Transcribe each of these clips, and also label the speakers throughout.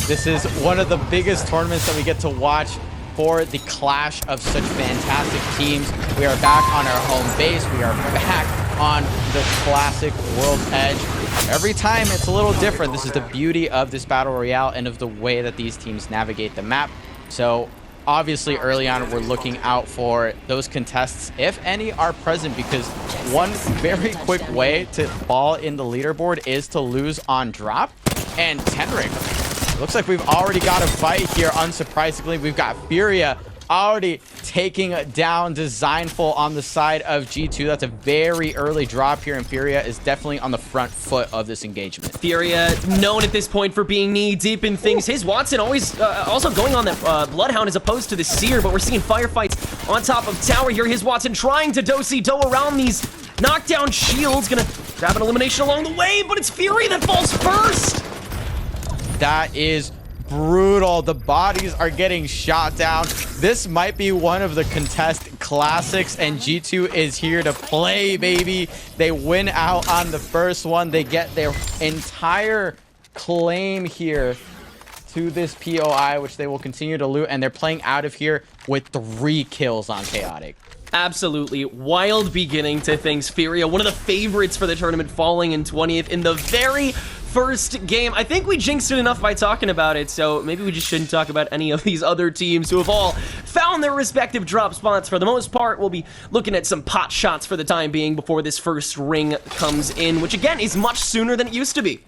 Speaker 1: This is one of the biggest tournaments that we get to watch for the clash of such fantastic teams. We are back on our home base. We are back on the classic World's Edge. Every time it's a little different. This is the beauty of this Battle Royale and of the way that these teams navigate the map. So obviously early on, we're looking out for those contests, if any are present, because one very quick way to fall in the leaderboard is to lose on drop. And Tenrik, looks like we've already got a fight here, unsurprisingly. We've got Furia already taking down Designful on the side of G2. That's a very early drop here, and Furia is definitely on the front foot of this engagement.
Speaker 2: Furia, known at this point for being knee-deep in things. His Watson always also going on that Bloodhound as opposed to the Seer, but we're seeing firefights on top of tower here. His Watson trying to do-si-do around these knockdown shields. Gonna grab an elimination along the way, but it's Fury that falls first.
Speaker 1: That is brutal. The bodies are getting shot down. This might be one of the contest classics, and G2 is here to play, baby. They win out on the first one. They get their entire claim here to this POI, which they will continue to loot, and they're playing out of here with 3 kills on Chaotic.
Speaker 2: Absolutely wild beginning to things. Furia, one of the favorites for the tournament, falling in 20th in the very first game. I think we jinxed it enough by talking about it, so maybe we just shouldn't talk about any of these other teams who have all found their respective drop spots. For the most part, we'll be looking at some pot shots for the time being before this first ring comes in, which again is much sooner than it used to be.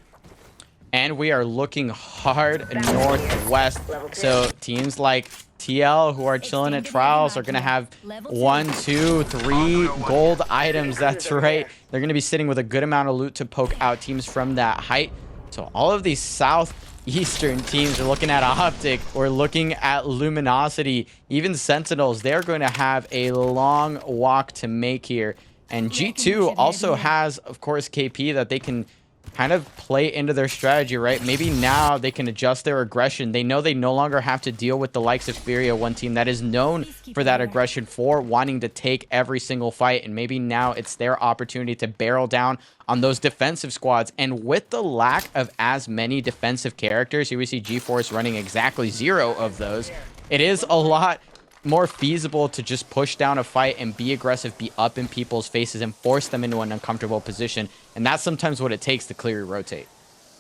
Speaker 1: And we are looking hard northwest, so teams like TL, who are chilling at Trials, are going to have 1, 2, 3 gold items. That's right. They're going to be sitting with a good amount of loot to poke out teams from that height. So all of these southeastern teams are looking at Optic. We're looking at Luminosity. Even Sentinels, they're going to have a long walk to make here. And G2 also has, of course, KP that they can kind of play into their strategy, right? Maybe now they can adjust their aggression. They know they no longer have to deal with the likes of Furia, one team that is known for that aggression, for wanting to take every single fight. And maybe now it's their opportunity to barrel down on those defensive squads. And with the lack of as many defensive characters, here we see GeForce running exactly 0 of those. It is a lot more feasible to just push down a fight and be aggressive, be up in people's faces, and force them into an uncomfortable position. And that's sometimes what it takes to clear your rotate.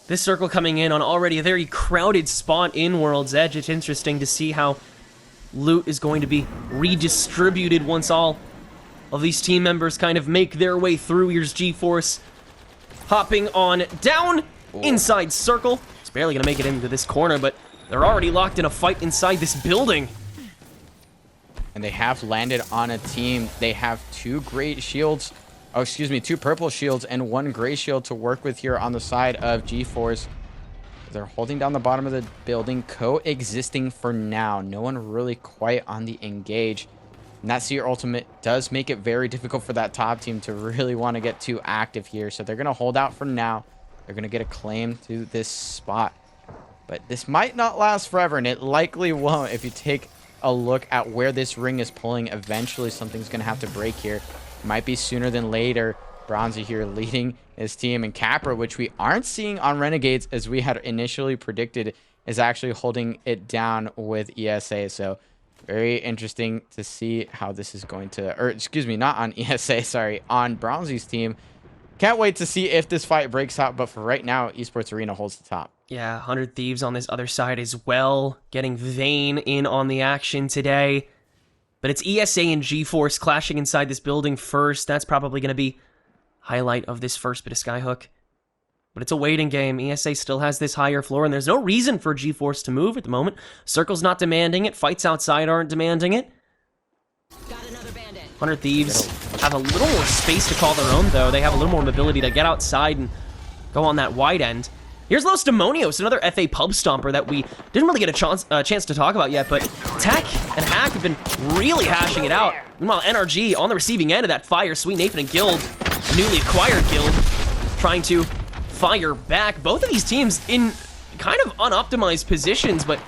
Speaker 2: This circle coming in on already a very crowded spot in World's Edge. It's interesting to see how loot is going to be redistributed once all of these team members kind of make their way through. Here's GeForce hopping on down inside circle. It's barely going to make it into this corner, but they're already locked in a fight inside this building.
Speaker 1: And they have landed on a team. They have 2 great shields. Oh, excuse me, 2 purple shields and 1 gray shield to work with here on the side of GeForce. They're holding down the bottom of the building, coexisting for now. No one really quite on the engage. And that Seer ultimate does make it very difficult for that top team to really want to get too active here. So they're going to hold out for now. They're going to get a claim to this spot. But this might not last forever, and it likely won't if you take a look at where this ring is pulling. Eventually something's gonna have to break here. Might be sooner than later. Bronzy here leading his team, and Capra, which we aren't seeing on Renegades as we had initially predicted, is actually holding it down with ESA. So very interesting to see how this is going to, or excuse me, not on ESA, sorry, on Bronzy's team. Can't wait to see if this fight breaks out, but for right now, Esports Arena holds the top.
Speaker 2: Yeah, 100 Thieves on this other side as well, getting Vayne in on the action today. But it's ESA and GeForce clashing inside this building first. That's probably going to be highlight of this first bit of Skyhook. But it's a waiting game. ESA still has this higher floor, and there's no reason for GeForce to move at the moment. Circle's not demanding it. Fights outside aren't demanding it. 100 Thieves have a little more space to call their own, though. They have a little more mobility to get outside and go on that wide end. Here's Los Demonios, another FA pub stomper that we didn't really get a chance to talk about yet, but Tech and Hack have been really hashing it out. Meanwhile, NRG on the receiving end of that fire. Sweet Nathan and Guild, a newly acquired Guild, trying to fire back. Both of these teams in kind of unoptimized positions, but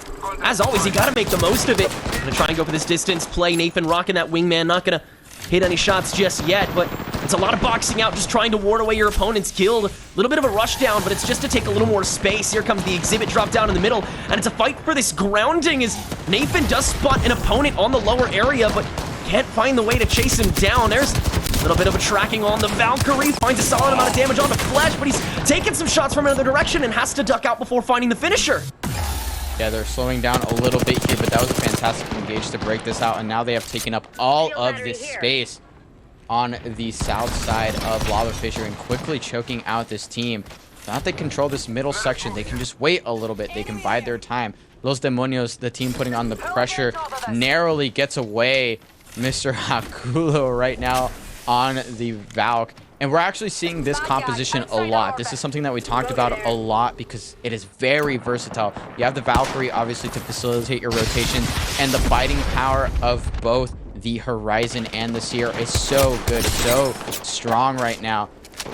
Speaker 2: as always, you gotta make the most of it. Gonna try and go for this distance play. Nathan rocking that wingman, not gonna hit any shots just yet, but the It's a lot of boxing out, just trying to ward away your opponent's kill. A little bit of a rush down, but it's just to take a little more space. Here comes the exhibit drop down in the middle, and it's a fight for this grounding as Nathan does spot an opponent on the lower area, but can't find the way to chase him down. There's a little bit of a tracking on the Valkyrie, finds a solid amount of damage on the Flash, but he's taking some shots from another direction and has to duck out before finding the finisher.
Speaker 1: Yeah, they're slowing down a little bit here, but that was a fantastic engage to break this out, and now they have taken up all of this space on the south side of Lava Fissure and quickly choking out this team. Now that they control this middle section, they can just wait a little bit. They can bide their time. Los Demonios, the team putting on the pressure, narrowly gets away Mr. Hakulo right now on the Valk. And we're actually seeing this composition a lot. This is something that we talked about a lot because it is very versatile. You have the Valkyrie, obviously, to facilitate your rotations, and the fighting power of both the Horizon and the Seer is so good, so strong right now.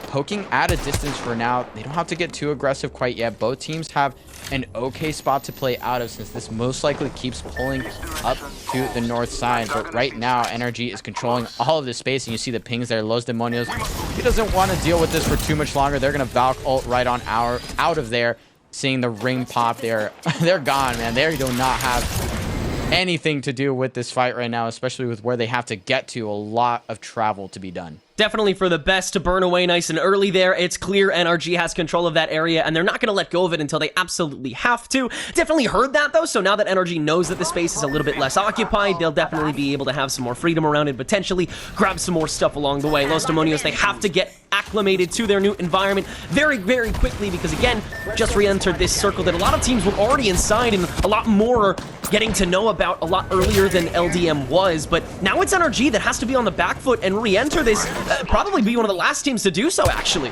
Speaker 1: Poking at a distance for now. They don't have to get too aggressive quite yet. Both teams have an okay spot to play out of, since this most likely keeps pulling up to the north side. But right now, Energy is controlling all of this space, and you see the pings there. Los Demonios, he doesn't want to deal with this for too much longer. They're going to Valk ult right on out of there. Seeing the ring pop there, they're gone, man. They do not have anything to do with this fight right now, especially with where they have to get to. A lot of travel to be done.
Speaker 2: Definitely for the best to burn away nice and early there. It's clear NRG has control of that area, and they're not going to let go of it until they absolutely have to. Definitely heard that, though, so now that NRG knows that the space is a little bit less occupied, they'll definitely be able to have some more freedom around it, potentially grab some more stuff along the way. Los Demonios, they have to get acclimated to their new environment very, very quickly because, again, just re-entered this circle that a lot of teams were already inside and a lot more getting to know about a lot earlier than LDM was, but now it's NRG that has to be on the back foot and re-enter this. Probably be one of the last teams to do so, actually.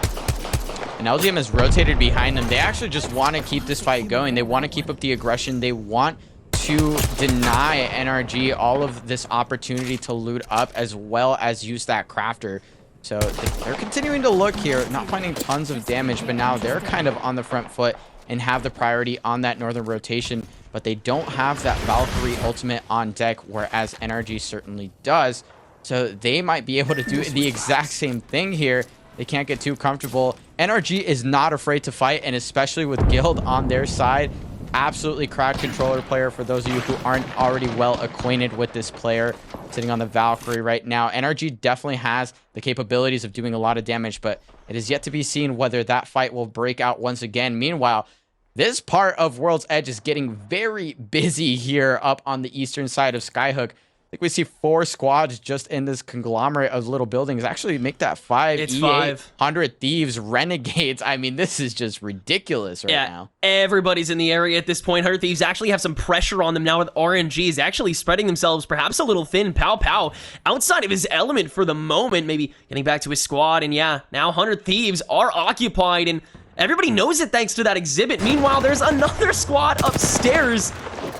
Speaker 1: And LDM has rotated behind them. They actually just want to keep this fight going. They want to keep up the aggression. They want to deny NRG all of this opportunity to loot up, as well as use that crafter. So they're continuing to look here, not finding tons of damage, but now they're kind of on the front foot and have the priority on that northern rotation. But they don't have that Valkyrie ultimate on deck, whereas NRG certainly does. So they might be able to do the exact same thing here. They can't get too comfortable. NRG is not afraid to fight, and especially with Guild on their side, absolutely cracked controller player for those of you who aren't already well acquainted with this player sitting on the Valkyrie right now. NRG definitely has the capabilities of doing a lot of damage, but it is yet to be seen whether that fight will break out once again. Meanwhile, this part of World's Edge is getting very busy here up on the eastern side of Skyhook. I think we see 4 squads just in this conglomerate of little buildings. Actually, make that 5.
Speaker 2: It's
Speaker 1: 100 Thieves, Renegades. I mean, this is just ridiculous right now.
Speaker 2: Everybody's in the area at this point. 100 Thieves actually have some pressure on them now with RNGs actually spreading themselves perhaps a little thin. Pow Pow outside of his element for the moment, maybe getting back to his squad. And yeah, now 100 Thieves are occupied, and everybody knows it thanks to that exhibit. Meanwhile, there's another squad upstairs.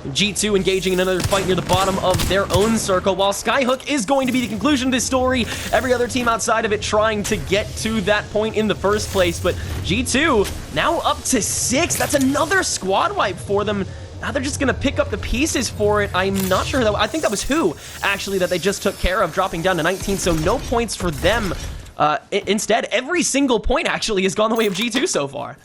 Speaker 2: G2 engaging in another fight near the bottom of their own circle, while Skyhook is going to be the conclusion of this story. Every other team outside of it trying to get to that point in the first place, but G2 now up to 6. That's another squad wipe for them. Now they're just going to pick up the pieces for it. I'm not sure, though. I think that was who, actually, that they just took care of, dropping down to 19, so no points for them. Instead, every single point actually has gone the way of G2 so far.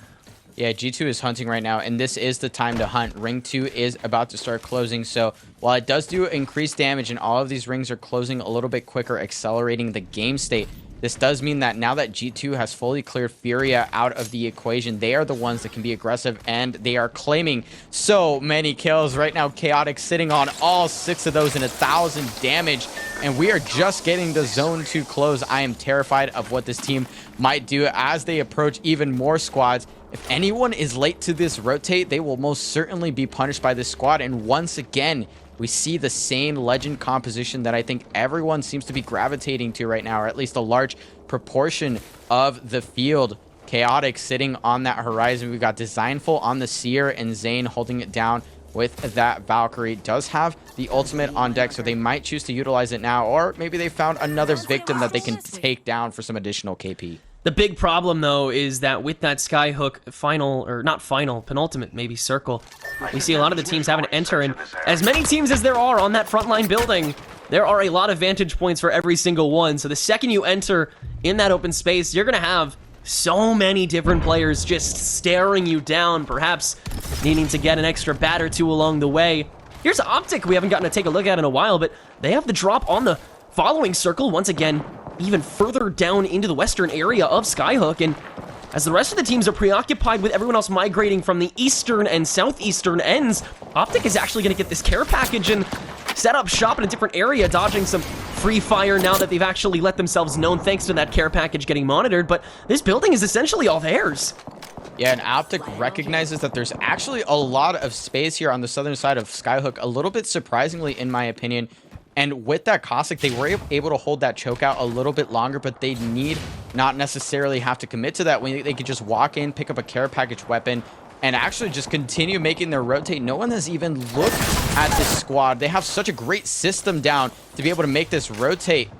Speaker 1: Yeah, G2 is hunting right now, and this is the time to hunt. Ring 2 is about to start closing, so while it does do increased damage and all of these rings are closing a little bit quicker, accelerating the game state, this does mean that now that G2 has fully cleared Furia out of the equation, they are the ones that can be aggressive, and they are claiming so many kills. Right now, Chaotic sitting on all 6 of those and 1,000 damage, and we are just getting the Zone 2 close. I am terrified of what this team might do as they approach even more squads. If anyone is late to this rotate, they will most certainly be punished by this squad. And once again, we see the same legend composition that I think everyone seems to be gravitating to right now, or at least a large proportion of the field. Chaotic sitting on that Horizon. We've got Designful on the Seer, and Zane holding it down with that Valkyrie. Does have the ultimate on deck, so they might choose to utilize it now, or maybe they found another victim that they can take down for some additional KP.
Speaker 2: The big problem, though, is that with that Skyhook final, or not final, penultimate, maybe, circle, we see a lot of the teams having to enter, and as many teams as there are on that frontline building, there are a lot of vantage points for every single one. So the second you enter in that open space, you're going to have so many different players just staring you down, perhaps needing to get an extra bat or two along the way. Here's Optic we haven't gotten to take a look at in a while, but they have the drop on the following circle, once again, even further down into the western area of Skyhook, and as the rest of the teams are preoccupied with everyone else migrating from the eastern and southeastern ends, Optic is actually going to get this care package and set up shop in a different area, dodging some free fire now that they've actually let themselves known thanks to that care package getting monitored, but this building is essentially all theirs.
Speaker 1: Yeah, and Optic recognizes that there's actually a lot of space here on the southern side of Skyhook, a little bit surprisingly in my opinion. And with that Caustic, they were able to hold that choke out a little bit longer, but they need not necessarily have to commit to that. When they could just walk in, pick up a care package weapon, and actually just continue making their rotate. No one has even looked at this squad. They have such a great system down to be able to make this rotate.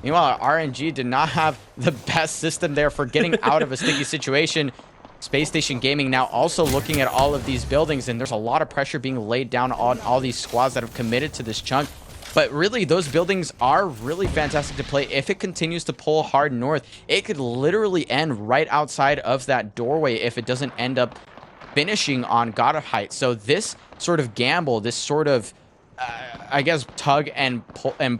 Speaker 1: Meanwhile, RNG did not have the best system there for getting out of a sticky situation. Space Station Gaming now also looking at all of these buildings, and there's a lot of pressure being laid down on all these squads that have committed to this chunk. But really, those buildings are really fantastic to play. If it continues to pull hard north, it could literally end right outside of that doorway if it doesn't end up finishing on God of Height. So this sort of gamble, this sort of, I guess, tug and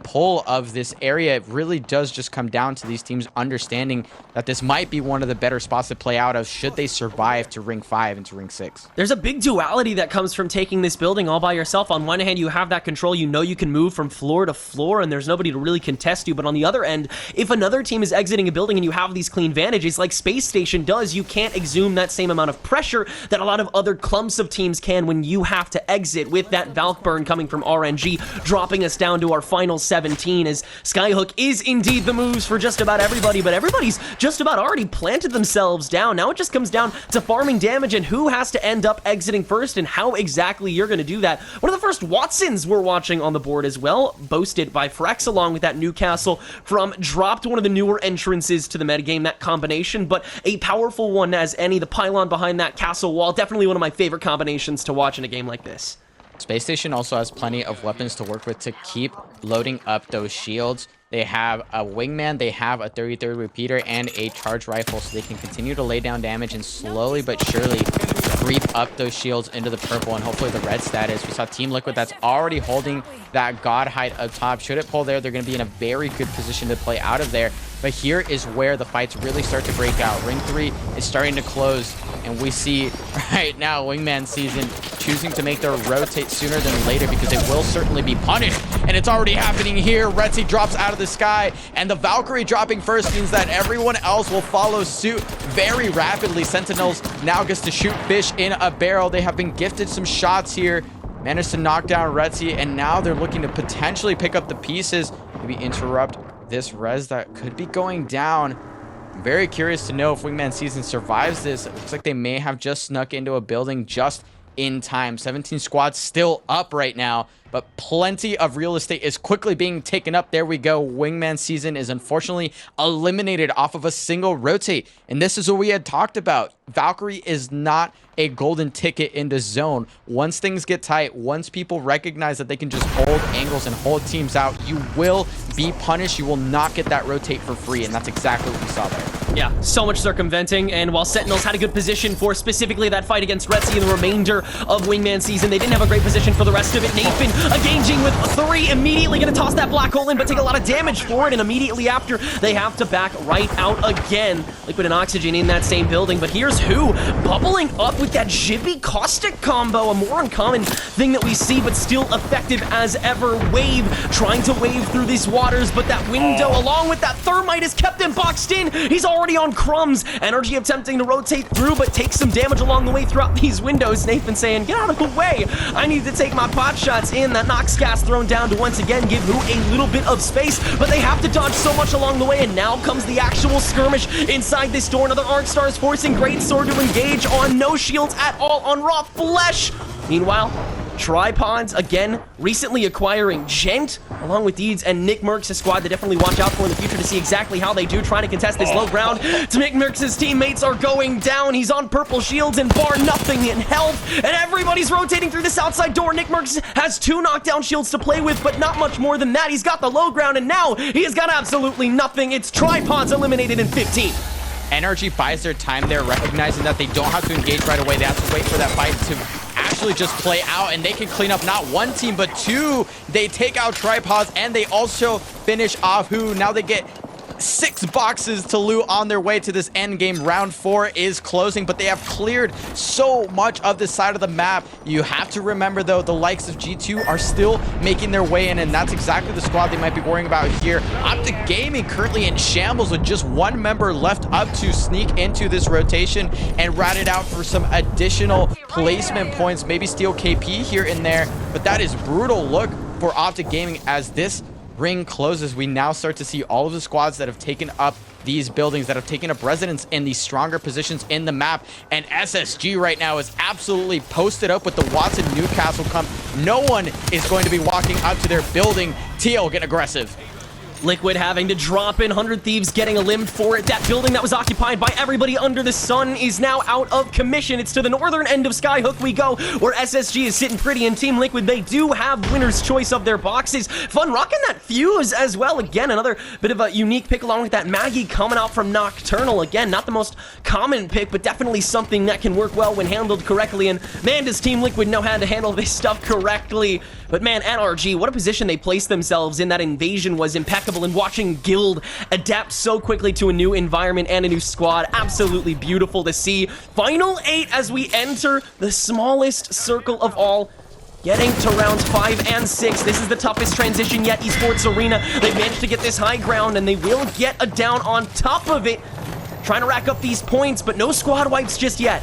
Speaker 1: pull of this area, it really does just come down to these teams understanding that this might be one of the better spots to play out of should they survive to Ring 5 and to Ring 6.
Speaker 2: There's a big duality that comes from taking this building all by yourself. On one hand, you have that control. You know you can move from floor to floor, and there's nobody to really contest you. But on the other end, if another team is exiting a building and you have these clean vantages like Space Station does, you can't exhume that same amount of pressure that a lot of other clumps of teams can when you have to exit, with that Valk burn coming from RNG, dropping us down to our final 17, as Skyhook is indeed the moves for just about everybody, but everybody's just about already planted themselves down. Now it just comes down to farming damage and who has to end up exiting first and how exactly you're going to do that. One of the first Watsons we're watching on the board as well, boasted by Frex, along with that Newcastle from dropped, one of the newer entrances to the metagame, that combination, but a powerful one as any. The pylon behind that castle wall, definitely one of my favorite combinations to watch in a game like this.
Speaker 1: Space Station also has plenty of weapons to work with to keep loading up those shields. They have a wingman, they have a 33rd repeater, and a charge rifle, so they can continue to lay down damage and slowly but surely creep up those shields into the purple and hopefully the red status. We saw Team Liquid that's already holding that God height up top. Should it pull there, they're going to be in a very good position to play out of there. But here is where the fights really start to break out. Ring 3 is starting to close, and we see right now Wingman Season choosing to make their rotate sooner than later because it will certainly be punished. And it's already happening here. Retzi drops out of the sky, and the Valkyrie dropping first means that everyone else will follow suit very rapidly. Sentinels now gets to shoot fish in a barrel. They have been gifted some shots here. Managed to knock down Retzi, and now they're looking to potentially pick up the pieces, maybe interrupt this res that could be going down. I'm very curious to know if Wingman Season survives this. It looks like they may have just snuck into a building just in time. 17 squads still up right now, but plenty of real estate is quickly being taken up. There we go. Wingman Season is unfortunately eliminated off of a single rotate, and this is what we had talked about. Valkyrie is not a golden ticket in the zone. Once things get tight, once people recognize that they can just hold angles and hold teams out, you will be punished. You will not get that rotate for free, and that's exactly what we saw there.
Speaker 2: Yeah, so much circumventing, and while Sentinels had a good position for specifically that fight against Retzi and the remainder of Wingman Season, they didn't have a great position for the rest of it. Nathan engaging with 3, immediately going to toss that black hole in, but take a lot of damage for it, and immediately after, they have to back right out again. Liquid and Oxygen in that same building, but here's who bubbling up with that Jibby Caustic combo, a more uncommon thing that we see, but still effective as ever. Wave trying to wave through these waters, but that window along with that thermite has kept him boxed in. He's already on crumbs. Energy attempting to rotate through, but takes some damage along the way throughout these windows. Nathan saying, get out of the way. I need to take my pot shots in. That Nox gas thrown down to once again give Who a little bit of space, but they have to dodge so much along the way, and now comes the actual skirmish inside this door. Another Arcstar is forcing Greatsword to engage on no shields at all on raw flesh. Meanwhile, Tripods, again, recently acquiring Gent, along with Deeds and Nick Merckx, a squad to definitely watch out for in the future to see exactly how they do, trying to contest this low ground. To Nick Merckx' teammates are going down. He's on purple shields and bar nothing in health, and everybody's rotating through this outside door. Nick Merckx has 2 knockdown shields to play with, but not much more than that. He's got the low ground, and now he has got absolutely nothing. It's Tripods eliminated in 15.
Speaker 1: NRG buys their time there, recognizing that they don't have to engage right away. They have to wait for that fight to actually just play out, and they can clean up not 1 team, but 2. They take out Tripods, and they also finish off Who. Now they get 6 boxes to loot on their way to this end game. Round 4 is closing, but they have cleared so much of this side of the map. You have to remember, though, the likes of G2 are still making their way in, and that's exactly the squad they might be worrying about here. Optic Gaming currently in shambles with just 1 member left up to sneak into this rotation and rat it out for some additional placement points, maybe steal KP here and there, but that is brutal look for Optic Gaming as this ring closes. We now start to see all of the squads that have taken up these buildings, that have taken up residence in these stronger positions in the map, and SSG right now is absolutely posted up with the Watson Newcastle comp. No one is going to be walking up to their building. TL getting aggressive.
Speaker 2: Liquid having to drop in, 100 Thieves getting a limb for it. That building that was occupied by everybody under the sun is now out of commission. It's to the northern end of Skyhook we go, where SSG is sitting pretty, and Team Liquid, they do have winner's choice of their boxes. Fun rocking that Fuse as well. Again, another bit of a unique pick along with that Maggie coming out from Nocturnal. Again, not the most common pick, but definitely something that can work well when handled correctly. And man, does Team Liquid know how to handle this stuff correctly. But man, NRG, what a position they placed themselves in. That invasion was impeccable, and watching Guild adapt so quickly to a new environment and a new squad, absolutely beautiful to see. Final 8 as we enter the smallest circle of all, getting to rounds 5 and 6. This is the toughest transition yet. Esports Arena, they've managed to get this high ground, and they will get a down on top of it, trying to rack up these points, but no squad wipes just yet.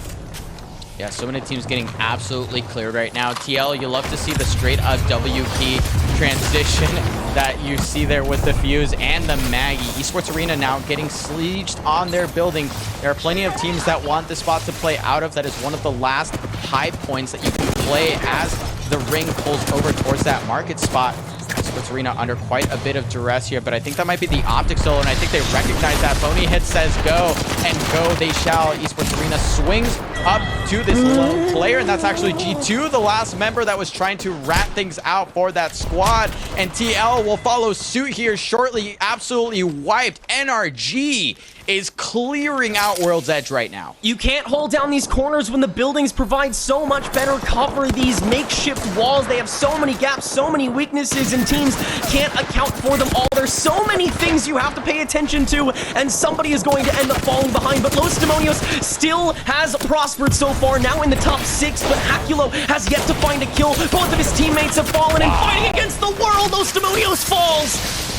Speaker 1: Yeah, so many teams getting absolutely cleared right now. TL, you love to see the straight up W key transition that you see there with the Fuse and the Maggie. Esports Arena now getting sieged on their building. There are plenty of teams that want this spot to play out of. That is one of the last high points that you can play as the ring pulls over towards that market spot. Esports Arena under quite a bit of duress here, but I think that might be the optic solo, and I think they recognize that. Phony Hit says go, and go they shall. Esports Arena swings up to this lone player, and that's actually G2, the last member that was trying to rat things out for that squad, and TL will follow suit here shortly. Absolutely wiped. NRG is clearing out World's Edge right now.
Speaker 2: You can't hold down these corners when the buildings provide so much better cover. These makeshift walls, they have so many gaps, so many weaknesses, and teams can't account for them all. There's so many things you have to pay attention to, and somebody is going to end up falling behind. But Los Demonios still has prospered so far, now in the top 6, but Hakulo has yet to find a kill. Both of his teammates have fallen, and fighting against the world, Los Demonios falls.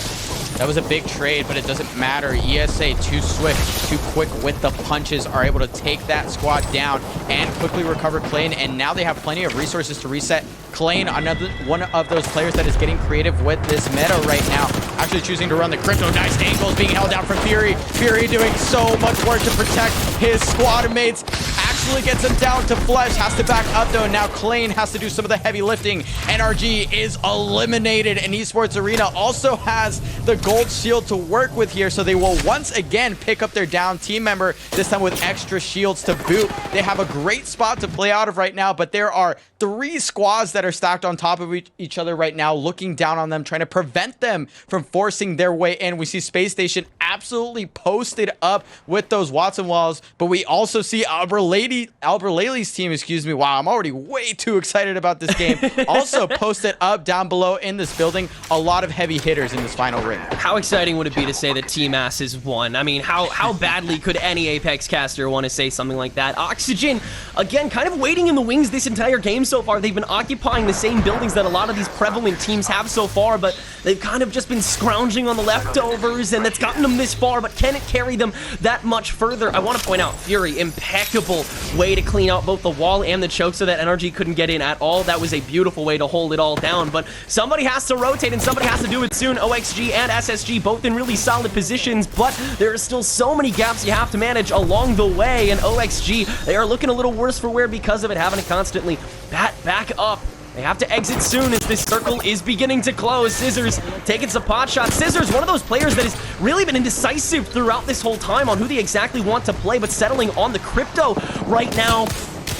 Speaker 1: That was a big trade, but it doesn't matter. ESA, too swift, too quick with the punches, are able to take that squad down and quickly recover Playin, and now they have plenty of resources to reset. Playin, another one of those players that is getting creative with this meta right now, actually choosing to run the crypto. Nice angles being held down from Fury. Fury doing so much work to protect his squad mates. Actually gets him down to Flesh, has to back up though. Now Playin has to do some of the heavy lifting. NRG is eliminated, and Esports Arena also has the gold shield to work with here, so they will once again pick up their down team member, this time with extra shields to boot. They have a great spot to play out of right now, but there are 3 squads that are stacked on top of each other right now, looking down on them, trying to prevent them from forcing their way in. We see Space Station absolutely posted up with those Watson walls, but we also see Albert Laley's team, excuse me. Wow, I'm already way too excited about this game. Also posted up down below in this building. A lot of heavy hitters in this final ring.
Speaker 2: How exciting would it be to say that Team Ass has won? I mean, how badly could any Apex caster want to say something like that? Oxygen, again, kind of waiting in the wings this entire game so far. They've been occupying the same buildings that a lot of these prevalent teams have so far, but they've kind of just been scrounging on the leftovers, and that's gotten them this far, but can it carry them that much further? I want to point out, Fury, impeccable way to clean out both the wall and the choke so that NRG couldn't get in at all. That was a beautiful way to hold it all down, but somebody has to rotate, and somebody has to do it soon. OXG and SSG both in really solid positions, but there are still so many gaps you have to manage along the way, and OXG, they are looking a little worse for wear because of it, having to constantly bat back up. They have to exit soon as this circle is beginning to close. Scissors taking some pot shots. Scissors, one of those players that has really been indecisive throughout this whole time on who they exactly want to play, but settling on the crypto right now.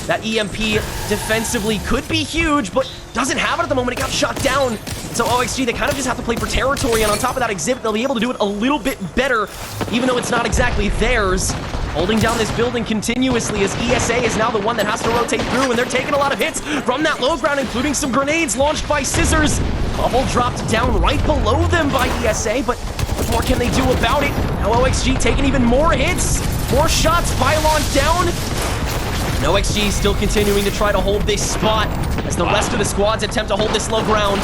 Speaker 2: That EMP defensively could be huge, but doesn't have it at the moment. It got shot down. So OXG, they kind of just have to play for territory, and on top of that exhibit, they'll be able to do it a little bit better, even though it's not exactly theirs. Holding down this building continuously as ESA is now the one that has to rotate through, and they're taking a lot of hits from that low ground, including some grenades launched by Scissors. Bubble dropped down right below them by ESA, but what more can they do about it? Now OXG taking even more hits, more shots, pylon down. And OXG still continuing to try to hold this spot as the rest of the squads attempt to hold this low ground.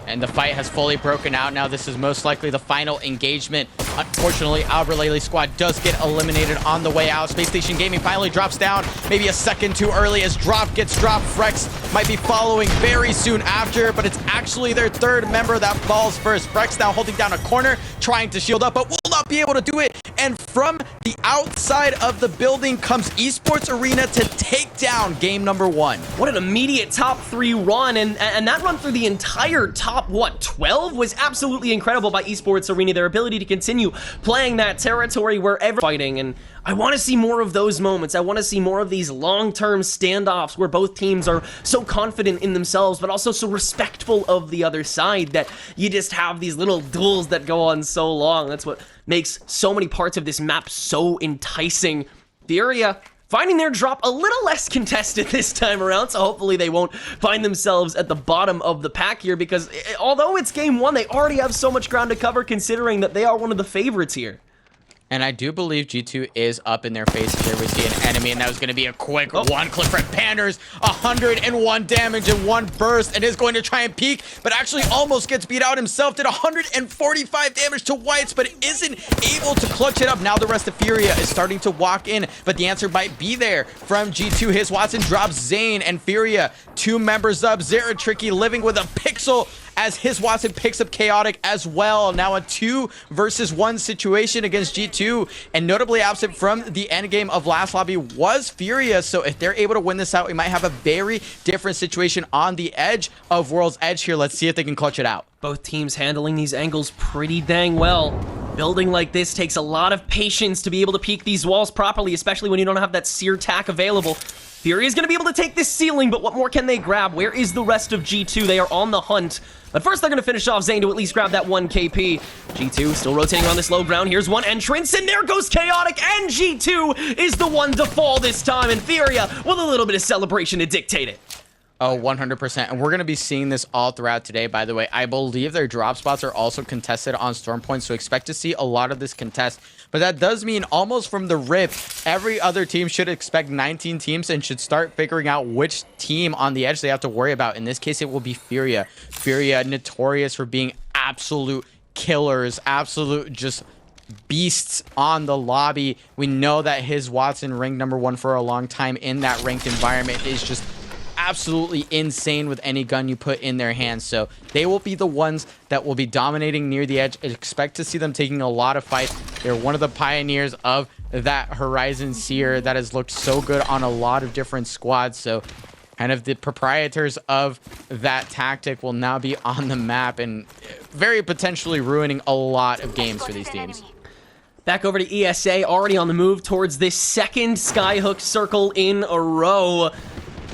Speaker 1: And the fight has fully broken out now. This is most likely the final engagement. Unfortunately, Albralele squad does get eliminated on the way out. Space Station Gaming finally drops down, maybe a second too early as drop gets dropped. Frex might be following very soon after, but it's actually their third member that falls first. Frex now holding down a corner, trying to shield up, but will not be able to do it. And from the outside of the building comes Esports Arena to take down game number 1.
Speaker 2: What an immediate top 3 run, and that run through the entire top, 12 was absolutely incredible by Esports Arena. Their ability to continue playing that territory wherever fighting, and I want to see more of those moments. I want to see more of these long-term standoffs where both teams are so confident in themselves, but also so respectful of the other side that you just have these little duels that go on so long. That's what makes so many parts of this map so enticing. The area finding their drop a little less contested this time around, so hopefully they won't find themselves at the bottom of the pack here, because although it's game 1, they already have so much ground to cover considering that they are one of the favorites here.
Speaker 1: And I do believe G2 is up in their face here. We see an enemy, and that was going to be a quick one clip for Panders. 101 damage in one burst, and is going to try and peek, but actually almost gets beat out himself. Did 145 damage to Whites, but isn't able to clutch it up. Now the rest of Furia is starting to walk in, but the answer might be there from G2. His Watson drops Zane and Furia, 2 members up. Zera Tricky living with a pixel as his Watson picks up Chaotic as well. Now a 2 versus 1 situation against G2, and notably absent from the endgame of last lobby was Furia. So if they're able to win this out, we might have a very different situation on the edge of World's Edge here. Let's see if they can clutch it out.
Speaker 2: Both teams handling these angles pretty dang well. Building like this takes a lot of patience to be able to peek these walls properly, especially when you don't have that sear tack available. Fury is going to be able to take this ceiling, but what more can they grab? Where is the rest of G2? They are on the hunt. But first, they're going to finish off Zane to at least grab that 1 KP. G2 still rotating on this low ground. Here's one entrance, and there goes Chaotic, and G2 is the one to fall this time, and Furia with a little bit of celebration to dictate it.
Speaker 1: Oh, 100%. And we're going to be seeing this all throughout today, by the way. I believe their drop spots are also contested on Storm Point, so expect to see a lot of this contest. But that does mean almost from the rip, every other team should expect 19 teams and should start figuring out which team on the edge they have to worry about. In this case, it will be Furia. Furia, notorious for being absolute killers, absolute just beasts on the lobby. We know that his Watson ranked number 1 for a long time in that ranked environment is just absolutely insane with any gun you put in their hands. So they will be the ones that will be dominating near the edge. Expect to see them taking a lot of fights. They're one of the pioneers of that Horizon Seer that has looked so good on a lot of different squads. So kind of the proprietors of that tactic will now be on the map and very potentially ruining a lot of games for these teams.
Speaker 2: Back over to ESA, already on the move towards this second skyhook circle in a row.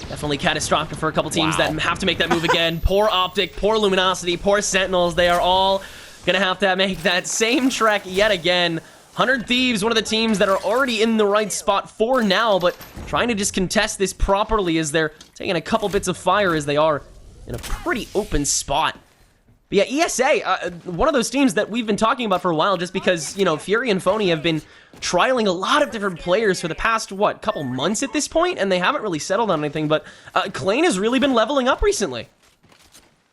Speaker 2: Definitely catastrophic for a couple teams that have to make that move again. Poor Optic, poor Luminosity, poor Sentinels. They are all going to have to make that same trek yet again. 100 Thieves, one of the teams that are already in the right spot for now, but trying to just contest this properly as they're taking a couple bits of fire as they are in a pretty open spot. But yeah, ESA, one of those teams that we've been talking about for a while just because, you know, Fury and Phony have been trialing a lot of different players for the past, couple months at this point, and they haven't really settled on anything, but Klain has really been leveling up recently.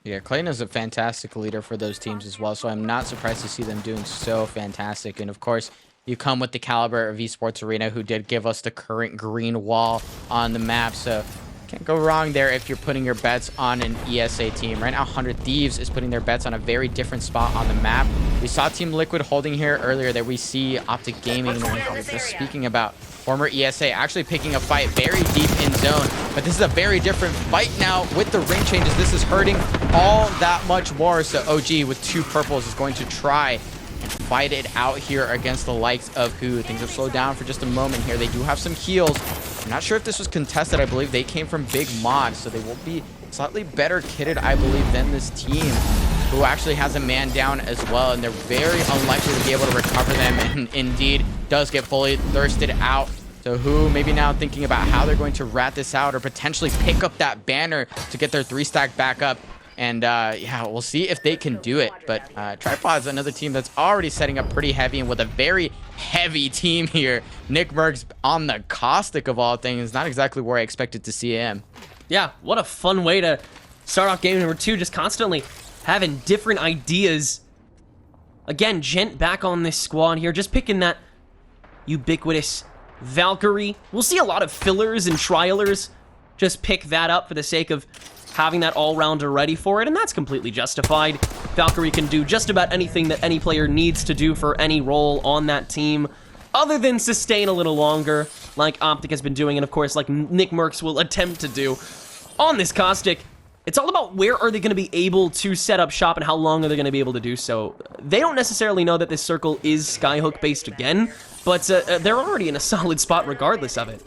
Speaker 1: Yeah, Klain is a fantastic leader for those teams as well, so I'm not surprised to see them doing so fantastic. And of course, you come with the caliber of Esports Arena, who did give us the current green wall on the map, so can't go wrong there if you're putting your bets on an ESA team. Right now, 100 Thieves is putting their bets on a very different spot on the map. We saw Team Liquid holding here earlier that we see Optic Gaming, and we were just speaking about former ESA, actually picking a fight very deep in zone. But this is a very different fight now with the ring changes. This is hurting all that much more. So OG with 2 purples is going to try and fight it out here against the likes of who. Things have slowed down for just a moment here. They do have some heals. I'm not sure if this was contested. I believe they came from Big Mod, so they will be slightly better kitted, I believe, than this team, who actually has a man down as well, and they're very unlikely to be able to recover them, and indeed does get fully thirsted out. So who maybe now thinking about how they're going to rat this out or potentially pick up that banner to get their 3-stack back up. And yeah, we'll see if they can do it. But Tripod's another team that's already setting up pretty heavy, and with a very heavy team here. Nick Merckx on the caustic of all things. Not exactly where I expected to see him.
Speaker 2: Yeah, what a fun way to start off game number 2, just constantly having different ideas. Again, Gent back on this squad here, just picking that ubiquitous Valkyrie. We'll see a lot of fillers and trialers just pick that up for the sake of having that all-rounder ready for it, and that's completely justified. Valkyrie can do just about anything that any player needs to do for any role on that team, other than sustain a little longer, like Optic has been doing, and of course, like Nick Merckx will attempt to do on this Caustic. It's all about where are they going to be able to set up shop and how long are they going to be able to do so. They don't necessarily know that this circle is Skyhook based again, but they're already in a solid spot regardless of it.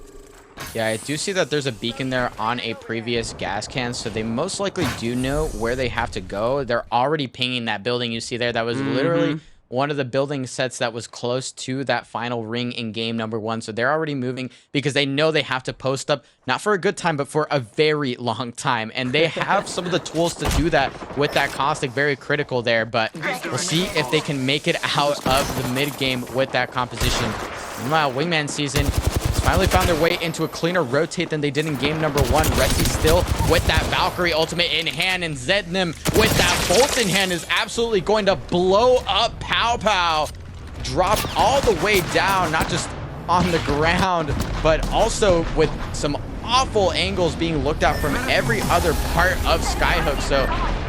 Speaker 1: Yeah, I do see that there's a beacon there on a previous gas can, so they most likely do know where they have to go. They're already pinging that building you see there. That was literally one of the building sets that was close to that final ring in game number 1. So they're already moving because they know they have to post up, not for a good time, but for a very long time. And they have some of the tools to do that with that Caustic, very critical there. But we'll see if they can make it out of the mid game with that composition. Meanwhile, Wingman season finally found their way into a cleaner rotate than they did in game number 1. Rexy still with that Valkyrie ultimate in hand, and Zednim with that bolt in hand is absolutely going to blow up Pow Pow. Dropped all the way down, not just on the ground, but also with some awful angles being looked at from every other part of Skyhook. So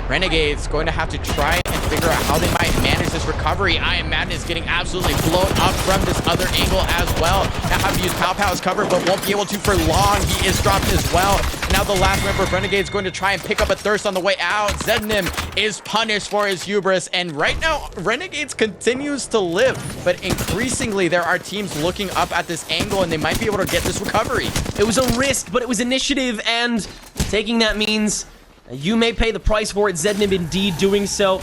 Speaker 1: Renegade's going to have to try and figure out how they might manage this recovery. I Am Madness getting absolutely blown up from this other angle as well. Now have to use Pow Pow's cover, but won't be able to for long. He is dropped as well. Now the last member of Renegade's going to try and pick up a thirst on the way out. Zednim is punished for his hubris, and right now Renegades continues to live, but increasingly there are teams looking up at this angle, and they might be able to get this recovery.
Speaker 2: It was a risk, but it was initiative, and taking that means you may pay the price for it. Zednim indeed doing so.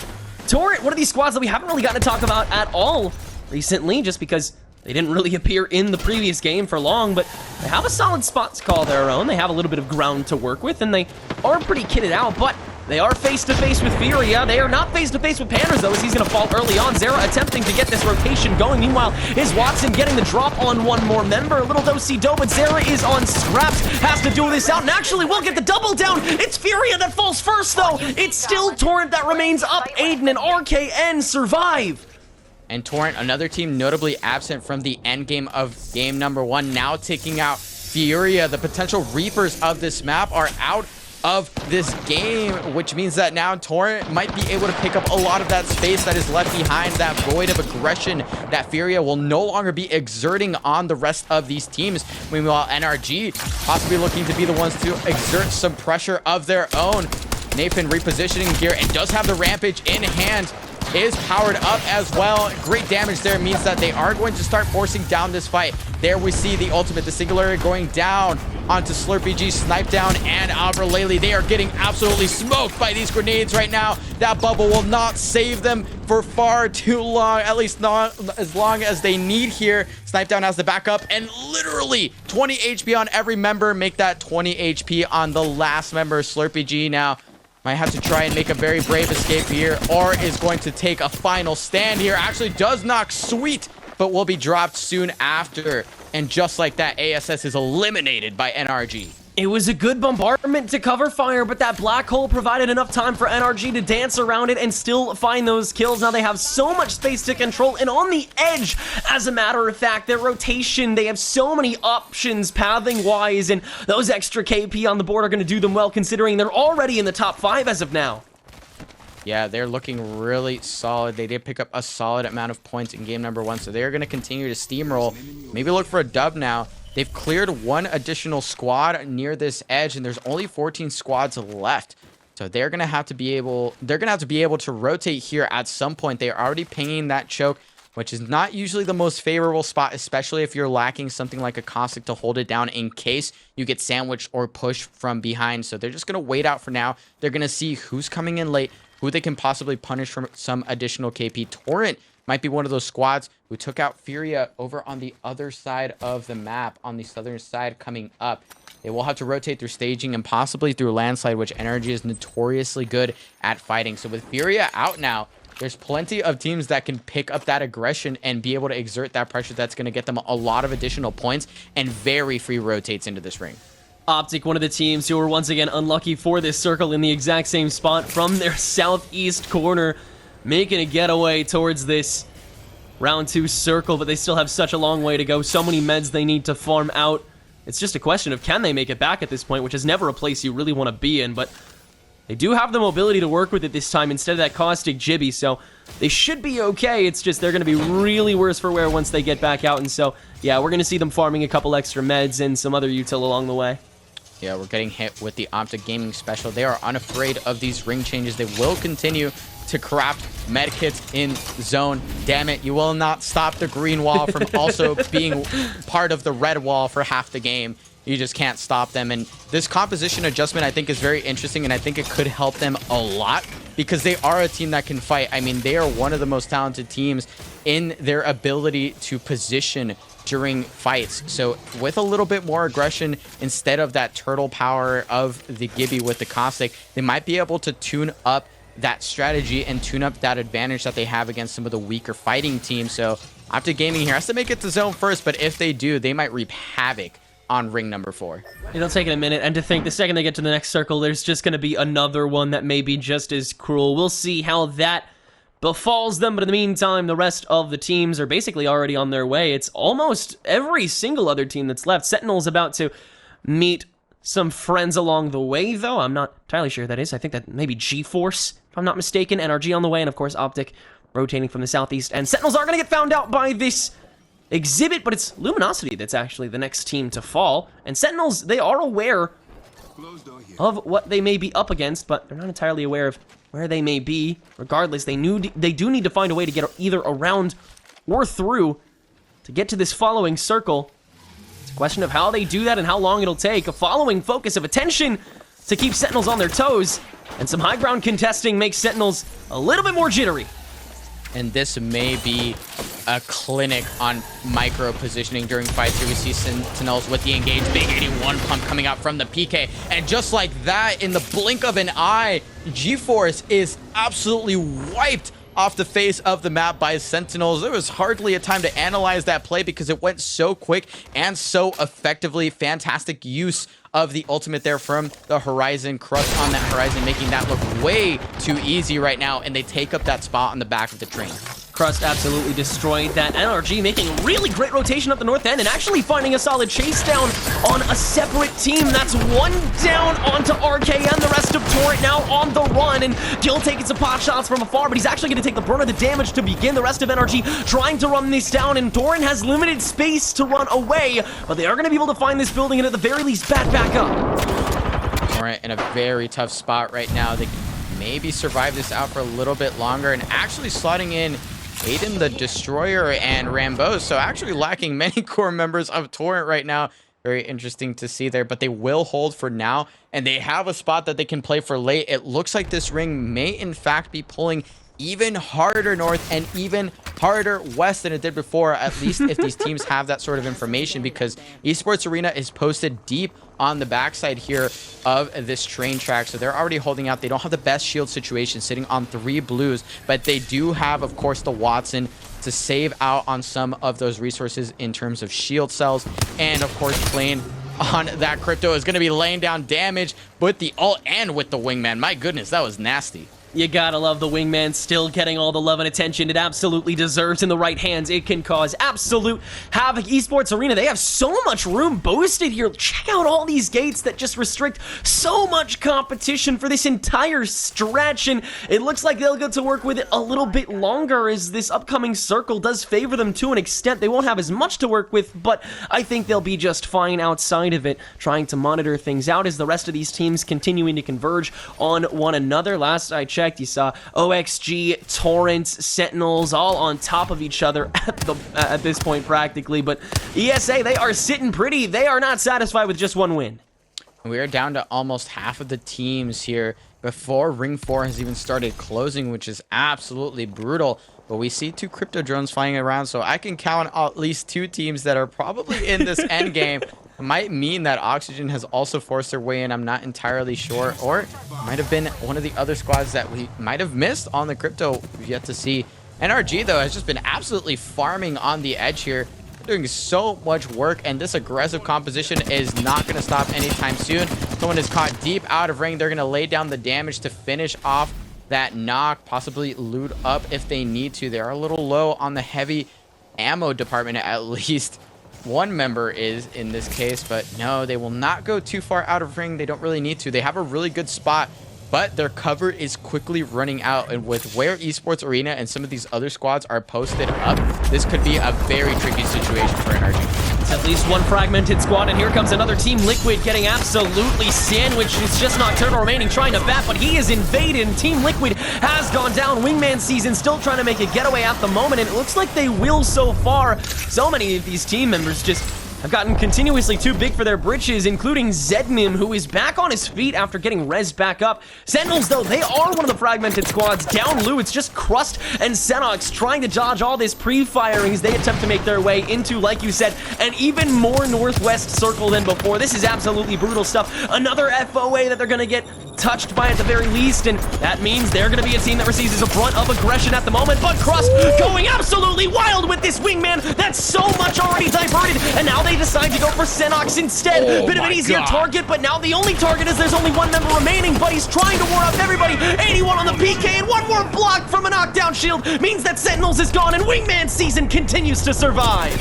Speaker 2: Torrent, one of these squads that we haven't really gotten to talk about at all recently, just because they didn't really appear in the previous game for long, but they have a solid spot to call their own. They have a little bit of ground to work with, and they are pretty kitted out, but they are face-to-face with Furia. They are not face-to-face with Panthers, though, as he's going to fall early on. Zera attempting to get this rotation going. Meanwhile, is Watson getting the drop on one more member. A little do-si-do, but Zera is on scraps. Has to do this out, and actually will get the double down. It's Furia that falls first, though. It's still Torrent that remains up. Aiden and RKN survive.
Speaker 1: And Torrent, another team notably absent from the endgame of game number 1, now taking out Furia. The potential Reapers of this map are out of this game, which means that now Torrent might be able to pick up a lot of that space that is left behind, that void of aggression that Furia will no longer be exerting on the rest of these teams. Meanwhile, NRG possibly looking to be the ones to exert some pressure of their own. Nathan repositioning here and does have the Rampage in hand. Is powered up as well. Great damage there means that they are going to start forcing down this fight. There we see the ultimate, the Singularity going down onto Slurpee G, Snipe Down, and Avralele. They are getting absolutely smoked by these grenades right now. That bubble will not save them for far too long, at least not as long as they need here. Snipe Down has the backup, and literally 20 HP on every member. Make that 20 HP on the last member. Slurpee G now might have to try and make a very brave escape here, or is going to take a final stand here. Actually does knock Sweet, but will be dropped soon after. And just like that, ASS is eliminated by NRG.
Speaker 2: It was a good bombardment to cover fire, but that black hole provided enough time for NRG to dance around it and still find those kills. Now they have so much space to control, and on the edge, as a matter of fact, their rotation, they have so many options pathing-wise, and those extra KP on the board are going to do them well, considering they're already in the top 5 as of now.
Speaker 1: Yeah, they're looking really solid. They did pick up a solid amount of points in game number 1, so they're going to continue to steamroll. Maybe look for a dub now. They've cleared one additional squad near this edge, and there's only 14 squads left. So they're going to have to be able to rotate here at some point. They're already pinging that choke, which is not usually the most favorable spot, especially if you're lacking something like a caustic to hold it down in case you get sandwiched or pushed from behind. So they're just going to wait out for now. They're going to see who's coming in late, who they can possibly punish from some additional KP. Torrent might be one of those squads who took out Furia over on the other side of the map, on the southern side coming up. They will have to rotate through staging and possibly through landslide, which Energy is notoriously good at fighting. So with Furia out now, there's plenty of teams that can pick up that aggression and be able to exert that pressure that's going to get them a lot of additional points and very free rotates into this ring.
Speaker 2: Optic, one of the teams who were once again unlucky for this circle in the exact same spot from their southeast corner, making a getaway towards this round 2 circle, but they still have such a long way to go. So many meds they need to farm out. It's just a question of can they make it back at this point, which is never a place you really want to be in, but they do have the mobility to work with it this time instead of that caustic Jibby, so they should be okay. It's just they're going to be really worse for wear once they get back out, and so, yeah, we're going to see them farming a couple extra meds and some other util along the way.
Speaker 1: Yeah, we're getting hit with the Optic Gaming special. They are unafraid of these ring changes. They will continue to craft medkits in zone. Damn it, you will not stop the green wall from also being part of the red wall for half the game. You just can't stop them. And this composition adjustment, I think, is very interesting, and I think it could help them a lot because they are a team that can fight. I mean, they are one of the most talented teams in their ability to position during fights. So with a little bit more aggression instead of that turtle power of the Gibby with the caustic, they might be able to tune up that strategy and tune up that advantage that they have against some of the weaker fighting teams. So Optic Gaming here has to make it to zone first, but if they do, they might reap havoc on ring number 4.
Speaker 2: It'll take it a minute, and to think the second they get to the next circle, there's just going to be another one that may be just as cruel. We'll see how that befalls them, but in the meantime, the rest of the teams are basically already on their way. It's almost every single other team that's left. Sentinel's about to meet some friends along the way, though. I'm not entirely sure who that is. I think that maybe G-Force, if I'm not mistaken. NRG on the way, and of course, Optic rotating from the southeast. And Sentinels are going to get found out by this exhibit, but it's Luminosity that's actually the next team to fall. And Sentinels, they are aware of what they may be up against, but they're not entirely aware of where they may be. Regardless, they do need to find a way to get either around or through to get to this following circle. It's a question of how they do that and how long it'll take. A following focus of attention to keep Sentinels on their toes, and some high ground contesting makes Sentinels a little bit more jittery.
Speaker 1: And this may be a clinic on micro positioning during fights. Here we see Sentinels with the engage, big 81 pump coming out from the PK. And just like that, in the blink of an eye, G-Force is absolutely wiped off the face of the map by Sentinels. There was hardly a time to analyze that play because it went so quick and so effectively. Fantastic use of the ultimate there from the Horizon. Crush on that Horizon, making that look way too easy right now, and they take up that spot on the back of the train.
Speaker 2: Crust absolutely destroyed that. NRG making a really great rotation up the north end and actually finding a solid chase down on a separate team. That's one down onto RKN. The rest of Torrent now on the run, and Gil taking some pot shots from afar, but he's actually going to take the brunt of the damage to begin. The rest of NRG trying to run this down, and Torrent has limited space to run away, but they are going to be able to find this building and at the very least bat back up.
Speaker 1: Torrent in a very tough spot right now. They can maybe survive this out for a little bit longer, and actually slotting in Aiden the Destroyer and Rambo, so actually lacking many core members of Torrent right now. Very interesting to see there, but they will hold for now, and they have a spot that they can play for late. It looks like this ring may in fact be pulling even harder north and even harder west than it did before, at least if these teams have that sort of information, because Esports Arena is posted deep on the backside here of this train track, so they're already holding out. They don't have the best shield situation, sitting on 3 blues, but they do have, of course, the Watson to save out on some of those resources in terms of shield cells, and of course playin on that Crypto is going to be laying down damage with the ult and with the wingman. My goodness, that was nasty.
Speaker 2: You gotta love the wingman still getting all the love and attention it absolutely deserves in the right hands. It can cause absolute havoc. Esports Arena, they have so much room boasted here. Check out all these gates that just restrict so much competition for this entire stretch, and it looks like they'll get to work with it a little bit longer as this upcoming circle does favor them to an extent. They won't have as much to work with, but I think they'll be just fine outside of it, trying to monitor things out as the rest of these teams continuing to converge on one another. Last I checked, you saw OXG, Torrents, Sentinels all on top of each other at this point practically, but ESA, they are sitting pretty. They are not satisfied with just one win.
Speaker 1: We are down to almost half of the teams here before Ring 4 has even started closing, which is absolutely brutal. But we see 2 crypto drones flying around, so I can count at least 2 teams that are probably in this end game. It might mean that Oxygen has also forced their way in. I'm not entirely sure. Or it might have been one of the other squads that we might have missed on the crypto. We've yet to see. NRG, though, has just been absolutely farming on the edge here. They're doing so much work, and this aggressive composition is not going to stop anytime soon. Someone is caught deep out of ring. They're going to lay down the damage to finish off that knock, possibly loot up if they need to. They're a little low on the heavy ammo department, at least one member is in this case, but no, they will not go too far out of ring. They don't really need to. They have a really good spot, but their cover is quickly running out, and with where Esports Arena and some of these other squads are posted up, this could be a very tricky situation for NRG.
Speaker 2: It's at least one fragmented squad, and here comes another Team Liquid getting absolutely sandwiched. It's just Nocturnal remaining, trying to bat, but he is invaded, and Team Liquid has gone down. Wingman Season still trying to make a getaway at the moment, and it looks like they will so far. So many of these team members just have gotten continuously too big for their britches, including Zednim, who is back on his feet after getting res back up. Sentinels, though, they are one of the fragmented squads. Down low, it's just Crust and Senox trying to dodge all this pre-firing as they attempt to make their way into, like you said, an even more northwest circle than before. This is absolutely brutal stuff. Another FOA that they're going to get touched by at the very least, and that means they're going to be a team that receives a brunt of aggression at the moment. But Crust going absolutely wild with this wingman. That's so much already diverted, and now they decide to go for Senox instead. Bit of an easier target, but now the only target is there's only one member remaining, but he's trying to war up everybody. 81 on the PK, and one more block from a knockdown shield means that Sentinels is gone, and Wingman Season continues to survive.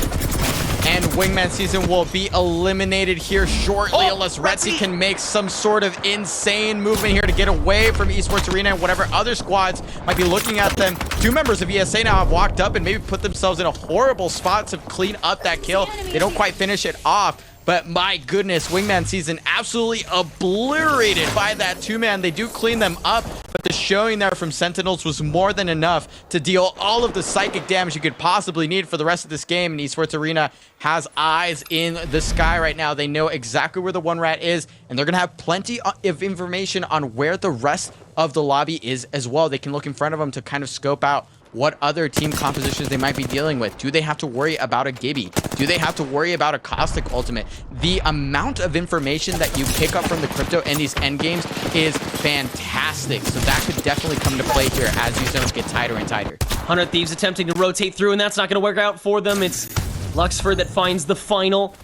Speaker 1: And Wingman Season will be eliminated here shortly unless Retzi can make some sort of insane movement here to get away from Esports Arena and whatever other squads might be looking at them. 2 members of ESA now have walked up and maybe put themselves in a horrible spot to clean up that kill. They don't quite finish it off. But my goodness, Wingman Season absolutely obliterated by that 2-man. They do clean them up, but the showing there from Sentinels was more than enough to deal all of the psychic damage you could possibly need for the rest of this game. And Esports Arena has eyes in the sky right now. They know exactly where the one rat is, and they're going to have plenty of information on where the rest of the lobby is as well. They can look in front of them to kind of scope out what other team compositions they might be dealing with. Do they have to worry about a Gibby? Do they have to worry about a Caustic Ultimate? The amount of information that you pick up from the crypto in these end games is fantastic. So that could definitely come to play here as these zones get tighter and tighter.
Speaker 2: 100 Thieves attempting to rotate through, and that's not going to work out for them. It's Luxford that finds the final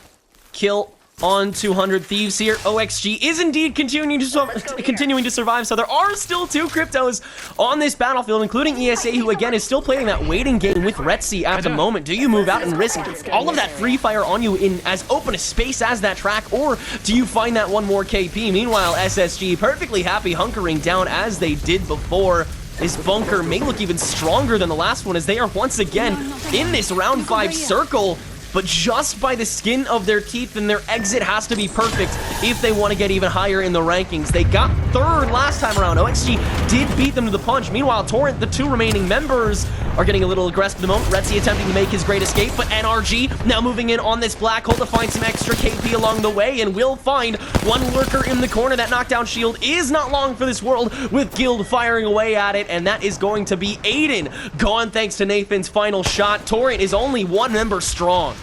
Speaker 2: kill on 200 Thieves here. OXG is indeed continuing to survive, so there are still 2 cryptos on this battlefield, including ESA, who again is still playing that waiting game with Retzi at the moment. Do you move out and risk all of that free fire on you in as open a space as that track, or do you find that one more KP? Meanwhile, SSG perfectly happy hunkering down as they did before. This bunker may look even stronger than the last one as they are once again in this round 5 circle. But just by the skin of their teeth, and their exit has to be perfect if they want to get even higher in the rankings. They got 3rd last time around. OXG did beat them to the punch. Meanwhile, Torrent, the 2 remaining members, are getting a little aggressive at the moment. Retzi attempting to make his great escape, but NRG now moving in on this black hole to find some extra KP along the way, and will find one lurker in the corner. That knockdown shield is not long for this world, with Guild firing away at it, and that is going to be Aiden. Gone thanks to Nathan's final shot. Torrent is only 1 member strong.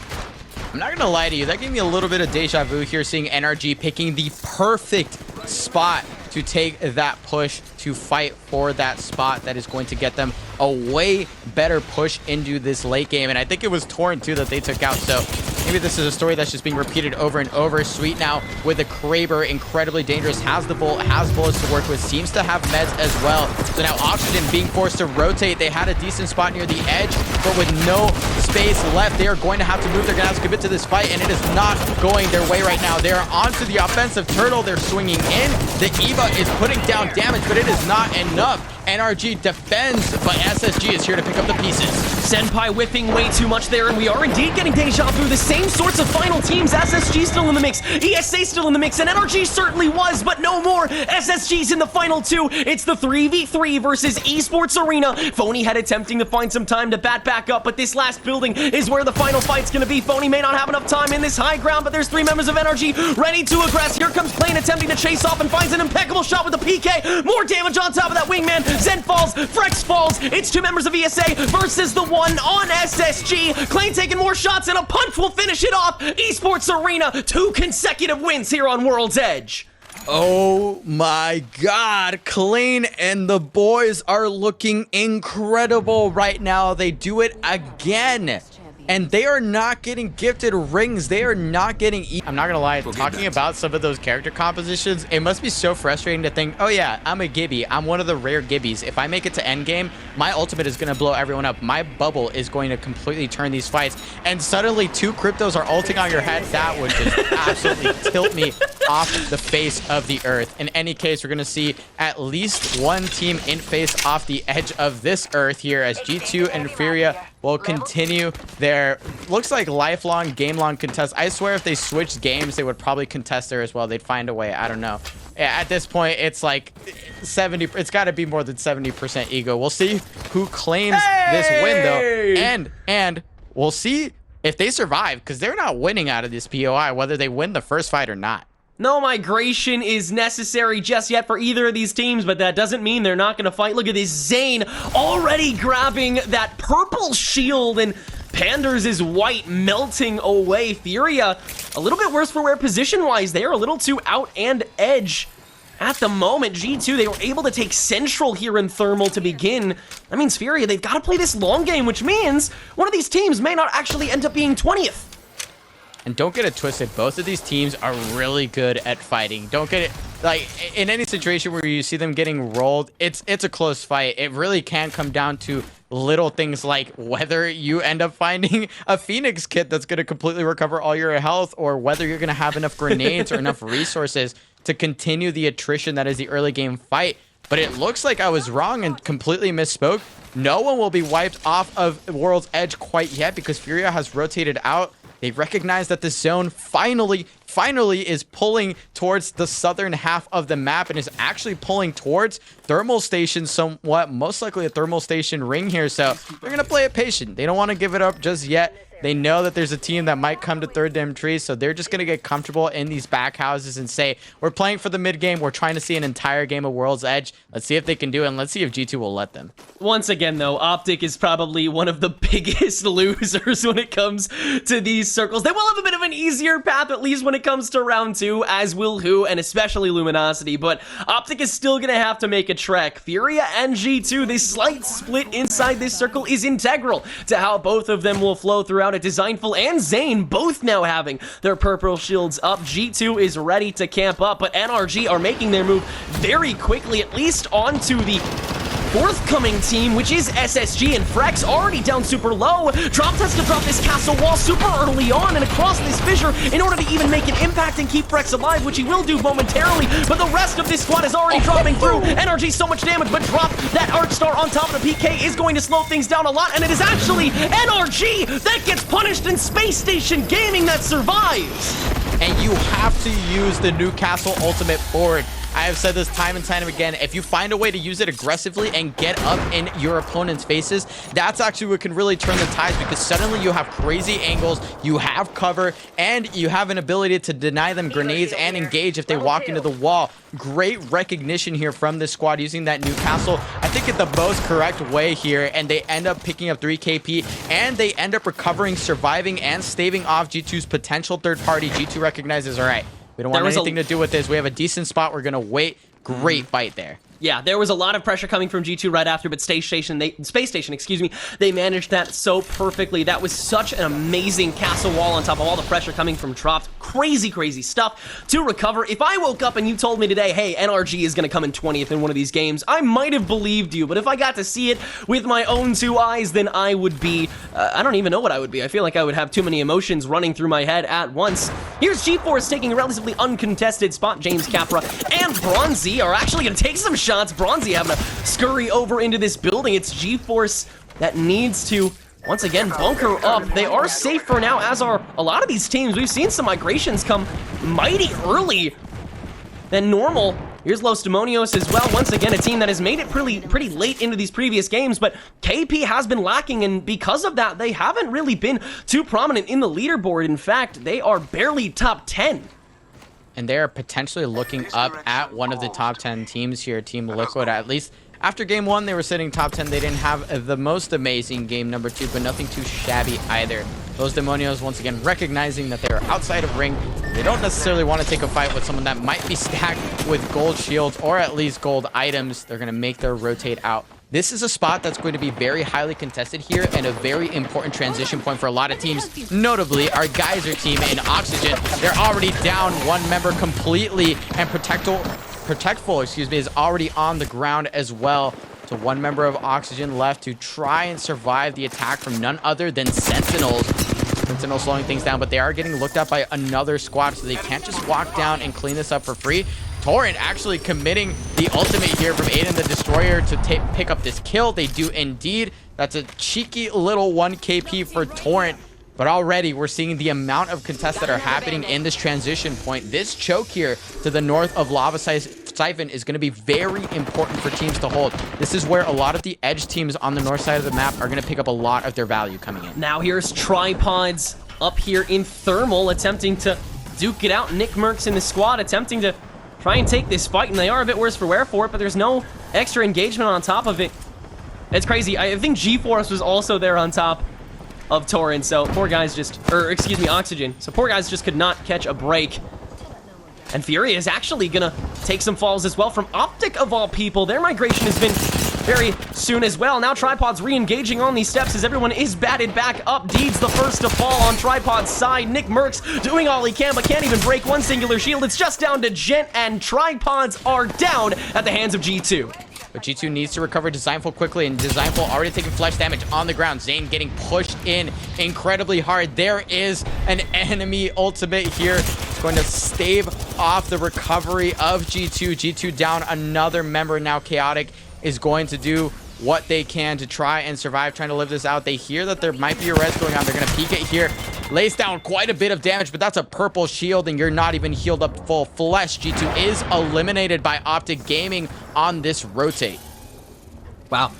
Speaker 1: I'm not gonna lie to you, that gave me a little bit of deja vu here, seeing NRG picking the perfect spot to take that push, to fight for that spot that is going to get them a way better push into this late game. And I think it was Torrent too that they took out, so maybe this is a story that's just being repeated over and over. Sweet now with the Kraber, incredibly dangerous, has the Bolt, has bullets to work with, seems to have meds as well. So now Oxygen being forced to rotate. They had a decent spot near the edge, but with no space left, they are going to have to move. They're going to have to commit to this fight, and it is not going their way right now. They are onto the offensive turtle. They're swinging in. The Eva is putting down damage, but it is not enough. NRG defends, but SSG is here to pick up the pieces.
Speaker 2: Senpai whipping way too much there, and we are indeed getting deja vu. The same sorts of final teams. SSG still in the mix, ESA still in the mix, and NRG certainly was, but no more. SSG's in the final two. It's the 3v3 versus Esports Arena. Phony had attempting to find some time to bat back up, but this last building is where the final fight's gonna be. Phony may not have enough time in this high ground, but there's 3 members of NRG ready to aggress. Here comes playin attempting to chase off and finds an impeccable shot with the PK. More damage on top of that wingman. Zen falls, Frex falls. It's 2 members of ESA versus the 1 on SSG. Clay taking more shots, and a punch will finish it off. Esports Arena, 2 consecutive wins here on World's Edge.
Speaker 1: Oh my god, Klein and the boys are looking incredible right now. They do it again. And they are not getting gifted rings. They are not getting... I'm not gonna lie, talking about some of those character compositions, it must be so frustrating to think, oh yeah, I'm a Gibby. I'm one of the rare Gibbies. If I make it to endgame, my ultimate is gonna blow everyone up. My bubble is going to completely turn these fights. And suddenly 2 cryptos are ulting on your head. That would just absolutely tilt me off the face of the earth. In any case, we're gonna see at least 1 team in face off the edge of this earth here as G2 and Furia will continue their, looks like lifelong, game-long contest. I swear if they switched games, they would probably contest there as well. They'd find a way. I don't know. At this point, it's like 70, it's got to be more than 70% ego. We'll see who claims this win, though. And we'll see if they survive, because they're not winning out of this POI, whether they win the first fight or not.
Speaker 2: No migration is necessary just yet for either of these teams, but that doesn't mean they're not going to fight. Look at this, Zane already grabbing that purple shield, and Panders is white melting away. Furia, a little bit worse for wear position-wise. They are a little too out and edge at the moment. G2, they were able to take Central here in Thermal to begin. That means Furia, they've got to play this long game, which means one of these teams may not actually end up being 20th.
Speaker 1: And don't get it twisted, both of these teams are really good at fighting. Don't get it, like, in any situation where you see them getting rolled, it's a close fight. It really can come down to little things like whether you end up finding a Phoenix kit that's going to completely recover all your health, or whether you're going to have enough grenades or enough resources to continue the attrition that is the early game fight. But it looks like I was wrong and completely misspoke. No one will be wiped off of World's Edge quite yet, because Furia has rotated out. They recognize that the zone finally is pulling towards the southern half of the map, and is actually pulling towards thermal station somewhat, most likely a thermal station ring here. So they're going to play it patient. They don't want to give it up just yet. They know that there's a team that might come to third dim tree, so they're just going to get comfortable in these back houses and say, we're playing for the mid game. We're trying to see an entire game of World's Edge. Let's see if they can do it, and let's see if G2 will let them.
Speaker 2: Once again, though, Optic is probably one of the biggest losers when it comes to these circles. They will have a bit of an easier path, at least when it comes to round 2, as will Who, and especially Luminosity, but Optic is still going to have to make a trek. Furia and G2, this slight split inside this circle is integral to how both of them will flow throughout. Designful and Zane both now having their purple shields up. G2 is ready to camp up, but NRG are making their move very quickly, at least onto the forthcoming team, which is SSG, and Frex already down super low. Dropped has to drop this castle wall super early on and across this fissure in order to even make an impact and keep Frex alive, which he will do momentarily, but the rest of this squad is already dropping through. NRG so much damage, but drop that Arcstar on top of the PK is going to slow things down a lot, and it is actually NRG that gets punished in Space Station Gaming that survives.
Speaker 1: And you have to use the Newcastle ultimate forward. I have said this time and time again, if you find a way to use it aggressively and get up in your opponent's faces, that's actually what can really turn the tides, because suddenly you have crazy angles, you have cover, and you have an ability to deny them grenades and engage if they walk into the wall. Great recognition here from this squad using that Newcastle, I think, in the most correct way here, and they end up picking up 3 KP, and they end up recovering, surviving, and staving off G2's potential third party. G2 recognizes, all right, we don't want anything to do with this. We have a decent spot. We're going to wait. Great fight there.
Speaker 2: Yeah, there was a lot of pressure coming from G2 right after, but Space Station, excuse me, they managed that so perfectly. That was such an amazing castle wall on top of all the pressure coming from Tropt. Crazy, crazy stuff to recover. If I woke up and you told me today, hey, NRG is going to come in 20th in one of these games, I might have believed you, but if I got to see it with my own two eyes, then I would be, I don't even know what I would be. I feel like I would have too many emotions running through my head at once. Here's G-Force taking a relatively uncontested spot. James Capra and Bronzy are actually going to take some shots. Bronzy having to scurry over into this building. It's G-Force that needs to, once again, bunker up. They are safe for now, as are a lot of these teams. We've seen some migrations come mighty early than normal. Here's Los Demonios as well. Once again, a team that has made it pretty late into these previous games, but KP has been lacking, and because of that, they haven't really been too prominent in the leaderboard. In fact, they are barely top 10.
Speaker 1: And they're potentially looking up at one of the top 10 teams here, Team Liquid. At least after game 1, they were sitting top 10. They didn't have the most amazing game number 2, but nothing too shabby either. Those Demonios, once again, recognizing that they are outside of ring. They don't necessarily want to take a fight with someone that might be stacked with gold shields or at least gold items. They're going to make their rotate out. This is a spot that's going to be very highly contested here and a very important transition point for a lot of teams, notably our Geyser team in Oxygen. They're already down one member completely, and Protectful, excuse me, is already on the ground as well. So one member of Oxygen left to try and survive the attack from none other than Sentinels. Sentinels slowing things down, but they are getting looked at by another squad, so they can't just walk down and clean this up for free. Torrent actually committing the ultimate here from Aiden the Destroyer to pick up this kill. They do indeed. That's a cheeky little 1 KP for Torrent. But already we're seeing the amount of contests that are happening in this transition point. This choke here to the north of Lava Siphon is going to be very important for teams to hold. This is where a lot of the edge teams on the north side of the map are going to pick up a lot of their value coming in.
Speaker 2: Now here's Tripods up here in Thermal attempting to duke it out. Nick Merckx in the squad attempting to try and take this fight, and they are a bit worse for wear for it, but there's no extra engagement on top of it. It's crazy. I think G-Force was also there on top of Torrent, so poor guys just, or excuse me, Oxygen. So poor guys just could not catch a break. And Fury is actually gonna take some falls as well from Optic of all people. Their migration has been very soon as well. Now Tripod's re-engaging on these steps as everyone is batted back up. Deeds the first to fall on Tripod's side. Nick Merckx doing all he can, but can't even break one singular shield. It's just down to Gent, and Tripods are down at the hands of G2.
Speaker 1: But G2 needs to recover Designful quickly, and Designful already taking flesh damage on the ground. Zane getting pushed in incredibly hard. There is an enemy ultimate here. It's going to stave off the recovery of G2. G2 down another member now. Chaotic is going to do what they can to try and survive, trying to live this out. They hear that there might be a res going on. They're going to peek it here. Lays down quite a bit of damage, but that's a purple shield, and you're not even healed up full flesh. G2 is eliminated by Optic Gaming on this rotate.
Speaker 2: Wow.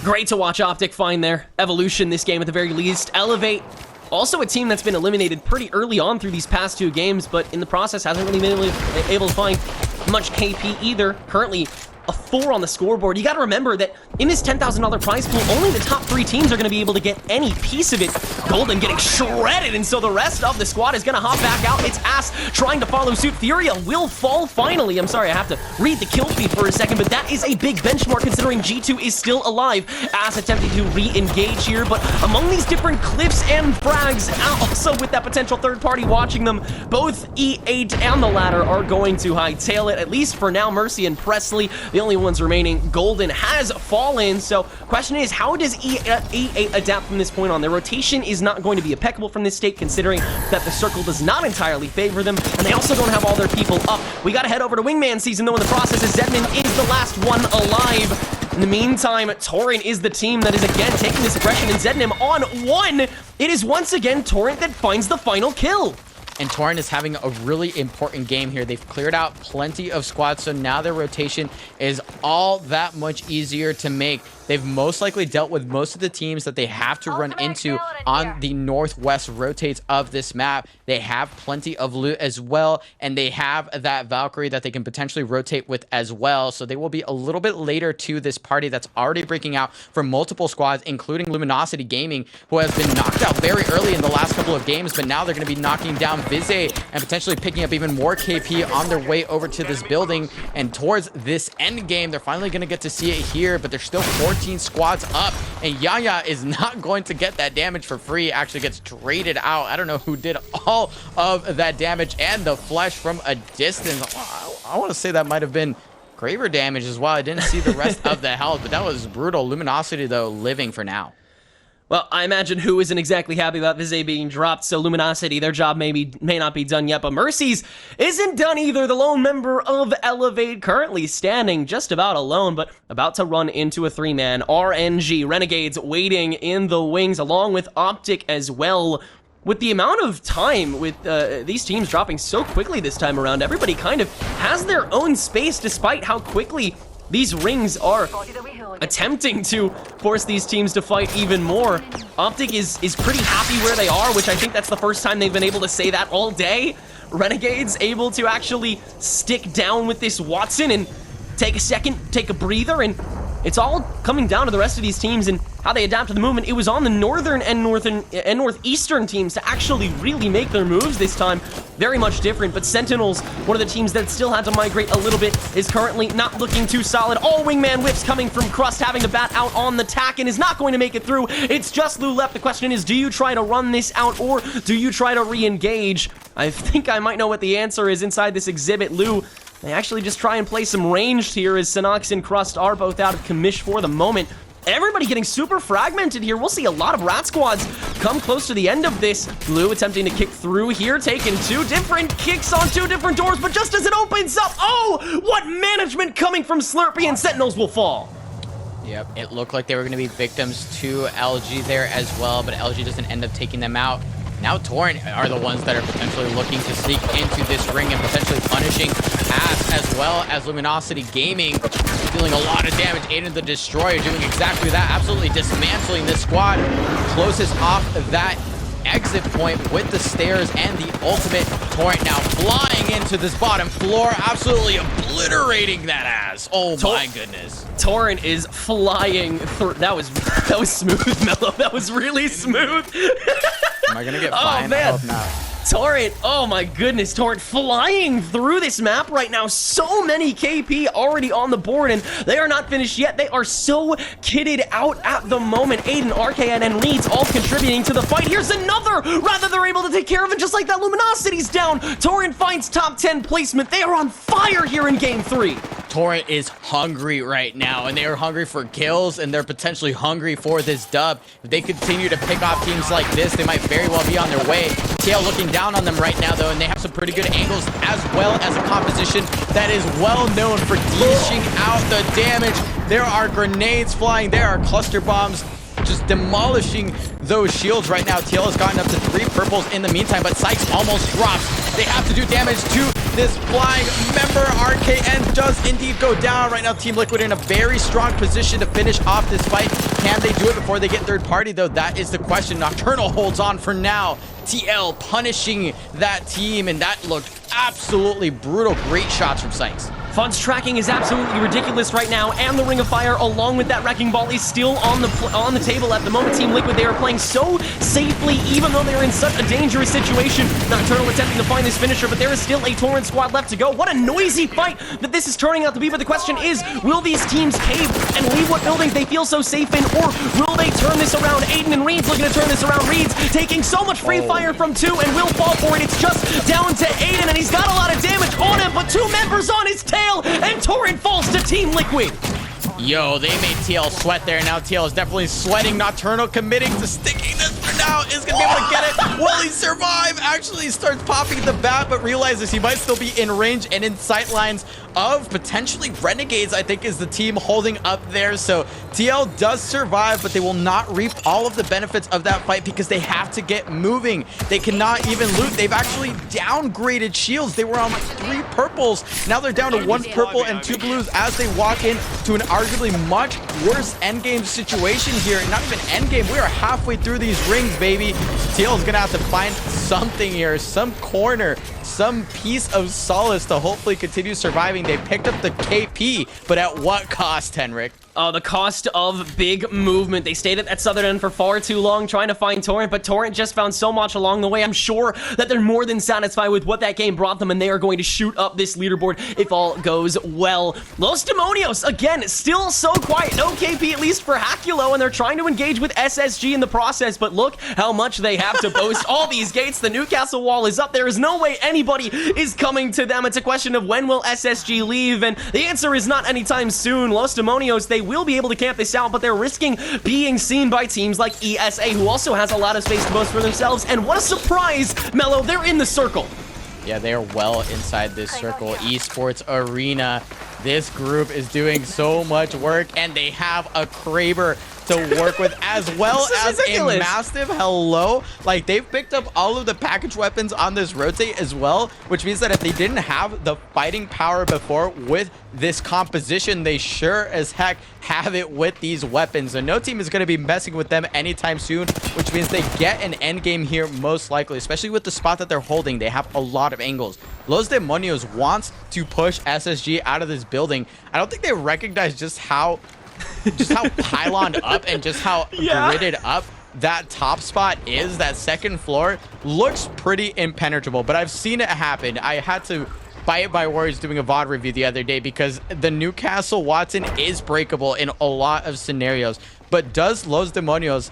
Speaker 2: Great to watch Optic find their evolution this game at the very least. Elevate, also a team that's been eliminated pretty early on through these past 2 games, but in the process hasn't really been able to find much KP either. Currently a 4 on the scoreboard. You got to remember that in this $10,000 prize pool, only the top 3 teams are going to be able to get any piece of it. Golden getting shredded, and so the rest of the squad is going to hop back out. It's Ass trying to follow suit. Furia will fall finally. I'm sorry, I have to read the kill feed for a second, but that is a big benchmark considering G2 is still alive. Ass attempting to re-engage here, but among these different cliffs and frags, also with that potential third party watching them, both E8 and the ladder are going to hightail it, at least for now. Mercy and Presley, the only ones remaining. Golden has fallen, so question is, how does E8 adapt from this point on? Their rotation is not going to be impeccable from this state, considering that the circle does not entirely favor them, and they also don't have all their people up. We gotta head over to Wingman season, though, in the process, as Zedman is the last one alive. In the meantime, Torrent is the team that is again taking this aggression, and Zednim on 1. It is once again Torrent that finds the final kill.
Speaker 1: And Torrent is having a really important game here. They've cleared out plenty of squads, so now their rotation is all that much easier to make. They've most likely dealt with most of the teams that they have to run into on the northwest rotates of this map. They have plenty of loot as well, and they have that Valkyrie that they can potentially rotate with as well. So they will be a little bit later to this party that's already breaking out for multiple squads, including Luminosity Gaming, who has been knocked out very early in the last couple of games, but now they're going to be knocking down Vize and potentially picking up even more KP on their way over to this building and towards this end game. They're finally going to get to see it here, but there's still 14 squads up, and Yaya is not going to get that damage for free. Actually gets traded out. I don't know who did all of that damage and the flesh from a distance. I want to say that might have been Graver damage as well. I didn't see the rest of the health, but that was brutal. Luminosity, though, living for now.
Speaker 2: Well, I imagine who isn't exactly happy about Vize being dropped, so Luminosity, their job may not be done yet, but Mercy's isn't done either. The lone member of Elevate currently standing just about alone, but about to run into a 3-man. RNG, Renegades waiting in the wings, along with Optic as well. With the amount of time with these teams dropping so quickly this time around, everybody kind of has their own space despite how quickly these rings are attempting to force these teams to fight even more. Optic is pretty happy where they are, which I think that's the first time they've been able to say that all day. Renegades able to actually stick down with this Watson and take a second, take a breather, and it's all coming down to the rest of these teams and how they adapt to the movement. It was on the northern and northeastern teams to actually really make their moves this time. Very much different, but Sentinels, one of the teams that still had to migrate a little bit, is currently not looking too solid. All wingman whips coming from Crust, having to bat out on the tack and is not going to make it through. It's just Lou left. The question is, do you try to run this out or do you try to re-engage? I think I might know what the answer is inside this exhibit. Lou, they actually just try and play some ranged here as Synox and Crust are both out of commish for the moment. Everybody getting super fragmented here. We'll see a lot of rat squads come close to the end of this. Blue attempting to kick through here, taking 2 different kicks on 2 different doors, but just as it opens up, oh, what management coming from Slurpee, and Sentinels will fall.
Speaker 1: Yep, it looked like they were going to be victims to LG there as well, but LG doesn't end up taking them out. Now Torrent are the ones that are potentially looking to sneak into this ring and potentially punishing Ass, as well as Luminosity Gaming, dealing a lot of damage. Aiden the Destroyer doing exactly that, absolutely dismantling this squad. Closes off that exit point with the stairs and the ultimate. Torrent now flying into this bottom floor, absolutely obliterating that Ass. Oh my goodness.
Speaker 2: Torrent is flying through. That was smooth, Mello. That was really smooth.
Speaker 1: Am I gonna get fined?
Speaker 2: Oh man.
Speaker 1: I hope not.
Speaker 2: Torrent, oh my goodness, Torrent flying through this map right now. So many KP already on the board, and they are not finished yet. They are so kitted out at the moment. Aiden, RKN, and Reeds all contributing to the fight. Here's another! Rather, they're able to take care of it just like that. Luminosity's down. Torrent finds top 10 placement. They are on fire here in Game 3.
Speaker 1: Torrent is hungry right now, and they are hungry for kills, and they're potentially hungry for this dub. If they continue to pick off teams like this, they might very well be on their way. TL looking down on them right now, though, and they have some pretty good angles, as well as a composition that is well known for dishing out the damage. There are grenades flying. There are cluster bombs just demolishing those shields right now. TL has gotten up to 3 purples in the meantime, but Sykes almost drops. They have to do damage to this flying member. RKN does indeed go down. Right now, Team Liquid in a very strong position to finish off this fight. Can they do it before they get third party, though? That is the question. Nocturnal holds on for now. TL punishing that team, and that looked absolutely brutal. Great shots from Sykes.
Speaker 2: Fun's tracking is absolutely ridiculous right now, and the Ring of Fire, along with that Wrecking Ball, is still on the table at the moment. Team Liquid, they are playing so safely, even though they're in such a dangerous situation. Nocturnal attempting to find this finisher, but there is still a Torrent squad left to go. What a noisy fight that this is turning out to be, but the question is, will these teams cave and leave what buildings they feel so safe in, or will they turn this around? Aiden and Reeds looking to turn this around. Reeds taking so much free fire from 2 and will fall for it. It's just down to Aiden, and he's got a lot of damage on him, but 2 members on his tail. And Torrent falls to Team Liquid.
Speaker 1: Yo, they made TL sweat there. Now TL is definitely sweating. Nocturnal committing to sticking this for now. Is going to be able to get it. Will he survive? Actually starts popping the bat, but realizes he might still be in range and in sight lines of potentially Renegades, I think, is the team holding up there. So TL does survive, but they will not reap all of the benefits of that fight because they have to get moving. They cannot even loot. They've actually downgraded shields. They were on 3 purples. Now they're down to 1 purple and 2 blues as they walk in to an arguably much worse endgame situation here. Not even endgame. We are halfway through these rings, baby. TL is going to have to find something here, some corner some piece of solace to hopefully continue surviving. They picked up the KP, but at what cost, Henrik?
Speaker 2: The cost of big movement. They stayed at that southern end for far too long trying to find Torrent, but Torrent just found so much along the way. I'm sure that they're more than satisfied with what that game brought them, and they are going to shoot up this leaderboard if all goes well. Los Demonios, again, still so quiet. No KP, at least for Hakulo, and they're trying to engage with SSG in the process, but look how much they have to boast. All these gates, the Newcastle wall is up. There is no way anybody is coming to them. It's a question of when will SSG leave, and the answer is not anytime soon. Los Demonios, they will be able to camp this out, but they're risking being seen by teams like ESA, who also has a lot of space to boast for themselves. And what a surprise, Mello, they're in the circle.
Speaker 1: Yeah, they are well inside this circle. Esports Arena. This group is doing so much work, and they have a Kraber to work with, as well as ridiculous. A massive hello. Like, they've picked up all of the package weapons on this rotate as well, which means that if they didn't have the fighting power before with this composition, they sure as heck have it with these weapons. So no team is going to be messing with them anytime soon, which means they get an end game here most likely, especially with the spot that they're holding. They have a lot of angles. Los Demonios wants to push SSG out of this building. I don't think they recognize just how pyloned up and just how gridded up that top spot is. That second floor looks pretty impenetrable, but I've seen it happen. I had to fight my words doing a VOD review the other day because the Newcastle Watson is breakable in a lot of scenarios. But does Los Demonios,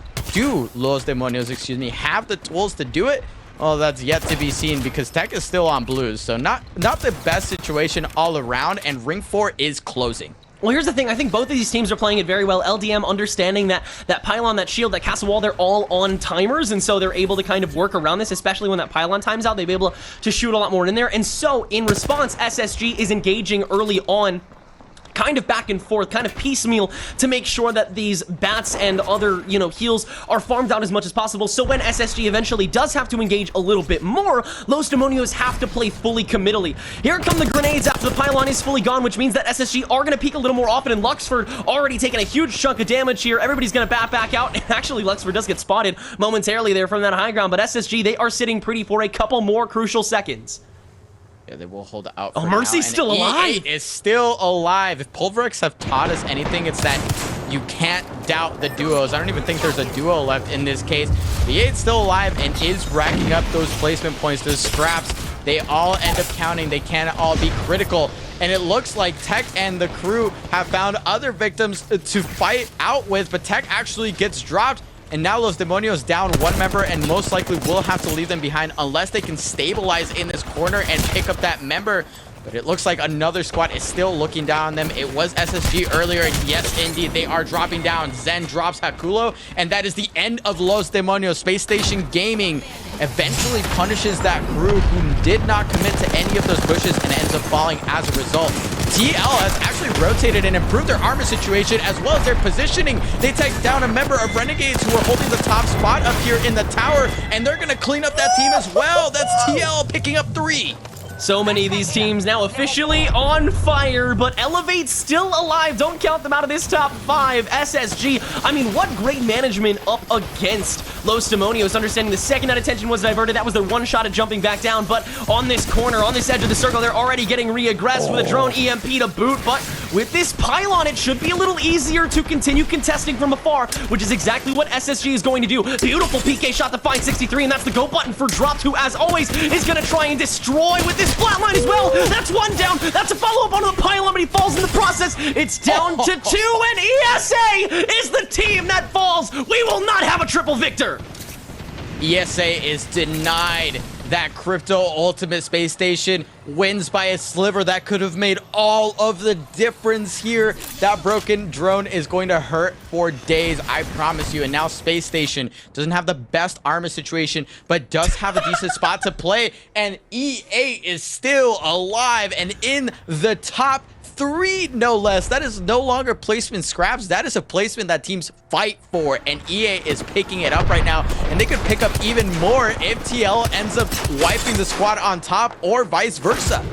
Speaker 1: excuse me, have the tools to do it? Well, that's yet to be seen because Tech is still on blues. So not the best situation all around, and Ring 4 is closing.
Speaker 2: Well, here's the thing. I think both of these teams are playing it very well. LDM understanding that pylon, that shield, that castle wall, they're all on timers, and so they're able to kind of work around this, especially when that pylon times out. They'll be able to shoot a lot more in there. And so, in response, SSG is engaging early on, kind of back and forth, kind of piecemeal, to make sure that these bats and other, heals are farmed out as much as possible. So when SSG eventually does have to engage a little bit more, Los Demonios have to play fully committally. Here come the grenades after the pylon is fully gone, which means that SSG are going to peek a little more often, and Luxford already taking a huge chunk of damage here. Everybody's going to bat back out, and actually Luxford does get spotted momentarily there from that high ground, but SSG, they are sitting pretty for a couple more crucial seconds.
Speaker 1: Yeah, they will hold out for
Speaker 2: Mercy's still alive.
Speaker 1: E8 is still alive. If Pulverix have taught us anything, it's that you can't doubt the duos. I don't even think there's a duo left in this case. E8's still alive and is racking up those placement points, those scraps. They all end up counting. They can't all be critical. And it looks like Tech and the crew have found other victims to fight out with, but Tech actually gets dropped. And now Los Demonios down one member and most likely will have to leave them behind unless they can stabilize in this corner and pick up that member. But it looks like another squad is still looking down on them. It was SSG earlier, and yes, indeed, they are dropping down. Zen drops Hakulo, and that is the end of Los Demonios. Space Station Gaming eventually punishes that crew who did not commit to any of those pushes and ends up falling as a result. TL has actually rotated and improved their armor situation as well as their positioning. They take down a member of Renegades who are holding the top spot up here in the tower, and they're going to clean up that team as well. That's TL picking up 3.
Speaker 2: So many of these teams now officially on fire, but Elevate's still alive. Don't count them out of this top 5. SSG, I mean, what great management up against Los Demonios, understanding the second that attention was diverted. That was their one shot at jumping back down, but on this corner, on this edge of the circle, they're already getting re-aggressed with a drone EMP to boot, but with this pylon, it should be a little easier to continue contesting from afar, which is exactly what SSG is going to do. Beautiful PK shot to find 63, and that's the go button for Dropped, who, as always, is going to try and destroy with this flatline as well. That's one down. That's a follow-up onto the pylon, but he falls in the process. It's down to 2, and ESA is the team that falls. We will not have a triple victor.
Speaker 1: ESA is denied that crypto ultimate space station, wins by a sliver. That could have made all of the difference here. That broken drone is going to hurt for days, I promise you. And now space station doesn't have the best armor situation, but does have a decent spot to play, and E8 is still alive and in the top 3, no less. That is no longer placement scraps. That is a placement that teams fight for, and EA is picking it up right now, and they could pick up even more if TL ends up wiping the squad on top, or vice versa.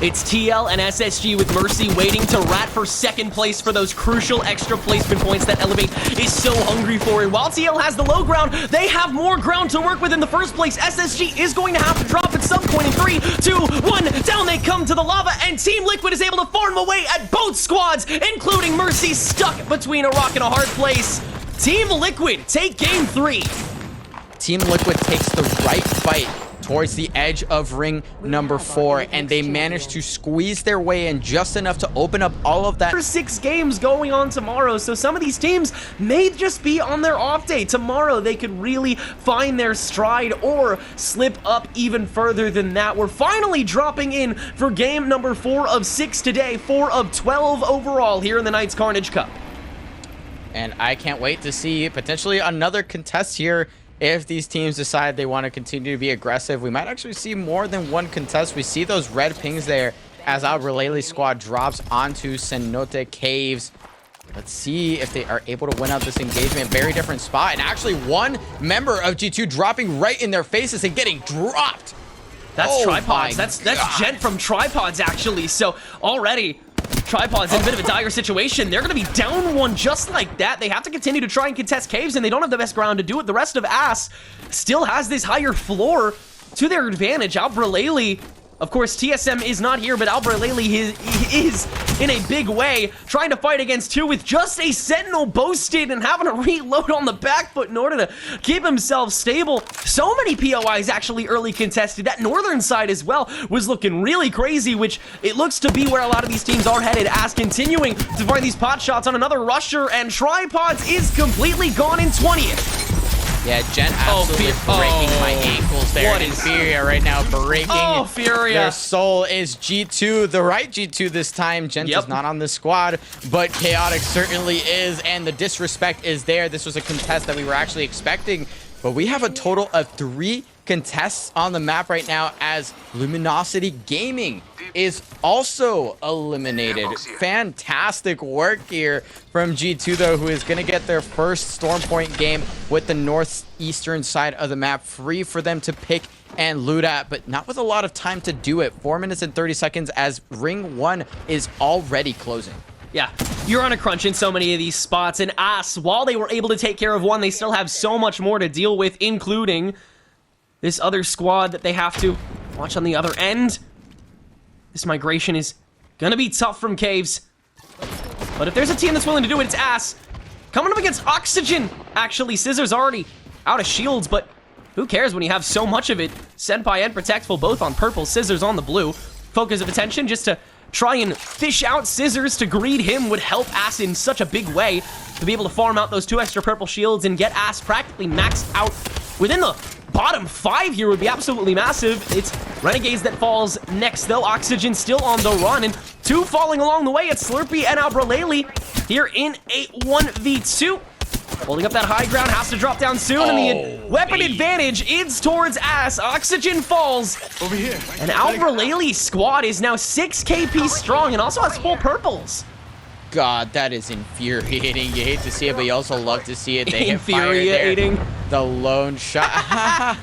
Speaker 2: It's TL and SSG with Mercy waiting to rat for second place for those crucial extra placement points that Elevate is so hungry for. And while TL has the low ground, they have more ground to work with in the first place. SSG is going to have to drop at some point in 3, 2, 1. Down they come to the lava, and Team Liquid is able to farm away at both squads, including Mercy stuck between a rock and a hard place. Team Liquid take game 3.
Speaker 1: Team Liquid takes the right fight towards the edge of ring number 4, and they managed to squeeze their way in just enough to open up all of that.
Speaker 2: There's 6 games going on tomorrow, so some of these teams may just be on their off day. Tomorrow they could really find their stride or slip up even further than that. We're finally dropping in for game number 4 of 6 today, 4 of 12 overall here in the Knights Carnage Cup.
Speaker 1: And I can't wait to see potentially another contest here. If these teams decide they want to continue to be aggressive, we might actually see more than one contest. We see those red pings there as our Relay squad drops onto Cenote Caves. Let's see if they are able to win out this engagement. Very different spot. And actually one member of G2 dropping right in their faces and getting dropped.
Speaker 2: That's Tripods. That's Gent from Tripods, actually. So already Tripods in a bit of a dire situation. They're going to be down 1 just like that. They have to continue to try and contest Caves, and they don't have the best ground to do it. The rest of AS still has this higher floor to their advantage. Albralele, of course, TSM is not here, but Albralele is in a big way trying to fight against 2 with just a Sentinel boasted and having to reload on the back foot in order to keep himself stable. So many POIs actually early contested. That northern side as well was looking really crazy, which it looks to be where a lot of these teams are headed, as continuing to find these pot shots on another rusher, and Tripods is completely gone in 20th.
Speaker 1: Yeah, Gent absolutely breaking my ankles there.
Speaker 2: What is
Speaker 1: Furia right now breaking.
Speaker 2: Oh, Furia.
Speaker 1: Their soul is G2, the right G2 this time. Gent is not on the squad, but Chaotic certainly is, and the disrespect is there. This was a contest that we were actually expecting, but we have a total of 3 contests on the map right now, as Luminosity Gaming is also eliminated. Fantastic work here from G2 though, who is going to get their first Storm Point game with the northeastern side of the map free for them to pick and loot at, but not with a lot of time to do it. 4 minutes and 30 seconds as ring 1 is already closing.
Speaker 2: Yeah, you're on a crunch in so many of these spots, and AS, while they were able to take care of 1, they still have so much more to deal with, including this other squad that they have to watch on the other end. This migration is gonna be tough from Caves, but if there's a team that's willing to do it, it's AS. Coming up against Oxygen. Actually, Scissors already out of shields, but who cares when you have so much of it? Senpai and Protectful both on purple, Scissors on the blue. Focus of attention just to try and fish out Scissors to greed him would help AS in such a big way to be able to farm out those 2 extra purple shields and get AS practically maxed out within the bottom 5 here would be absolutely massive. It's Renegades that falls next, though. Oxygen still on the run, and 2 falling along the way. It's Slurpee and Albralele here in a 1v2. Holding up that high ground, has to drop down soon, and the weapon advantage is towards AS. Oxygen falls.
Speaker 3: Over here.
Speaker 2: And Albralele's squad is now 6 KP strong and also has full purples.
Speaker 1: God, that is infuriating. You hate to see it, but you also love to see it. They hit fire
Speaker 2: Infuriating.
Speaker 1: there. The lone shot.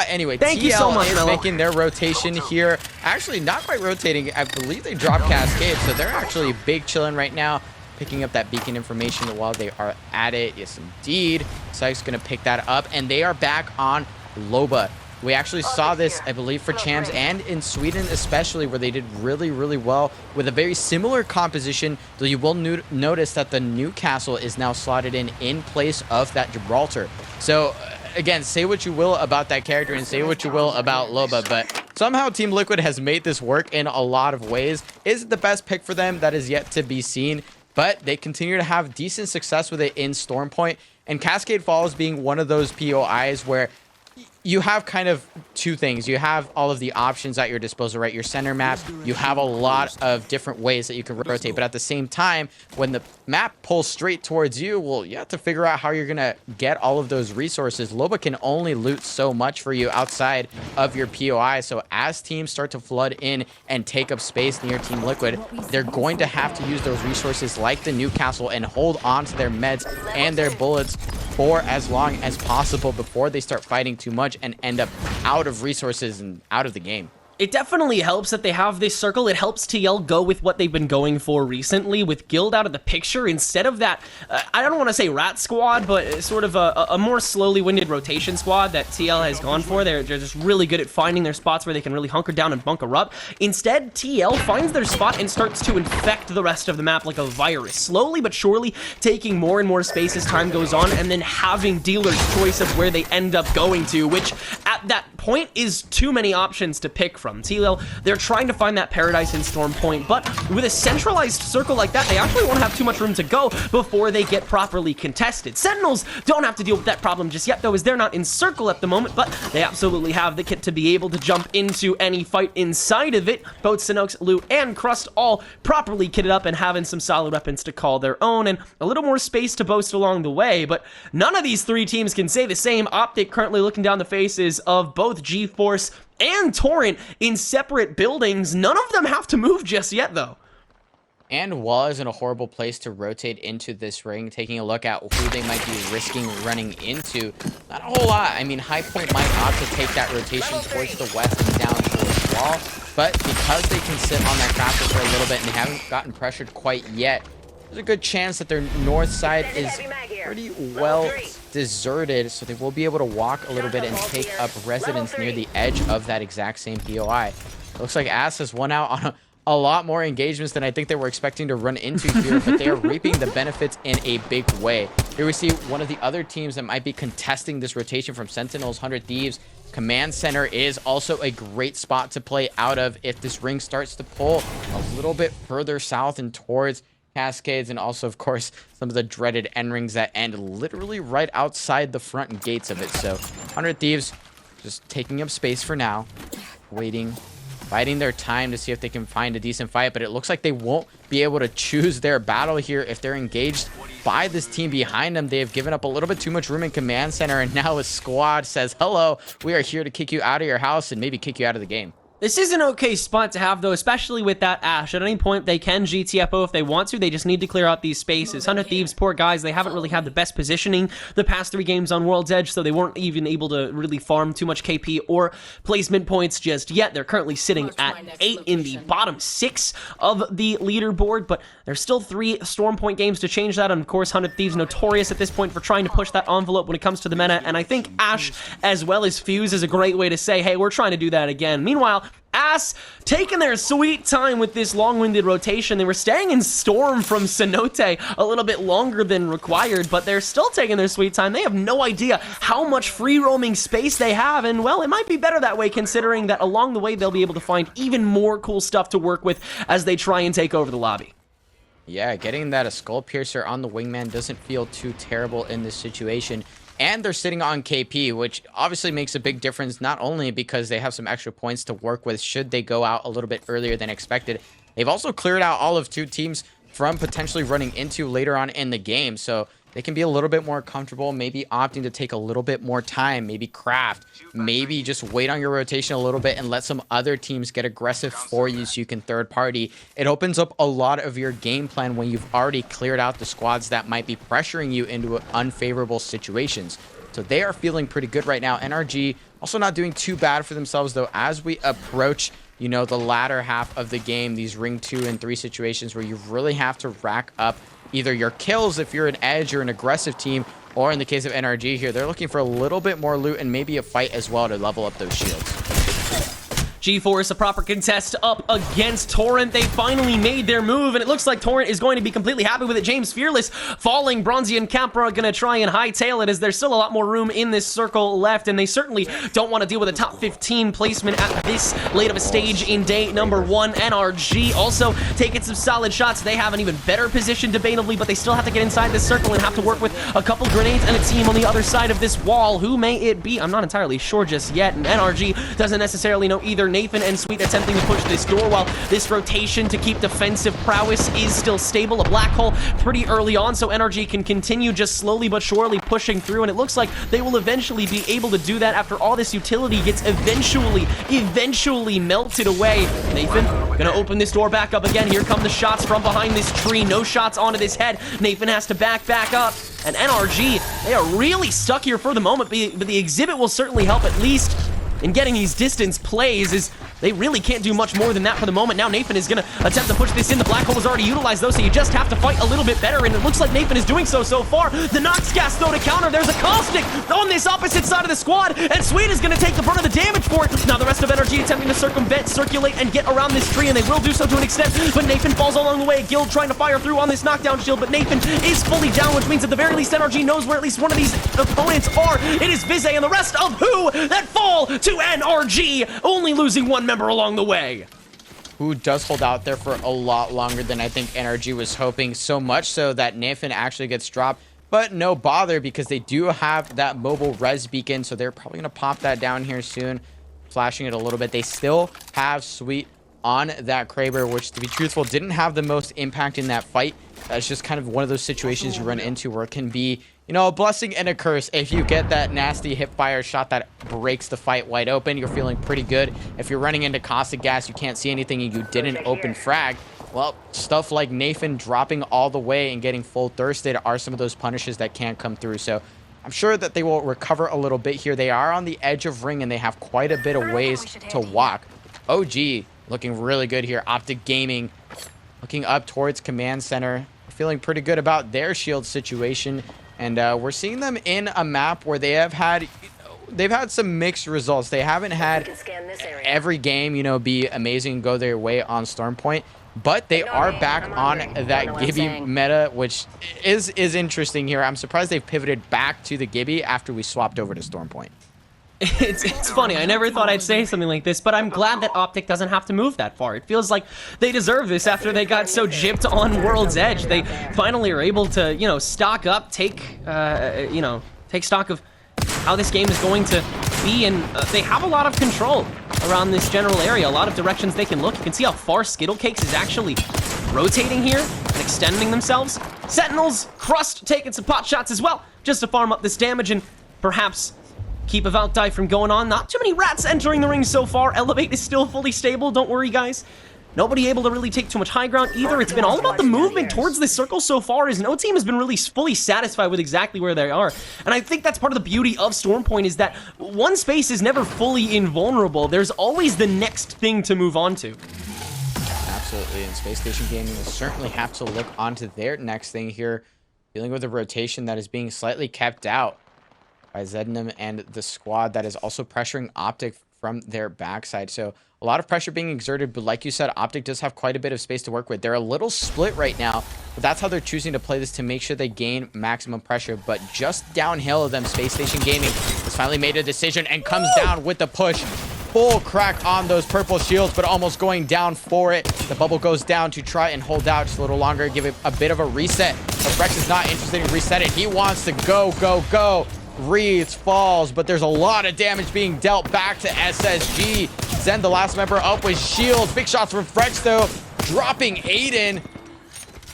Speaker 1: Anyway,
Speaker 2: Thank
Speaker 1: TL
Speaker 2: you so much,
Speaker 1: is
Speaker 2: Mello.
Speaker 1: making their rotation here. Actually, not quite rotating. I believe they dropped Cascade, so they're actually big chilling right now, picking up that beacon information while they are at it. Yes, indeed. Sykes going to pick that up, and they are back on Loba. We actually saw this, I believe, for Chams and in Sweden especially, where they did really, really well with a very similar composition, though you will notice that the Newcastle is now slotted in place of that Gibraltar. So, again, say what you will about that character and say what you will about Loba, but somehow Team Liquid has made this work in a lot of ways. Is it the best pick for them? That is yet to be seen, but they continue to have decent success with it in Storm Point, and Cascade Falls being one of those POIs where you have kind of 2 things. You have all of the options at your disposal, right? Your center map, you have a lot of different ways that you can rotate, but at the same time, when the map pulls straight towards you, well, you have to figure out how you're gonna get all of those resources. Loba can only loot so much for you outside of your POI, so as teams start to flood in and take up space near Team Liquid, they're going to have to use those resources like the Newcastle and hold on to their meds and their bullets for as long as possible before they start fighting too much and end up out of resources and out of the game.
Speaker 2: it definitely helps that they have this circle. It helps TL go with what they've been going for recently, with Guild out of the picture instead of that, I don't want to say rat squad, but sort of a more slowly winded rotation squad that TL has gone for. They're just really good at finding their spots where they can really hunker down and bunker up. Instead, TL finds their spot and starts to infect the rest of the map like a virus, slowly but surely taking more and more space as time goes on, and then having dealer's choice of where they end up going to, which at that point is too many options to pick from. TL, they're trying to find that Paradise and Storm Point, but with a centralized circle like that, they actually won't have too much room to go before they get properly contested. Sentinels don't have to deal with that problem just yet, though, as they're not in circle at the moment, but they absolutely have the kit to be able to jump into any fight inside of it. Both Sanox, Lou, and Crust all properly kitted up and having some solid weapons to call their own, and a little more space to boast along the way, but none of these three teams can say the same. Optic currently looking down the faces of both G-Force and Torrent in separate buildings. None of them have to move just yet, though.
Speaker 1: And was in a horrible place to rotate into this ring, taking a look at who they might be risking running into. Not a whole lot. I mean, High Point might opt to take that rotation towards the west and down towards wall, but because they can sit on that crafter for a little bit and they haven't gotten pressured quite yet, there's a good chance that their north side is pretty well deserted, so they will be able to walk a little bit and take up residence near the edge of that exact same POI. Looks like Ass has won out on a lot more engagements than I think they were expecting to run into here, but they are reaping the benefits in a big way. Here we see one of the other teams that might be contesting this rotation from Sentinels, 100 Thieves. Command Center is also a great spot to play out of if this ring starts to pull a little bit further south and towards Cascades, and also, of course, some of the dreaded end rings that end literally right outside the front gates of it. So 100 Thieves just taking up space for now, waiting, biding their time to see if they can find a decent fight, but it looks like they won't be able to choose their battle here if they're engaged by this team behind them. They have given up a little bit too much room in Command Center, and now a squad says, hello, we are here to kick you out of your house and maybe kick you out of the game.
Speaker 2: This is an okay spot to have, though, especially with that Ashe. At any point, they can GTFO if they want to. They just need to clear out these spaces. 100 Thieves, poor guys, they haven't really had the best positioning the past 3 games on World's Edge, so they weren't even able to really farm too much KP or placement points just yet. They're currently sitting at 8 in the bottom 6 of the leaderboard, but there's still 3 Storm Point games to change that, and of course, 100 Thieves notorious at this point for trying to push that envelope when it comes to the meta, and I think Ashe, as well as Fuse, is a great way to say, hey, we're trying to do that again. Meanwhile, Ass taking their sweet time with this long-winded rotation. They were staying in Storm from Cenote a little bit longer than required, but they're still taking their sweet time. They have no idea how much free roaming space they have, and well, it might be better that way considering that along the way they'll be able to find even more cool stuff to work with as they try and take over the lobby.
Speaker 1: Yeah, getting that a Skull Piercer on the wingman doesn't feel too terrible in this situation. And they're sitting on KP, which obviously makes a big difference, not only because they have some extra points to work with should they go out a little bit earlier than expected. They've also cleared out all of 2 teams from potentially running into later on in the game. So they can be a little bit more comfortable, maybe opting to take a little bit more time, maybe craft, maybe just wait on your rotation a little bit and let some other teams get aggressive for you so you can third party. It opens up a lot of your game plan when you've already cleared out the squads that might be pressuring you into unfavorable situations. So they are feeling pretty good right now. NRG also not doing too bad for themselves, though, as we approach, you know, the latter half of the game, these ring 2 and 3 situations where you really have to rack up either your kills if you're an edge or an aggressive team, or in the case of NRG here, they're looking for a little bit more loot and maybe a fight as well to level up those shields.
Speaker 2: G-Force, a proper contest up against Torrent. They finally made their move, and it looks like Torrent is going to be completely happy with it. James Fearless falling. Bronzy and Capra going to try and hightail it as there's still a lot more room in this circle left, and they certainly don't want to deal with a top 15 placement at this late of a stage in day number 1. NRG also taking some solid shots. They have an even better position debatably, but they still have to get inside this circle and have to work with a couple grenades and a team on the other side of this wall. Who may it be? I'm not entirely sure just yet, and NRG doesn't necessarily know either. Nathan and Sweet attempting to push this door while this rotation to keep defensive prowess is still stable. A black hole pretty early on, so NRG can continue just slowly but surely pushing through, and it looks like they will eventually be able to do that after all this utility gets eventually melted away. Nathan gonna open this door back up again. Here come the shots from behind this tree. No shots onto this head. Nathan has to back up. And NRG, they are really stuck here for the moment, but the exhibit will certainly help at least in getting these distance plays. As They really can't do much more than that for the moment. Now Nathan is going to attempt to push this in. The black hole was already utilized, though, so you just have to fight a little bit better, and it looks like Nathan is doing so far. The Nox gas, though, to counter. There's a caustic on this opposite side of the squad, and Sweet is going to take the brunt of the damage for it. Now the rest of Energy attempting to circulate, and get around this tree, and they will do so to an extent, but Nathan falls along the way. Guild trying to fire through on this knockdown shield, but Nathan is fully down, which means at the very least Energy knows where at least one of these opponents are. It is Vize and the rest of who that fall to NRG, only losing one member along the way.
Speaker 1: Who does hold out there for a lot longer than I think NRG was hoping, so much so that Nathan actually gets dropped. But no bother, because they do have that mobile res beacon, so they're probably going to pop that down here soon, flashing it a little bit. They still have Sweet on that Kraber, which, to be truthful, didn't have the most impact in that fight. That's just kind of one of those situations you run into where it can be, you know, a blessing and a curse. If you get that nasty hip fire shot that breaks the fight wide open, you're feeling pretty good. If you're running into caustic gas, you can't see anything, and you didn't open frag, well, stuff like Nathan dropping all the way and getting full thirsted are some of those punishes that can't come through. So I'm sure that they will recover a little bit here. They are on the edge of ring, and they have quite a bit of ways to walk. OG looking really good here. Optic Gaming looking up towards command center, feeling pretty good about their shield situation. And we're seeing them in a map where they have had, they've had some mixed results. They haven't had every game, you know, be amazing and go their way on Stormpoint, but they are back on that Gibby meta, which is interesting here. I'm surprised they've pivoted back to the Gibby after we swapped over to Stormpoint.
Speaker 2: It's funny, I never thought I'd say something like this, but I'm glad that Optic doesn't have to move that far. It feels like they deserve this after they got so gypped on World's Edge. They finally are able to, you know, stock up, take stock of how this game is going to be, and they have a lot of control around this general area, a lot of directions they can look. You can see how far Skittlecakes is actually rotating here and extending themselves. Sentinels, Crust taking some pot shots as well, just to farm up this damage and perhaps keep a Valk dive from going on. Not too many rats entering the ring so far. Elevate is still fully stable, don't worry guys. Nobody able to really take too much high ground either. It's been all about the movement towards this circle so far, as no team has been really fully satisfied with exactly where they are. And I think that's part of the beauty of Stormpoint, is that one space is never fully invulnerable. There's always the next thing to move on to.
Speaker 1: Absolutely, and Space Station Gaming will certainly have to look onto their next thing here, dealing with a rotation that is being slightly kept out by Zednam and the squad that is also pressuring Optic from their backside. So a lot of pressure being exerted, but like you said, Optic does have quite a bit of space to work with. They're a little split right now, but that's how they're choosing to play this, to make sure they gain maximum pressure. But just downhill of them, Space Station Gaming has finally made a decision and comes down with the push. Full crack on those purple shields, but almost going down for it. The bubble goes down to try and hold out just a little longer, give it a bit of a reset. But Rex is not interested in resetting. He wants to go. Wreaths falls, but there's a lot of damage being dealt back to SSG. Zen, the last member, up with shields. Big shots from Frex, though, dropping Aiden.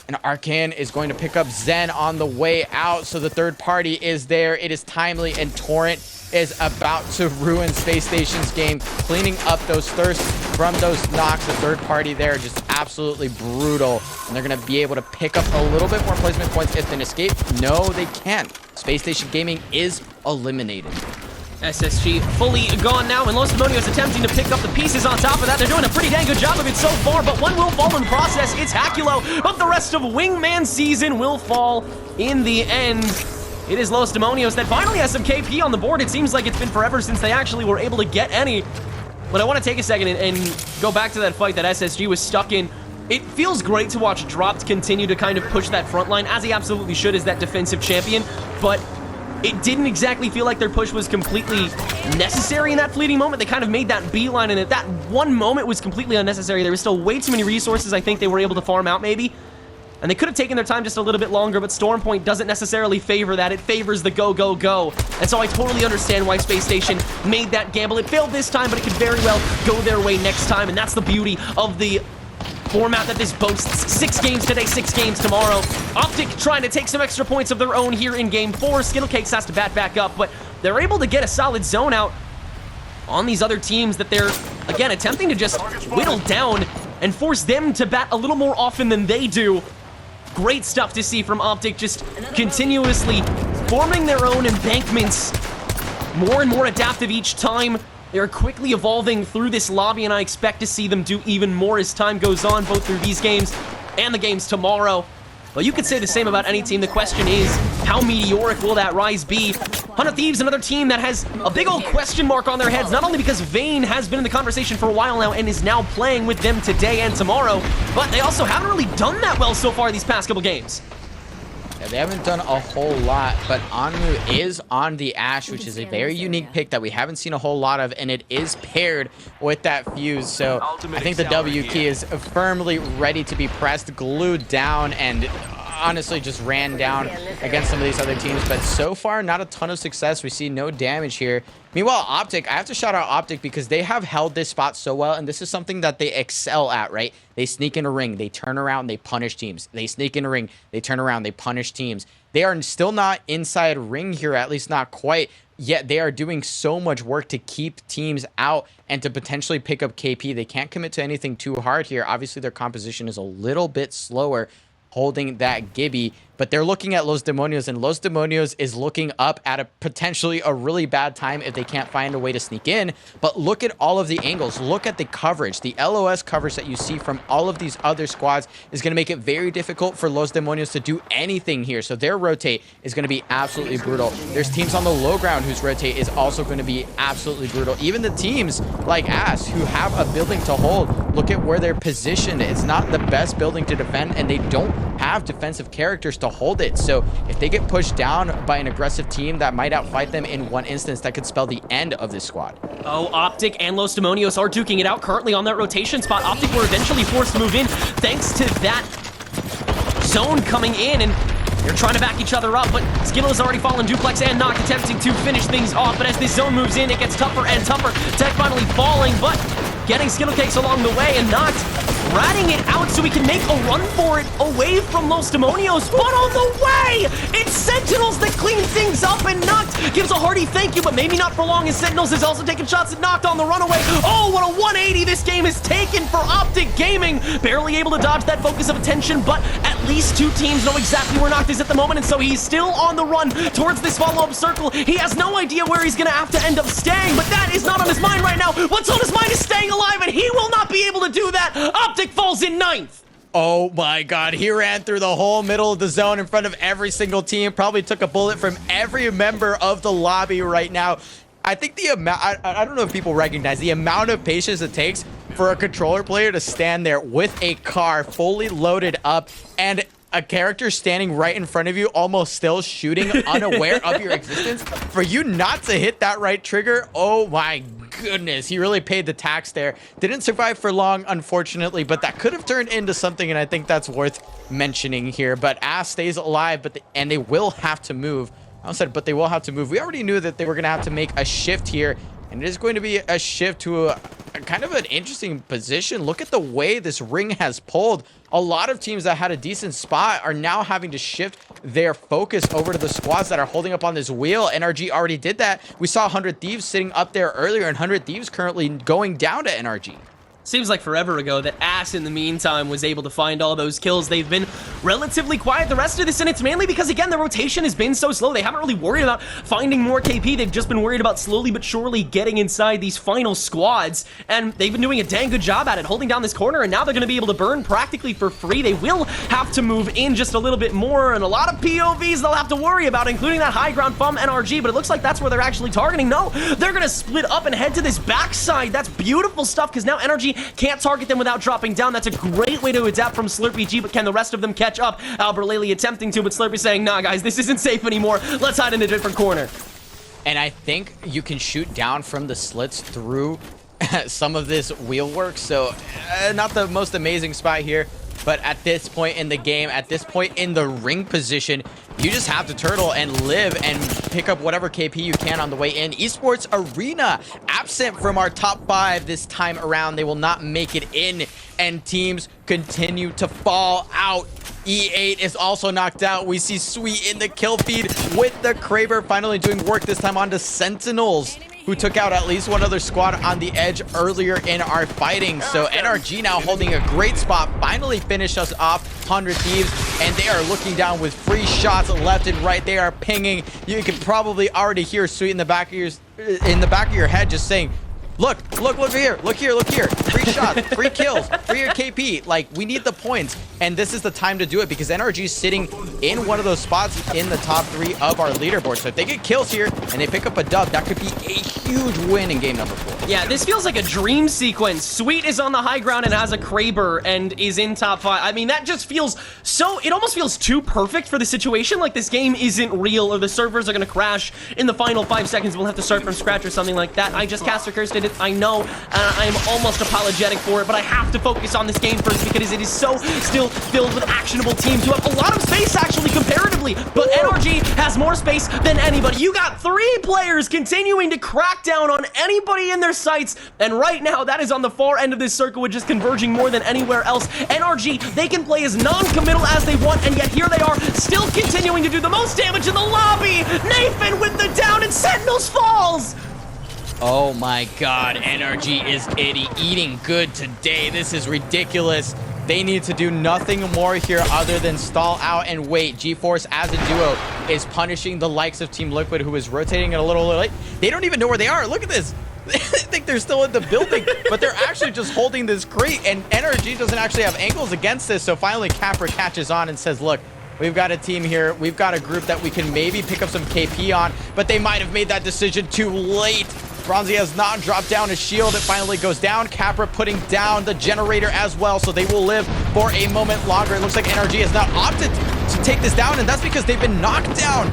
Speaker 1: And Arcan is going to pick up Zen on the way out, so the third party is there. It is timely, and Torrent is about to ruin Space Station's game, cleaning up those thirsts from those knocks. The third party there, just absolutely brutal. And they're going to be able to pick up a little bit more placement points if they escape. No, they can't. Space Station Gaming is eliminated.
Speaker 2: SSG fully gone now, and Los Demonios attempting to pick up the pieces on top of that. They're doing a pretty dang good job of it so far, but one will fall in process. It's Hakulo, but the rest of Wingman season will fall in the end. It is Los Demonios that finally has some KP on the board. It seems like it's been forever since they actually were able to get any. But I want to take a second and go back to that fight that SSG was stuck in. It feels great to watch Dropped continue to kind of push that front line, as he absolutely should as that defensive champion, but it didn't exactly feel like their push was completely necessary in that fleeting moment. They kind of made that beeline, and that one moment was completely unnecessary. There was still way too many resources I think they were able to farm out maybe, and they could have taken their time just a little bit longer, but Stormpoint doesn't necessarily favor that. It favors the go. And so I totally understand why Space Station made that gamble. It failed this time, but it could very well go their way next time, and that's the beauty of the format that this boasts. 6 games today, 6 games tomorrow. Optic trying to take some extra points of their own here in Game 4. Skittlecakes has to bat back up, but they're able to get a solid zone out on these other teams that they're, again, attempting to just whittle down and force them to bat a little more often than they do. Great stuff to see from Optic, just continuously forming their own embankments, more and more adaptive each time. They are quickly evolving through this lobby, and I expect to see them do even more as time goes on, both through these games and the games tomorrow. Well, you could say the same about any team. The question is, how meteoric will that rise be? 100 Thieves, another team that has a big old question mark on their heads, not only because Vayne has been in the conversation for a while now and is now playing with them today and tomorrow, but they also haven't really done that well so far these past couple games.
Speaker 1: Yeah, they haven't done a whole lot, but Anmu is on the Ashe, which is a very unique pick that we haven't seen a whole lot of, and it is paired with that fuse. So I think the W key is firmly ready to be pressed, glued down, and honestly just ran down against some of these other teams. But so far, not a ton of success. We see no damage here. Meanwhile, Optic, I have to shout out Optic because they have held this spot so well, and this is something that they excel at, right? They sneak in a ring, they turn around, they punish teams. They sneak in a ring, they turn around, they punish teams. They are still not inside ring here, at least not quite, yet they are doing so much work to keep teams out and to potentially pick up KP. They can't commit to anything too hard here. Obviously, their composition is a little bit slower, holding that Gibby, but they're looking at Los Demonios, and Los Demonios is looking up at a potentially a really bad time if they can't find a way to sneak in. But look at all of the angles. Look at the coverage. The LOS coverage that you see from all of these other squads is going to make it very difficult for Los Demonios to do anything here. So their rotate is going to be absolutely brutal. There's teams on the low ground whose rotate is also going to be absolutely brutal. Even the teams like Ass who have a building to hold, look at where they're positioned. It's not the best building to defend, and they don't have defensive characters to hold it. So if they get pushed down by an aggressive team that might outfight them in one instance, that could spell the end of this squad.
Speaker 2: Oh, Optic and Los Demonios are duking it out currently on that rotation spot. Optic were eventually forced to move in thanks to that zone coming in, and they're trying to back each other up, but Skittle has already fallen. Duplex and Noct attempting to finish things off, but as this zone moves in, it gets tougher and tougher. Tech finally falling, but getting Skittle Cakes along the way, and Noct ratting it out so we can make a run for it away from Los Demonios. But on the way, it's Sentinels that clean things up, and Noct gives a hearty thank you, but maybe not for long, as Sentinels is also taking shots at Noct on the runaway. Oh, what a 180 this game has taken for Optic Gaming. Barely able to dodge that focus of attention, but at least two teams know exactly where Noct is at the moment, and so he's still on the run towards this follow-up circle. He has no idea where he's gonna have to end up staying, but that is not on his mind right now. What's on his mind is staying alive, and he will not be able to do that. Optic falls in 9th.
Speaker 1: Oh my god, he ran through the whole middle of the zone in front of every single team, probably took a bullet from every member of the lobby right now. I think the amount, I don't know if people recognize the amount of patience it takes for a controller player to stand there with a car fully loaded up and a character standing right in front of you, almost still shooting, unaware of your existence. For you not to hit that right trigger, oh my goodness, he really paid the tax there. Didn't survive for long, unfortunately, but that could have turned into something, and I think that's worth mentioning here. But Ass stays alive, and they will have to move. I said, but they will have to move. We already knew that they were going to have to make a shift here, and it is going to be a shift to a kind of an interesting position. Look at the way this ring has pulled. A lot of teams that had a decent spot are now having to shift their focus over to the squads that are holding up on this wheel. NRG already did that. We saw 100 Thieves sitting up there earlier, and 100 Thieves currently going down to NRG.
Speaker 2: Seems like forever ago that Ass, in the meantime, was able to find all those kills. They've been relatively quiet the rest of this, and it's mainly because, again, the rotation has been so slow. They haven't really worried about finding more KP. They've just been worried about slowly but surely getting inside these final squads, and they've been doing a dang good job at it, holding down this corner, and now they're going to be able to burn practically for free. They will have to move in just a little bit more, and a lot of POVs they'll have to worry about, including that high ground from NRG, but it looks like that's where they're actually targeting. No, they're going to split up and head to this backside. That's beautiful stuff, because now NRG can't target them without dropping down. That's a great way to adapt from Slurpee G, but can the rest of them catch up? Albert Laley attempting to, but Slurpee saying, nah, guys, this isn't safe anymore. Let's hide in a different corner.
Speaker 1: And I think you can shoot down from the slits through some of this wheel work, so not the most amazing spot here. But at this point in the game, at this point in the ring position, you just have to turtle and live and pick up whatever KP you can on the way in. Esports Arena, absent from our top 5 this time around. They will not make it in, and teams continue to fall out. E8 is also knocked out. We see Sweet in the kill feed with the Kraber finally doing work, this time onto Sentinels, who took out at least one other squad on the edge earlier in our fighting. So NRG now holding a great spot, finally finish us off 100 Thieves, and they are looking down with free shots left and right. They are pinging. You can probably already hear Sweet in the back of your head just saying, Look here. Look here. Free shots, free kills, free KP. Like, we need the points. And this is the time to do it because NRG is sitting in one of those spots in the top 3 of our leaderboard. So if they get kills here and they pick up a dub, that could be a huge win in game number 4.
Speaker 2: Yeah, this feels like a dream sequence. Sweet is on the high ground and has a Kraber and is in top 5. I mean, that just feels so, it almost feels too perfect for the situation. Like this game isn't real or the servers are going to crash in the final 5 seconds. We'll have to start from scratch or something like that. I just caster cursed it. I know I'm almost apologetic for it, but I have to focus on this game first because it is so still filled with actionable teams who have a lot of space actually comparatively, but NRG has more space than anybody. You got 3 players continuing to crack down on anybody in their sights, and right now that is on the far end of this circle, which is converging more than anywhere else. NRG, they can play as non-committal as they want, and yet here they are still continuing to do the most damage in the lobby. Nathan with the down and Sentinels falls.
Speaker 1: Oh my god, NRG is eating good today. This is ridiculous. They need to do nothing more here other than stall out and wait. GeForce as a duo is punishing the likes of Team Liquid, who is rotating it a little late. They don't even know where they are. Look at this. They think they're still in the building, but they're actually just holding this crate, and NRG doesn't actually have angles against this. So finally Capra catches on and says, look, we've got a team here. We've got a group that we can maybe pick up some KP on, but they might have made that decision too late. Bronzy has not dropped down his shield. It finally goes down. Capra putting down the generator as well, so they will live for a moment longer. It looks like NRG has now opted to take this down, and that's because they've been knocked down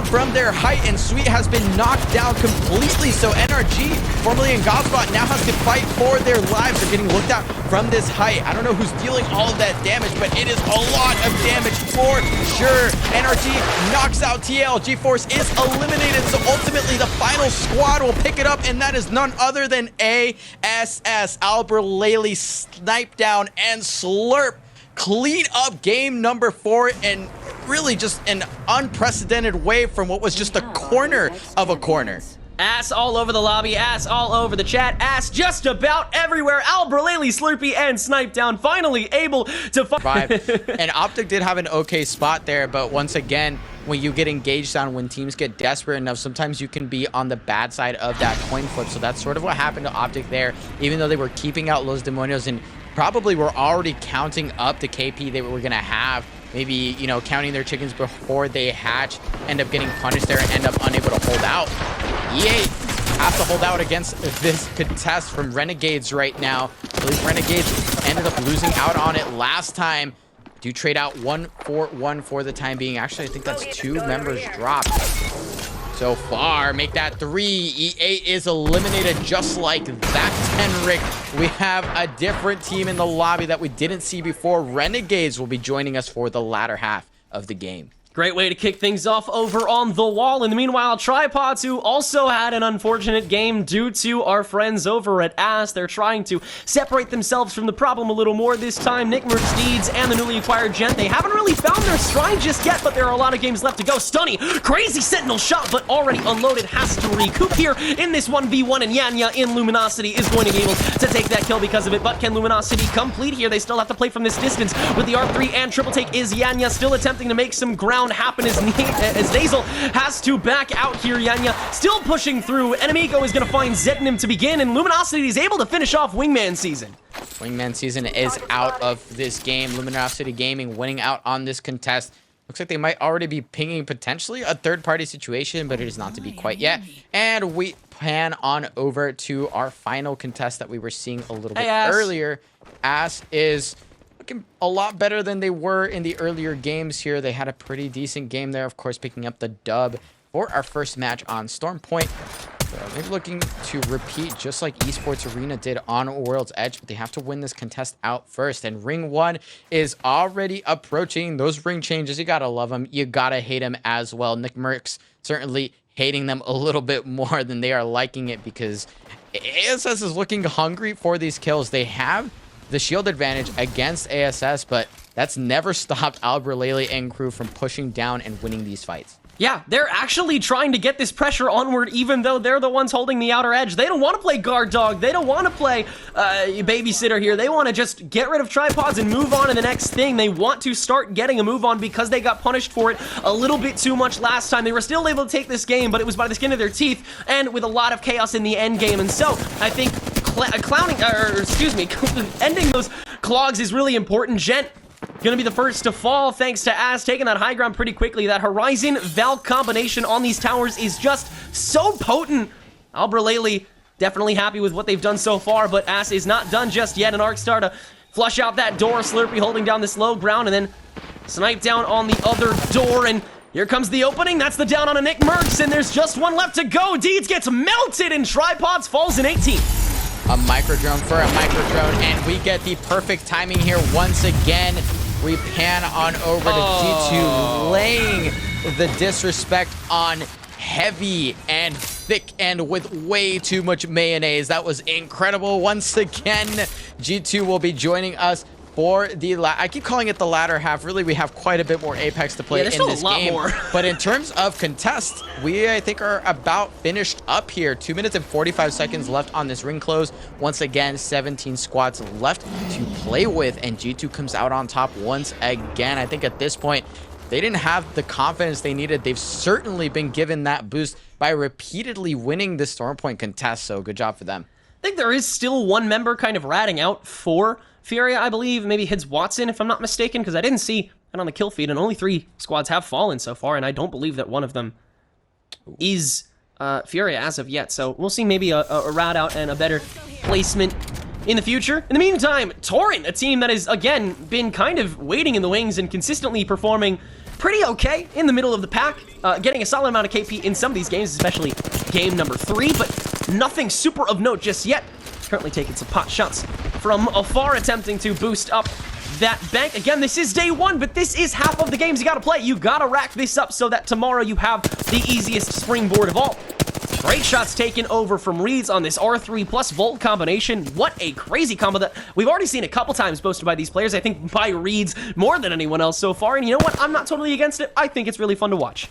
Speaker 1: from their height, and Sweet has been knocked down completely. So NRG, formerly in Godspot, now has to fight for their lives. They're getting looked at from this height. I don't know who's dealing all of that damage, but it is a lot of damage for sure. NRG knocks out TL. GeForce is eliminated, so ultimately the final squad will pick it up, and that is none other than ASS. Albert Laley snipe down and slurp. Clean up game number 4, and really just an unprecedented way from what was just a corner of a corner.
Speaker 2: Ass all over the lobby, ass all over the chat, ass just about everywhere. Albralele, Slurpee, and Snipe Down finally able to
Speaker 1: five. And Optic did have an okay spot there, but once again, when you get engaged on, when teams get desperate enough, sometimes you can be on the bad side of that coin flip. So that's sort of what happened to Optic there, even though they were keeping out Los Demonios and probably were already counting up the KP they were going to have. Maybe, you know, counting their chickens before they hatch, end up getting punished there and end up unable to hold out. EA have to hold out against this contest from Renegades right now. I believe Renegades ended up losing out on it last time. Do trade out 1-4-1 for the time being. Actually, I think that's 2 members dropped so far. Make that 3. E8 is eliminated just like that, Tenric. We have a different team in the lobby that we didn't see before. Renegades will be joining us for the latter half of the game.
Speaker 2: Great way to kick things off over on the wall. In the meanwhile, Tripods, who also had an unfortunate game due to our friends over at AS. They're trying to separate themselves from the problem a little more this time. Nick Mercedes and the newly acquired Gent, they haven't really found their stride just yet, but there are a lot of games left to go. Stunny, crazy Sentinel shot, but already unloaded, has to recoup here in this 1v1, and Yanya in Luminosity is going to be able to take that kill because of it. But can Luminosity complete here? They still have to play from this distance with the R3 and triple take. Is Yanya still attempting to make some ground happen as Nazel has to back out here. Yanya still pushing through. Enemigo is going to find Zetanim to begin, and Luminosity is able to finish off Wingman season.
Speaker 1: Wingman season is out of this game. Luminosity Gaming winning out on this contest. Looks like they might already be pinging potentially a third-party situation, but it is not to be quite yet. And we pan on over to our final contest that we were seeing a little bit earlier. AS is looking a lot better than they were in the earlier games here. They had a pretty decent game there, of course, picking up the dub for our first match on Storm Point. So they're looking to repeat just like Esports Arena did on World's Edge, but they have to win this contest out first. And Ring 1 is already approaching. Those ring changes, you gotta love them. You gotta hate them as well. Nick Merckx certainly hating them a little bit more than they are liking it, because ASS is looking hungry for these kills. They have the shield advantage against ASS, but that's never stopped Albralele and crew from pushing down and winning these fights.
Speaker 2: Yeah, they're actually trying to get this pressure onward, even though they're the ones holding the outer edge. They don't want to play guard dog. They don't want to play babysitter here. They want to just get rid of tripods and move on to the next thing. They want to start getting a move on because they got punished for it a little bit too much last time. They were still able to take this game, but it was by the skin of their teeth and with a lot of chaos in the end game. And so I think ending those clogs is really important. Gent gonna be the first to fall thanks to Ass taking that high ground pretty quickly. That Horizon Valk combination on these towers is just so potent. Albralele definitely happy with what they've done so far, but Ass is not done just yet. An Arcstar to flush out that door. Slurpee holding down this low ground and then snipe down on the other door, and here comes the opening. That's the down on a Nick Mercs, and there's just one left to go. Deeds gets melted and Tripods falls in 18.
Speaker 1: A microdrone for a microdrone, and we get the perfect timing here once again. We pan on over to G2, laying the disrespect on heavy and thick and with way too much mayonnaise. That was incredible. Once again, G2 will be joining us for the I keep calling it the latter half. Really, we have quite a bit more Apex to play in this game. More. But in terms of contests, we, I think, are about finished up here. 2 minutes and 45 seconds left on this ring close. Once again, 17 squads left to play with, and G2 comes out on top once again. I think at this point, they didn't have the confidence they needed. They've certainly been given that boost by repeatedly winning the Stormpoint contest, so good job for them.
Speaker 2: I think there is still one member kind of ratting out for Furia, I believe, maybe Hids Watson, if I'm not mistaken, because I didn't see it on the kill feed, and only 3 squads have fallen so far, and I don't believe that one of them is Furia as of yet, so we'll see maybe a rat out and a better placement in the future. In the meantime, Torrent, a team that has, again, been kind of waiting in the wings and consistently performing pretty okay in the middle of the pack, getting a solid amount of KP in some of these games, especially game number 3, but nothing super of note just yet. Currently taking some pot shots from afar, attempting to boost up that bank. Again, this is day 1, but this is half of the games you gotta play. You gotta rack this up so that tomorrow you have the easiest springboard of all. Great shots taken over from Reeds on this R3 plus Volt combination. What a crazy combo that we've already seen a couple times boasted by these players. I think by Reeds more than anyone else so far. And you know what? I'm not totally against it. I think it's really fun to watch.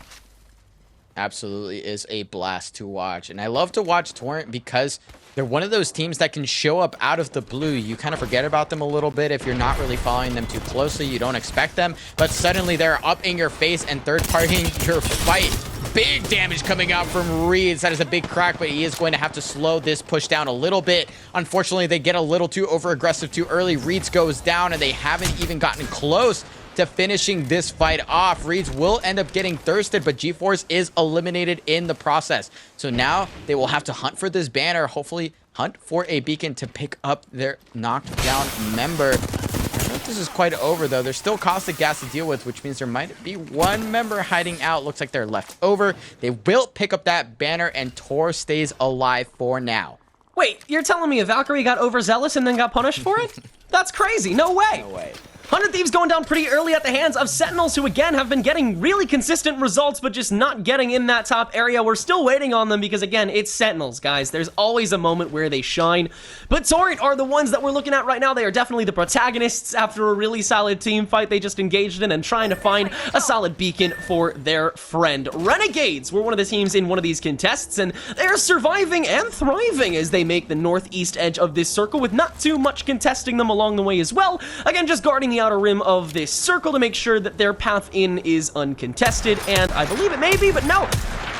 Speaker 1: Absolutely is a blast to watch. And I love to watch Torrent because they're one of those teams that can show up out of the blue. You kind of forget about them a little bit if you're not really following them too closely. You don't expect them, but suddenly they're up in your face and third-partying your fight. Big damage coming out from Reeds. That is a big crack, but he is going to have to slow this push down a little bit. Unfortunately, they get a little too over-aggressive too early. Reeds goes down, and they haven't even gotten close to finishing this fight off. Reeds will end up getting thirsted, but G-Force is eliminated in the process. So now they will have to hunt for this banner, hopefully hunt for a beacon to pick up their knocked down member. I think this is quite over though. There's still caustic gas to deal with, which means there might be one member hiding out. Looks like they're left over. They will pick up that banner, and Tor stays alive for now.
Speaker 2: Wait, you're telling me a Valkyrie got overzealous and then got punished for it? That's crazy. No way.
Speaker 1: No way.
Speaker 2: 100 Thieves going down pretty early at the hands of Sentinels, who again have been getting really consistent results, but just not getting in that top area. We're still waiting on them because, again, it's Sentinels, guys. There's always a moment where they shine. But Torrent are the ones that we're looking at right now. They are definitely the protagonists after a really solid team fight they just engaged in and trying to find a solid beacon for their friend. Renegades were one of the teams in one of these contests, and they're surviving and thriving as they make the northeast edge of this circle with not too much contesting them along the way as well. Again, just guarding the outer rim of this circle to make sure that their path in is uncontested, and I believe it may be, but no.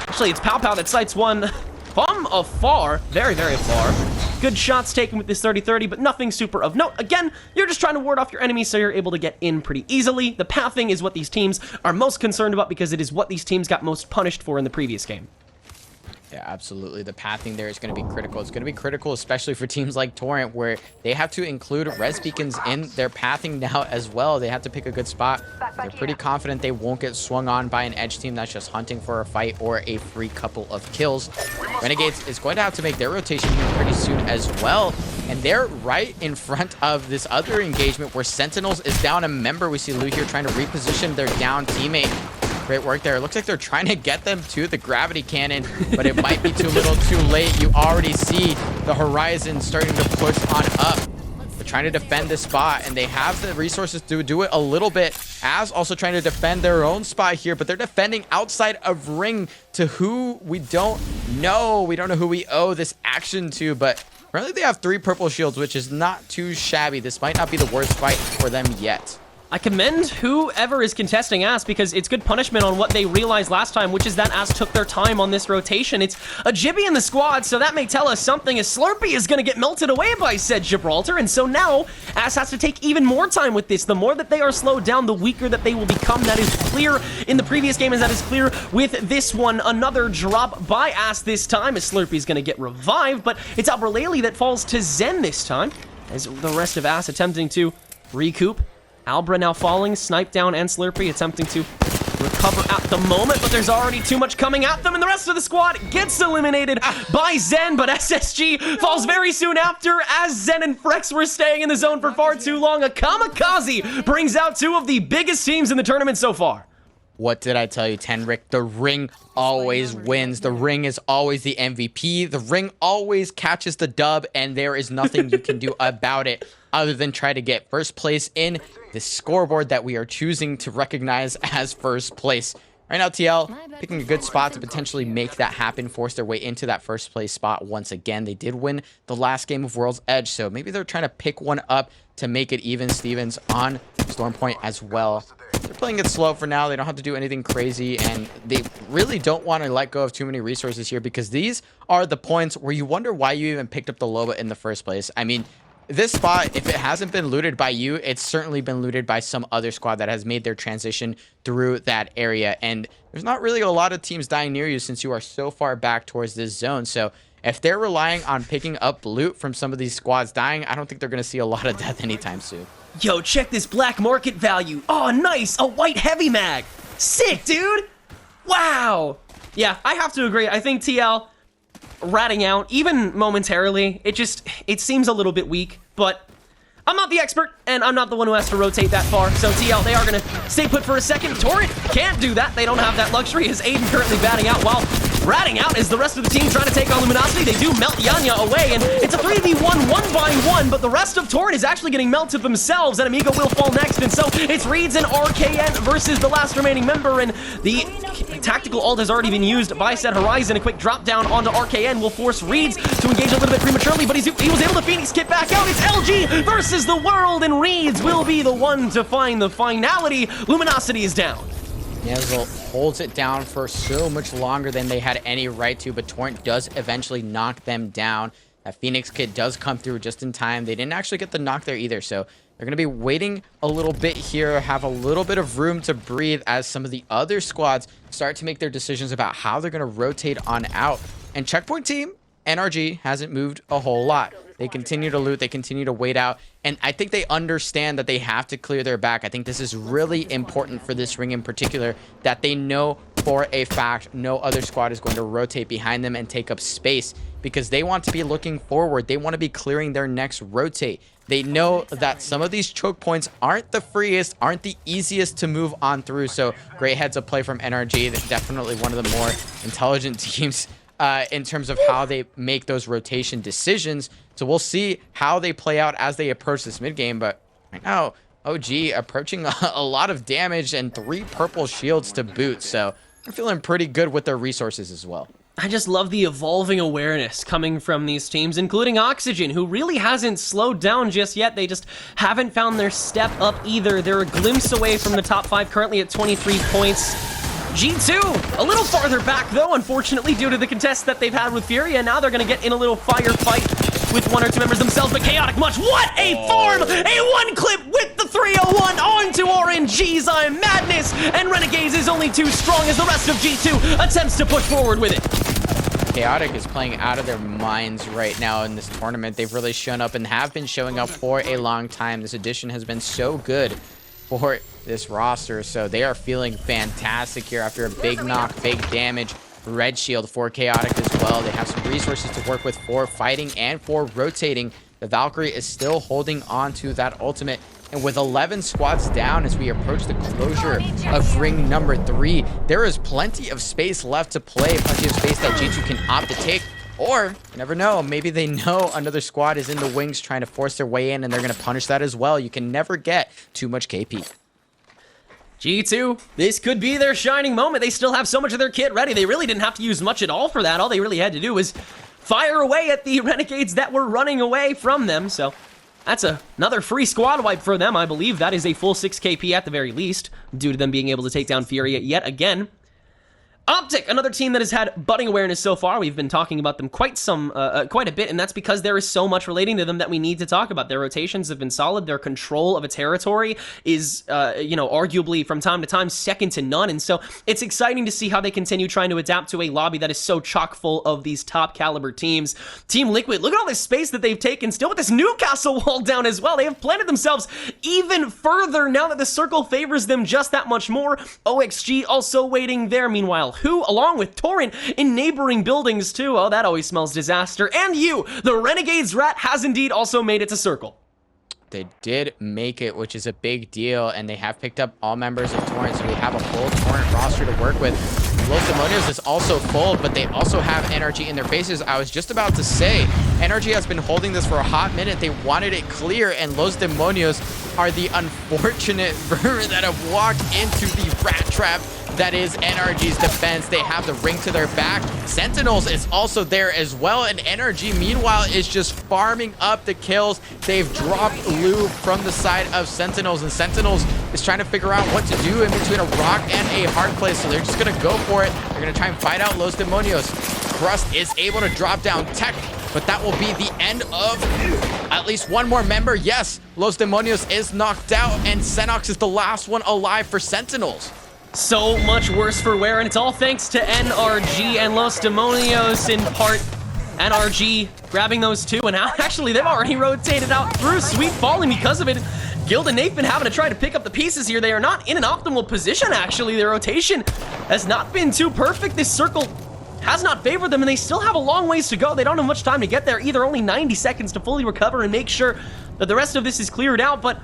Speaker 2: Actually, it's Pow Pow that sights one from afar, very, very far. Good shots taken with this 30-30, but nothing super of note. Again, you're just trying to ward off your enemies so you're able to get in pretty easily. The pathing is what these teams are most concerned about because it is what these teams got most punished for in the previous game.
Speaker 1: Yeah, absolutely. The pathing there is going to be critical. It's going to be critical, especially for teams like Torrent, where they have to include res beacons in their pathing now as well. They have to pick a good spot. They're pretty confident they won't get swung on by an edge team that's just hunting for a fight or a free couple of kills. Renegades is going to have to make their rotation here pretty soon as well. And they're right in front of this other engagement where Sentinels is down a member. We see Lou here trying to reposition their down teammate. Great work there. It looks like they're trying to get them to the gravity cannon, but it might be too little too late. You already see the horizon starting to push on up. but trying to defend this spot, and they have the resources to do it a little bit, as also trying to defend their own spot here, but they're defending outside of ring to who we don't know. We don't know who we owe this action to, but apparently they have 3 purple shields, which is not too shabby. This might not be the worst fight for them yet.
Speaker 2: I commend whoever is contesting Ass because it's good punishment on what they realized last time, which is that Ass took their time on this rotation. It's a Jibby in the squad, so that may tell us something, as Slurpee is going to get melted away by said Gibraltar, and so now Ass has to take even more time with this. The more that they are slowed down, the weaker that they will become. That is clear in the previous game, and that is clear with this one. Another drop by Ass this time, as Slurpee is going to get revived, but it's Albraleli that falls to Zen this time, as the rest of Ass attempting to recoup. Albra now falling, Snipe down, and Slurpee attempting to recover at the moment, but there's already too much coming at them, and the rest of the squad gets eliminated by Zen, but SSG falls very soon after, as Zen and Frex were staying in the zone for far too long. A kamikaze brings out 2 of the biggest teams in the tournament so far.
Speaker 1: What did I tell you, Tenric? The ring always wins. The ring is always the MVP. The ring always catches the dub, and there is nothing you can do about it other than try to get first place in the scoreboard that we are choosing to recognize as first place. Right now, TL picking a good spot to potentially make that happen, force their way into that first place spot once again. They did win the last game of World's Edge, so maybe they're trying to pick one up to make it even Stevens on Stormpoint as well. They're playing it slow for now. They don't have to do anything crazy, and they really don't want to let go of too many resources here, because these are the points where you wonder why you even picked up the Loba in the first place. I mean, this spot, if it hasn't been looted by you, it's certainly been looted by some other squad that has made their transition through that area, and there's not really a lot of teams dying near you since you are so far back towards this zone. So if they're relying on picking up loot from some of these squads dying, I don't think they're going to see a lot of death anytime soon.
Speaker 2: Yo, check this black market value. Oh, nice, a white heavy mag. Sick, dude. Wow. Yeah, I have to agree. I think TL ratting out, even momentarily, it seems a little bit weak, but I'm not the expert, and I'm not the one who has to rotate that far, so TL, they are going to stay put for a second. Torrent can't do that. They don't have that luxury, as Aiden currently batting out, while ratting out is the rest of the team trying to take on Luminosity. They do melt Yanya away, and it's a 3v1, 1-by-1, but the rest of Torrent is actually getting melted themselves, and Amigo will fall next, and so it's Reeds and RKN versus the last remaining member, and the tactical ult has already been used by said Horizon. A quick drop down onto RKN will force Reeds to engage a little bit prematurely, but he was able to Phoenix kit back out. It's LG versus the world, and Reeds will be the one to find the finality. Luminosity is down.
Speaker 1: Nizzle holds it down for so much longer than they had any right to, but Torrent does eventually knock them down. That Phoenix kit does come through just in time. They didn't actually get the knock there either, so they're going to be waiting a little bit here, have a little bit of room to breathe as some of the other squads start to make their decisions about how they're going to rotate on out. And Checkpoint team, NRG, hasn't moved a whole lot. They continue to loot, they continue to wait out, and I think they understand that they have to clear their back. I think this is really important for this ring in particular, that they know for a fact no other squad is going to rotate behind them and take up space, because they want to be looking forward. They want to be clearing their next rotate. They know that some of these choke points aren't the freest, aren't the easiest to move on through, so great heads up play from NRG. They're definitely one of the more intelligent teams in terms of how they make those rotation decisions. So we'll see how they play out as they approach this mid game. But right now, OG approaching a lot of damage and 3 purple shields to boot. So they're feeling pretty good with their resources as well.
Speaker 2: I just love the evolving awareness coming from these teams, including Oxygen, who really hasn't slowed down just yet. They just haven't found their step up either. They're a glimpse away from the top 5, currently at 23 points. G2, a little farther back though, unfortunately, due to the contest that they've had with Fury, and now they're gonna get in a little firefight with 1 or 2 members themselves, but Chaotic Much, what a farm! A 1-clip with the 301 onto RNG's Madness, and Renegades is only too strong as the rest of G2 attempts to push forward with it.
Speaker 1: Chaotic is playing out of their minds right now in this tournament. They've really shown up and have been showing up for a long time. This edition has been so good for this roster, so they are feeling fantastic here after a big knock, big damage. Red shield for Chaotic as well. They have some resources to work with for fighting and for rotating. The Valkyrie is still holding on to that ultimate, and with 11 squads down as we approach the closure of ring number 3, there is plenty of space left to play, plenty of space that G2 can opt to take. Or, you never know, maybe they know another squad is in the wings trying to force their way in, and they're going to punish that as well. You can never get too much KP.
Speaker 2: G2, this could be their shining moment. They still have so much of their kit ready. They really didn't have to use much at all for that. All they really had to do was fire away at the Renegades that were running away from them. So that's another free squad wipe for them. I believe that is a full 6 KP at the very least, due to them being able to take down Fury yet again. Optic, another team that has had budding awareness so far. We've been talking about them quite a bit, and that's because there is so much relating to them that we need to talk about. Their rotations have been solid. Their control of a territory is, arguably from time to time second to none, and so it's exciting to see how they continue trying to adapt to a lobby that is so chock full of these top caliber teams. Team Liquid, look at all this space that they've taken, still with this Newcastle wall down as well. They have planted themselves even further now that the circle favors them just that much more. OXG also waiting there. Meanwhile, who, along with Torrent, in neighboring buildings too. Oh, that always smells disaster. And you, the Renegades rat, has indeed also made it to Circle.
Speaker 1: They did make it, which is a big deal, and they have picked up all members of Torrent, so we have a full Torrent roster to work with. Los Demonios is also full, but they also have NRG in their faces. I was just about to say, NRG has been holding this for a hot minute. They wanted it clear, and Los Demonios are the unfortunate vermin that have walked into the rat trap that is NRG's defense. They have the ring to their back. Sentinels is also there as well, and NRG, meanwhile, is just farming up the kills. They've dropped loot from the side of Sentinels, and Sentinels is trying to figure out what to do in between a rock and a hard place, so they're just gonna go for it. They're gonna try and fight out Los Demonios. Crust is able to drop down tech, but that will be the end of at least one more member. Yes, Los Demonios is knocked out, and Xenox is the last one alive for Sentinels.
Speaker 2: So much worse for wear, and it's all thanks to NRG and Los Demonios in part. NRG grabbing those two, and now actually they've already rotated out through. Sweet falling because of it. Guild and Nathan having to try to pick up the pieces here. They are not in an optimal position, actually. Their rotation has not been too perfect. This circle has not favored them, and they still have a long ways to go. They don't have much time to get there either. Only 90 seconds to fully recover and make sure that the rest of this is cleared out, but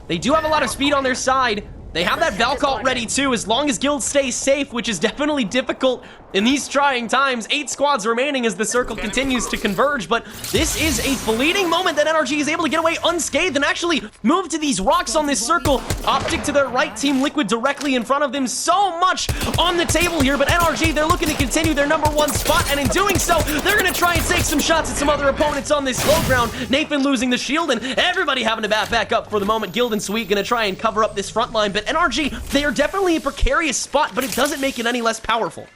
Speaker 2: they do have a lot of speed on their side. They have that Valcult ready too, as long as Guild stays safe, which is definitely difficult in these trying times. 8 squads remaining as the circle continues to converge, but this is a fleeting moment that NRG is able to get away unscathed and actually move to these rocks on this circle. Optic to their right, Team Liquid directly in front of them. So much on the table here, but NRG, they're looking to continue their #1 spot, and in doing so, they're gonna try and take some shots at some other opponents on this low ground. Nathan losing the shield, and everybody having to back up for the moment. Guild and Sweet gonna try and cover up this front line, but NRG, they are definitely a precarious spot, but it doesn't make it any less powerful.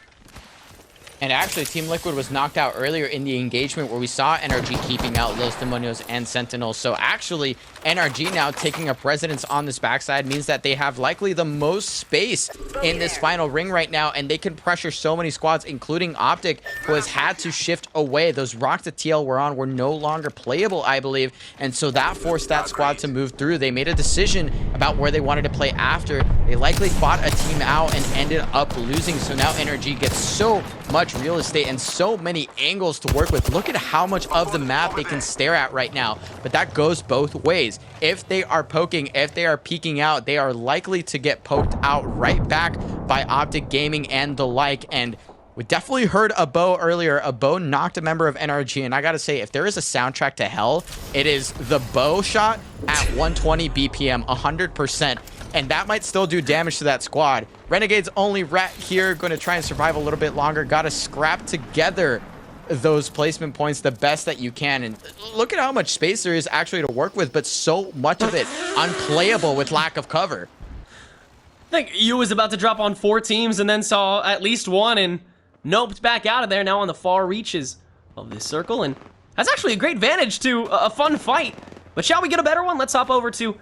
Speaker 1: And actually, Team Liquid was knocked out earlier in the engagement where we saw NRG keeping out Los Demonios and Sentinels. So actually, NRG now taking up residence on this backside means that they have likely the most space in this final ring right now, and they can pressure so many squads, including Optic, who has had to shift away. Those rocks that TL were on were no longer playable, I believe, and so that forced that squad to move through. They made a decision about where they wanted to play after. They likely fought a team out and ended up losing, so now NRG gets so much real estate and so many angles to work with. Look at how much of the map they can stare at right now, but that goes both ways. If they are poking, if they are peeking out, they are likely to get poked out right back by Optic Gaming and the like. And we definitely heard a bow earlier. A bow knocked a member of NRG, and I gotta say, if there is a soundtrack to hell, it is the bow shot at 120 BPM, 100%. And that might still do damage to that squad. Renegade's only rat here, going to try and survive a little bit longer. Got to scrap together those placement points the best that you can. And look at how much space there is actually to work with, but so much of it unplayable with lack of cover.
Speaker 2: I think you was about to drop on 4 teams and then saw at least one and noped back out of there, now on the far reaches of this circle. And that's actually a great vantage to a fun fight. But shall we get a better one? Let's hop over to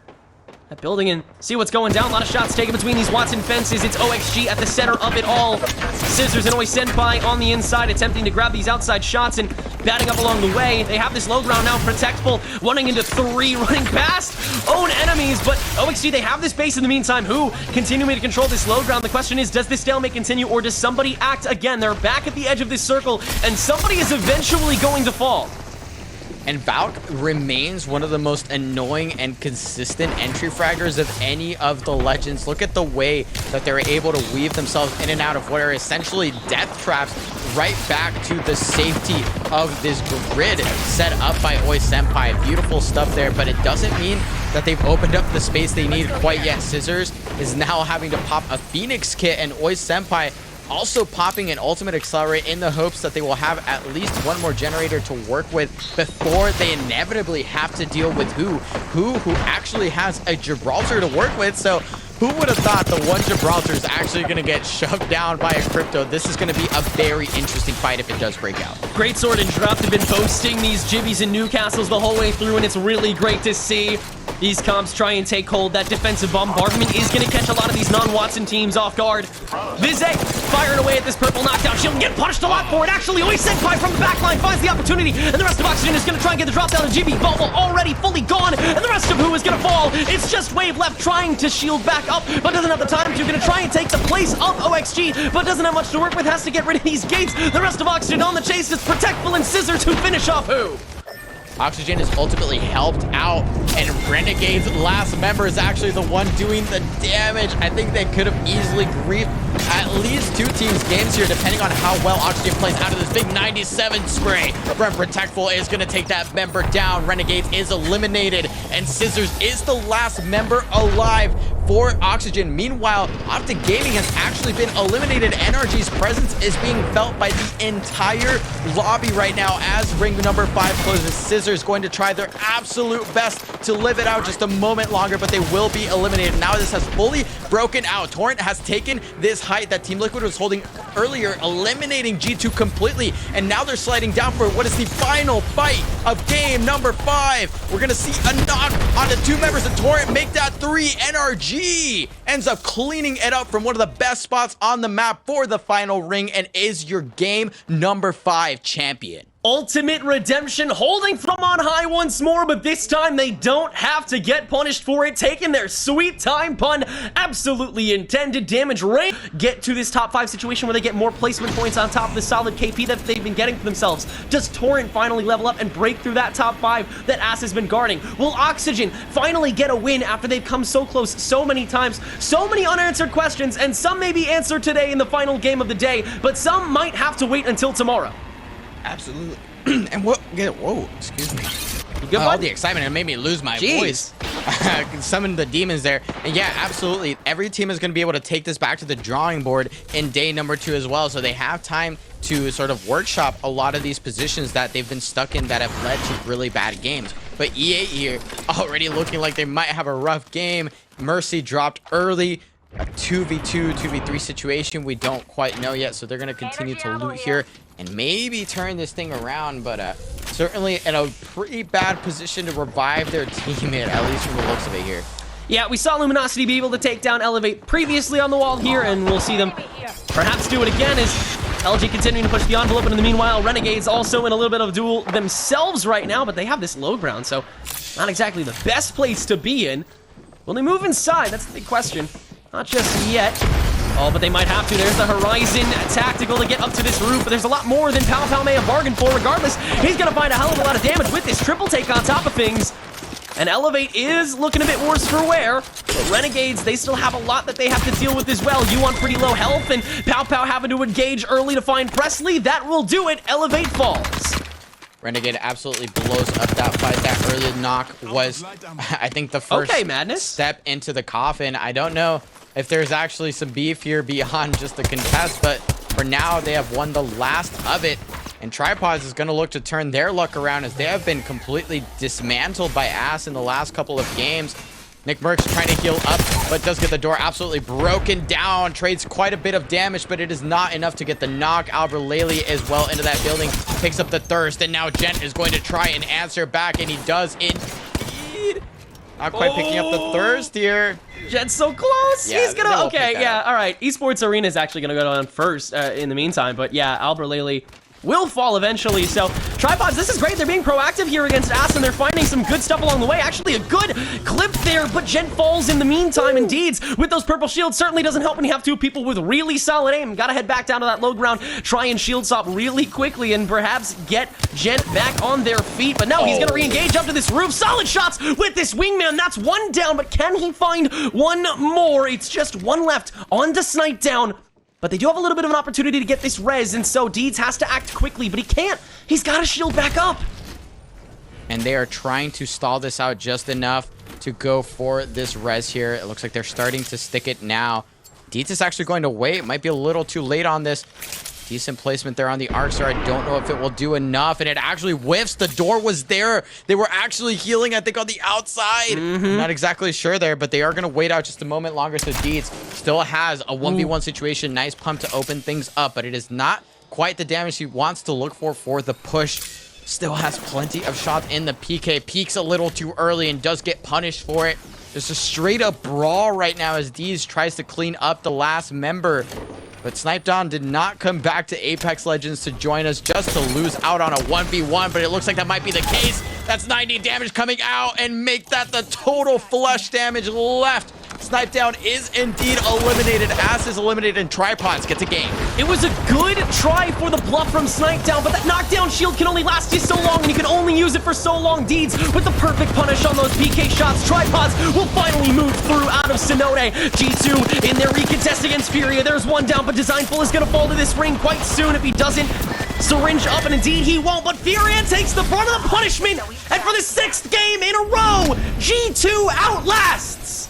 Speaker 2: that building and see what's going down. A lot of shots taken between these Watson fences. It's OXG at the center of it all. Scissors and Oi Senpai on the inside, attempting to grab these outside shots and batting up along the way. They have this low ground now, protectful, running into 3, running past own enemies, but OXG, they have this base in the meantime. Who continuing to control this low ground? The question is, does this stalemate continue, or does somebody act again? They're back at the edge of this circle, and somebody is eventually going to fall.
Speaker 1: And Valk remains one of the most annoying and consistent entry fraggers of any of the legends. Look at the way that they're able to weave themselves in and out of what are essentially death traps right back to the safety of this grid set up by Oi Senpai. Beautiful stuff there, but it doesn't mean that they've opened up the space they need quite yet. Scissors is now having to pop a Phoenix kit, and Oi Senpai also popping an ultimate accelerate in the hopes that they will have at least one more generator to work with before they inevitably have to deal with who actually has a Gibraltar to work with. So who would have thought the one Gibraltar is actually going to get shoved down by a Crypto? This is going to be a very interesting fight if it does break out.
Speaker 2: Great Sword and Draft have been boasting these Jibbies and Newcastles the whole way through, and it's really great to see these comps try and take hold. That defensive bombardment is going to catch a lot of these non-Watson teams off guard. Vize firing away at this purple knockdown shield and getting punished a lot for it. Actually, Oi Senpai from the backline finds the opportunity, and the rest of Oxygen is going to try and get the drop down to GB. Volvo already fully gone, and the rest of Who is going to fall. It's just Wave left trying to shield back up, but doesn't have the time to. Going to try and take the place of OXG, but doesn't have much to work with. Has to get rid of these gates. The rest of Oxygen on the chase. It's Protectful and Scissor to finish off Who.
Speaker 1: Oxygen is ultimately helped out, and Renegade's last member is actually the one doing the damage. I think they could have easily griefed at least two teams' games here, depending on how well Oxygen plays out of this big 97 spray. From Protectful is going to take that member down. Renegades is eliminated, and Scissors is the last member alive for Oxygen. Meanwhile, Optic Gaming has actually been eliminated. NRG's presence is being felt by the entire lobby right now as ring number 5 closes. Scissors going to try their absolute best to live it out just a moment longer, but they will be eliminated. Now this has fully broken out. Torrent has taken this height that Team Liquid was holding earlier, eliminating G2 completely, and now they're sliding down for what is the final fight of game number 5. We're gonna see a knock on the two members of Torrent make that 3. NRG ends up cleaning it up from one of the best spots on the map for the final ring and is your game number 5 champion.
Speaker 2: Ultimate Redemption holding from on high once more, but this time they don't have to get punished for it. Taking their sweet time pun, absolutely intended damage rate. Get to this top 5 situation where they get more placement points on top of the solid KP that they've been getting for themselves. Does Torrent finally level up and break through that top 5 that Ass has been guarding? Will Oxygen finally get a win after they've come so close so many times? So many unanswered questions, and some may be answered today in the final game of the day, but some might have to wait until tomorrow.
Speaker 1: Absolutely. And what? Whoa, excuse me.
Speaker 2: You good,
Speaker 1: all the excitement, it made me lose my voice. Summon the demons there. And yeah, absolutely. Every team is going to be able to take this back to the drawing board in day number 2 as well. So they have time to sort of workshop a lot of these positions that they've been stuck in that have led to really bad games. But E8 here already looking like they might have a rough game. Mercy dropped early. A 2v2, 2v3 situation. We don't quite know yet. So they're going to continue to loot here and maybe turn this thing around, but certainly in a pretty bad position to revive their teammate, at least from the looks of it here.
Speaker 2: Yeah, we saw Luminosity be able to take down Elevate previously on the wall here, and we'll see them perhaps do it again as LG continuing to push the envelope, and in the meanwhile, Renegades also in a little bit of a duel themselves right now, but they have this low ground, so not exactly the best place to be in. Will they move inside? That's the big question. Not just yet. Oh, but they might have to. There's the Horizon Tactical to get up to this roof, but there's a lot more than Pow Pow may have bargained for. Regardless, he's going to find a hell of a lot of damage with this triple take on top of things. And Elevate is looking a bit worse for wear. But Renegades, they still have a lot that they have to deal with as well. You on pretty low health, and Pow Pow having to engage early to find Presley. That will do it. Elevate falls.
Speaker 1: Renegade absolutely blows up that fight. That early knock was, I think, the first step into the coffin. I don't know if there's actually some beef here beyond just the contest, but for now, they have won the last of it. And Tripods is going to look to turn their luck around as they have been completely dismantled by Ass in the last couple of games. Nick Merckx trying to heal up, but does get the door absolutely broken down. Trades quite a bit of damage, but it is not enough to get the knock. Albert Laley as well into that building, picks up the thirst, and now Gent is going to try and answer back, and he does indeed. Not quite picking up the thirst here.
Speaker 2: Jet's so close.
Speaker 1: Yeah,
Speaker 2: he's gonna. Okay, yeah, all right. Esports Arena is actually gonna go down first in the meantime, but yeah, Albert Laley will fall eventually. So Tripods, this is great. They're being proactive here against Ass, and they're finding some good stuff along the way. Actually, a good clip there, but Gent falls in the meantime. And Deeds, with those purple shields, certainly doesn't help when you have two people with really solid aim. Gotta head back down to that low ground, try and shield stop really quickly, and perhaps get Gent back on their feet. But no, he's gonna re-engage up to this roof. Solid shots with this wingman. That's one down, but can he find one more? It's just one left on to Snipe down. But they do have a little bit of an opportunity to get this res, and so Deeds has to act quickly, but he can't. He's got to shield back up.
Speaker 1: And they are trying to stall this out just enough to go for this res here. It looks like they're starting to stick it now. Deeds is actually going to wait. Might be a little too late on this. Decent placement there on the arc star. I don't know if it will do enough, and it actually whiffs. The door was there. They were actually healing, I think, on the outside. Not exactly sure there, but they are going to wait out just a moment longer. So Deeds still has a 1v1 situation. Nice pump to open things up, but it is not quite the damage he wants to look for the push. Still has plenty of shots in the PK. Peaks a little too early and does get punished for it. There's a straight up brawl right now as Deeds tries to clean up the last member. But Snipe Down did not come back to Apex Legends to join us, just to lose out on a 1v1, but it looks like that might be the case. That's 90 damage coming out and make that the total flesh damage left. Snipe Down is indeed eliminated. Ass is eliminated, and Tripods gets a game.
Speaker 2: It was a good try for the bluff from Snipe Down, but that knockdown shield can only last you so long, and you can only use it for so long. Deeds with the perfect punish on those PK shots. Tripods will finally move through out of Sonoda. G2 in their recontest against Furia. There's one down, but Designful is going to fall to this ring quite soon if he doesn't syringe up, and indeed he won't, but Furia takes the brunt of the punishment, and for the 6th game in a row, G2 outlasts.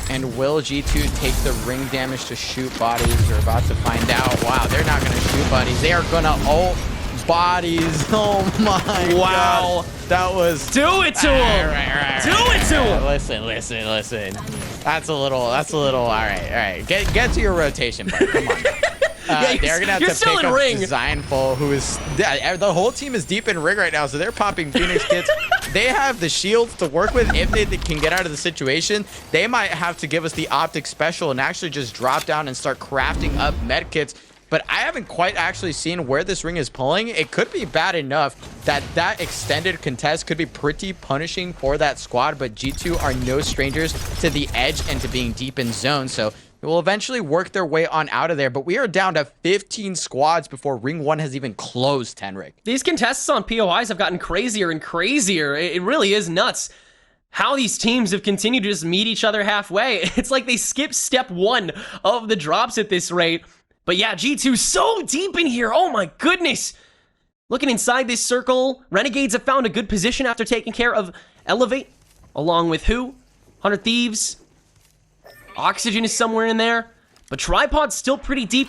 Speaker 1: And will G2 take the ring damage to shoot bodies? We're about to find out. Wow, they're not going to shoot bodies. They are going to ult bodies. Oh my
Speaker 2: wow.
Speaker 1: God. That was...
Speaker 2: Do it to him.
Speaker 1: Right.
Speaker 2: Do it to him.
Speaker 1: Listen. That's a little, all right. Get to your rotation, bud. Come on.
Speaker 2: Yeah,
Speaker 1: they're gonna have
Speaker 2: you're
Speaker 1: to
Speaker 2: still
Speaker 1: pick
Speaker 2: in
Speaker 1: up
Speaker 2: ring.
Speaker 1: Designful, who is the whole team is deep in ring right now, so they're popping Phoenix kits. They have the shields to work with. If they can get out of the situation, they might have to give us the optic special and actually just drop down and start crafting up med kits. But I haven't quite actually seen where this ring is pulling. It could be bad enough that extended contest could be pretty punishing for that squad, but G2 are no strangers to the edge and to being deep in zone, so they will eventually work their way on out of there. But we are down to 15 squads before Ring 1 has even closed, Tenric.
Speaker 2: These contests on POIs have gotten crazier and crazier. It really is nuts how these teams have continued to just meet each other halfway. It's like they skip step 1 of the drops at this rate. But yeah, G2 so deep in here. Oh my goodness. Looking inside this circle, Renegades have found a good position after taking care of Elevate, along with who? 100 Thieves. Oxygen is somewhere in there, but Tripod's still pretty deep,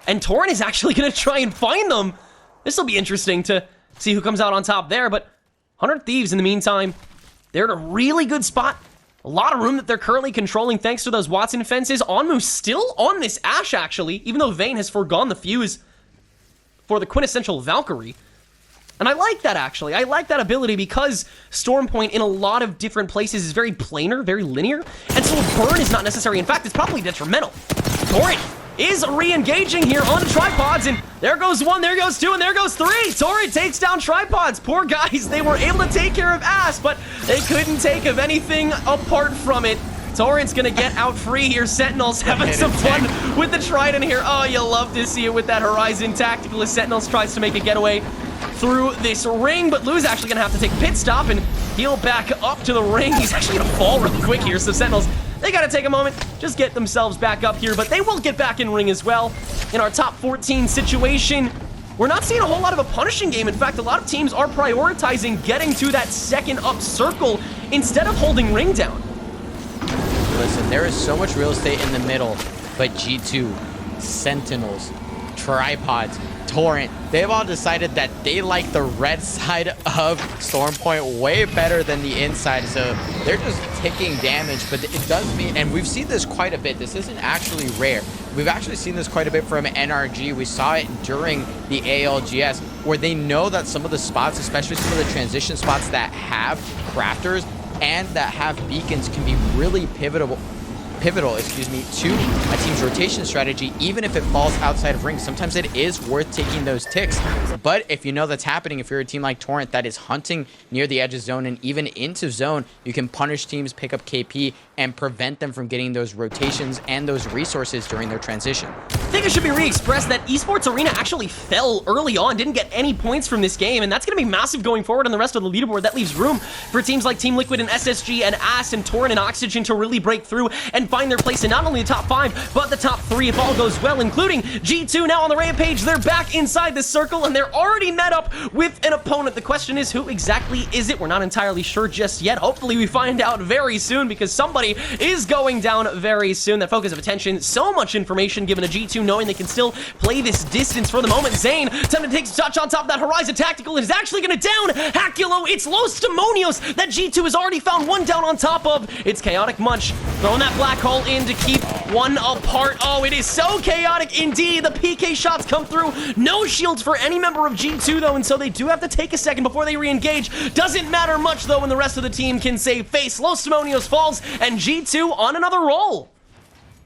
Speaker 2: and Torrent is actually going to try and find them. This will be interesting to see who comes out on top there, but 100 Thieves in the meantime, they're in a really good spot. A lot of room that they're currently controlling thanks to those Watson fences. Onmu still on this Ashe, actually, even though Vayne has foregone the fuse for the quintessential Valkyrie. And I like that, actually. I like that ability because Stormpoint in a lot of different places is very planar, very linear, and so a burn is not necessary. In fact, it's probably detrimental. Torrent is re-engaging here on Tripods, and there goes 1, there goes 2, and there goes 3. Torrent takes down Tripods. Poor guys, they were able to take care of Ass, but they couldn't take of anything apart from it. Torrent's gonna get out free here. Sentinels having some fun with the Trident here. Oh, you love to see it with that Horizon tactical as Sentinels tries to make a getaway through this ring, but Lou's actually gonna have to take a pit stop and heal back up to the ring. He's actually gonna fall really quick here, so Sentinels, they gotta take a moment, just get themselves back up here, but they will get back in ring as well. In our top 14 situation, we're not seeing a whole lot of a punishing game. In fact, a lot of teams are prioritizing getting to that second up circle instead of holding ring down.
Speaker 1: Listen, there is so much real estate in the middle, but G2, Sentinels, Tripods, Torrent, they've all decided that they like the red side of Stormpoint way better than the inside, so they're just taking damage, but it does mean, and we've seen this quite a bit, this isn't actually rare, we've actually seen this quite a bit from NRG. We saw it during the ALGS, where they know that some of the spots, especially some of the transition spots that have crafters and that have beacons, can be really pivotal pivotal, excuse me, to a team's rotation strategy, even if it falls outside of ring. Sometimes it is worth taking those ticks. But if you know that's happening, if you're a team like Torrent that is hunting near the edge of zone and even into zone, you can punish teams, pick up KP, and prevent them from getting those rotations and those resources during their transition.
Speaker 2: I think it should be re-expressed that Esports Arena actually fell early on, didn't get any points from this game, and that's going to be massive going forward on the rest of the leaderboard. That leaves room for teams like Team Liquid and SSG and AS and Torrent and Oxygen to really break through and find their place in not only the top 5, but the top 3 if all goes well, including G2 now on the rampage. They're back inside the circle, and they're already met up with an opponent. The question is, who exactly is it? We're not entirely sure just yet. Hopefully we find out very soon, because somebody is going down very soon. That focus of attention, so much information given to G2, knowing they can still play this distance for the moment. Zane, time to take a touch on top of that Horizon Tactical, and is actually going to down Hakulo. It's Los Demonios that G2 has already found one down on top of. It's Chaotic Munch throwing that black hole in to keep one apart. Oh, it is so chaotic indeed. The PK shots come through. No shields for any member of G2 though, and so they do have to take a second before they re-engage. Doesn't matter much though when the rest of the team can save face. Los Demonios falls, and G2 on another roll.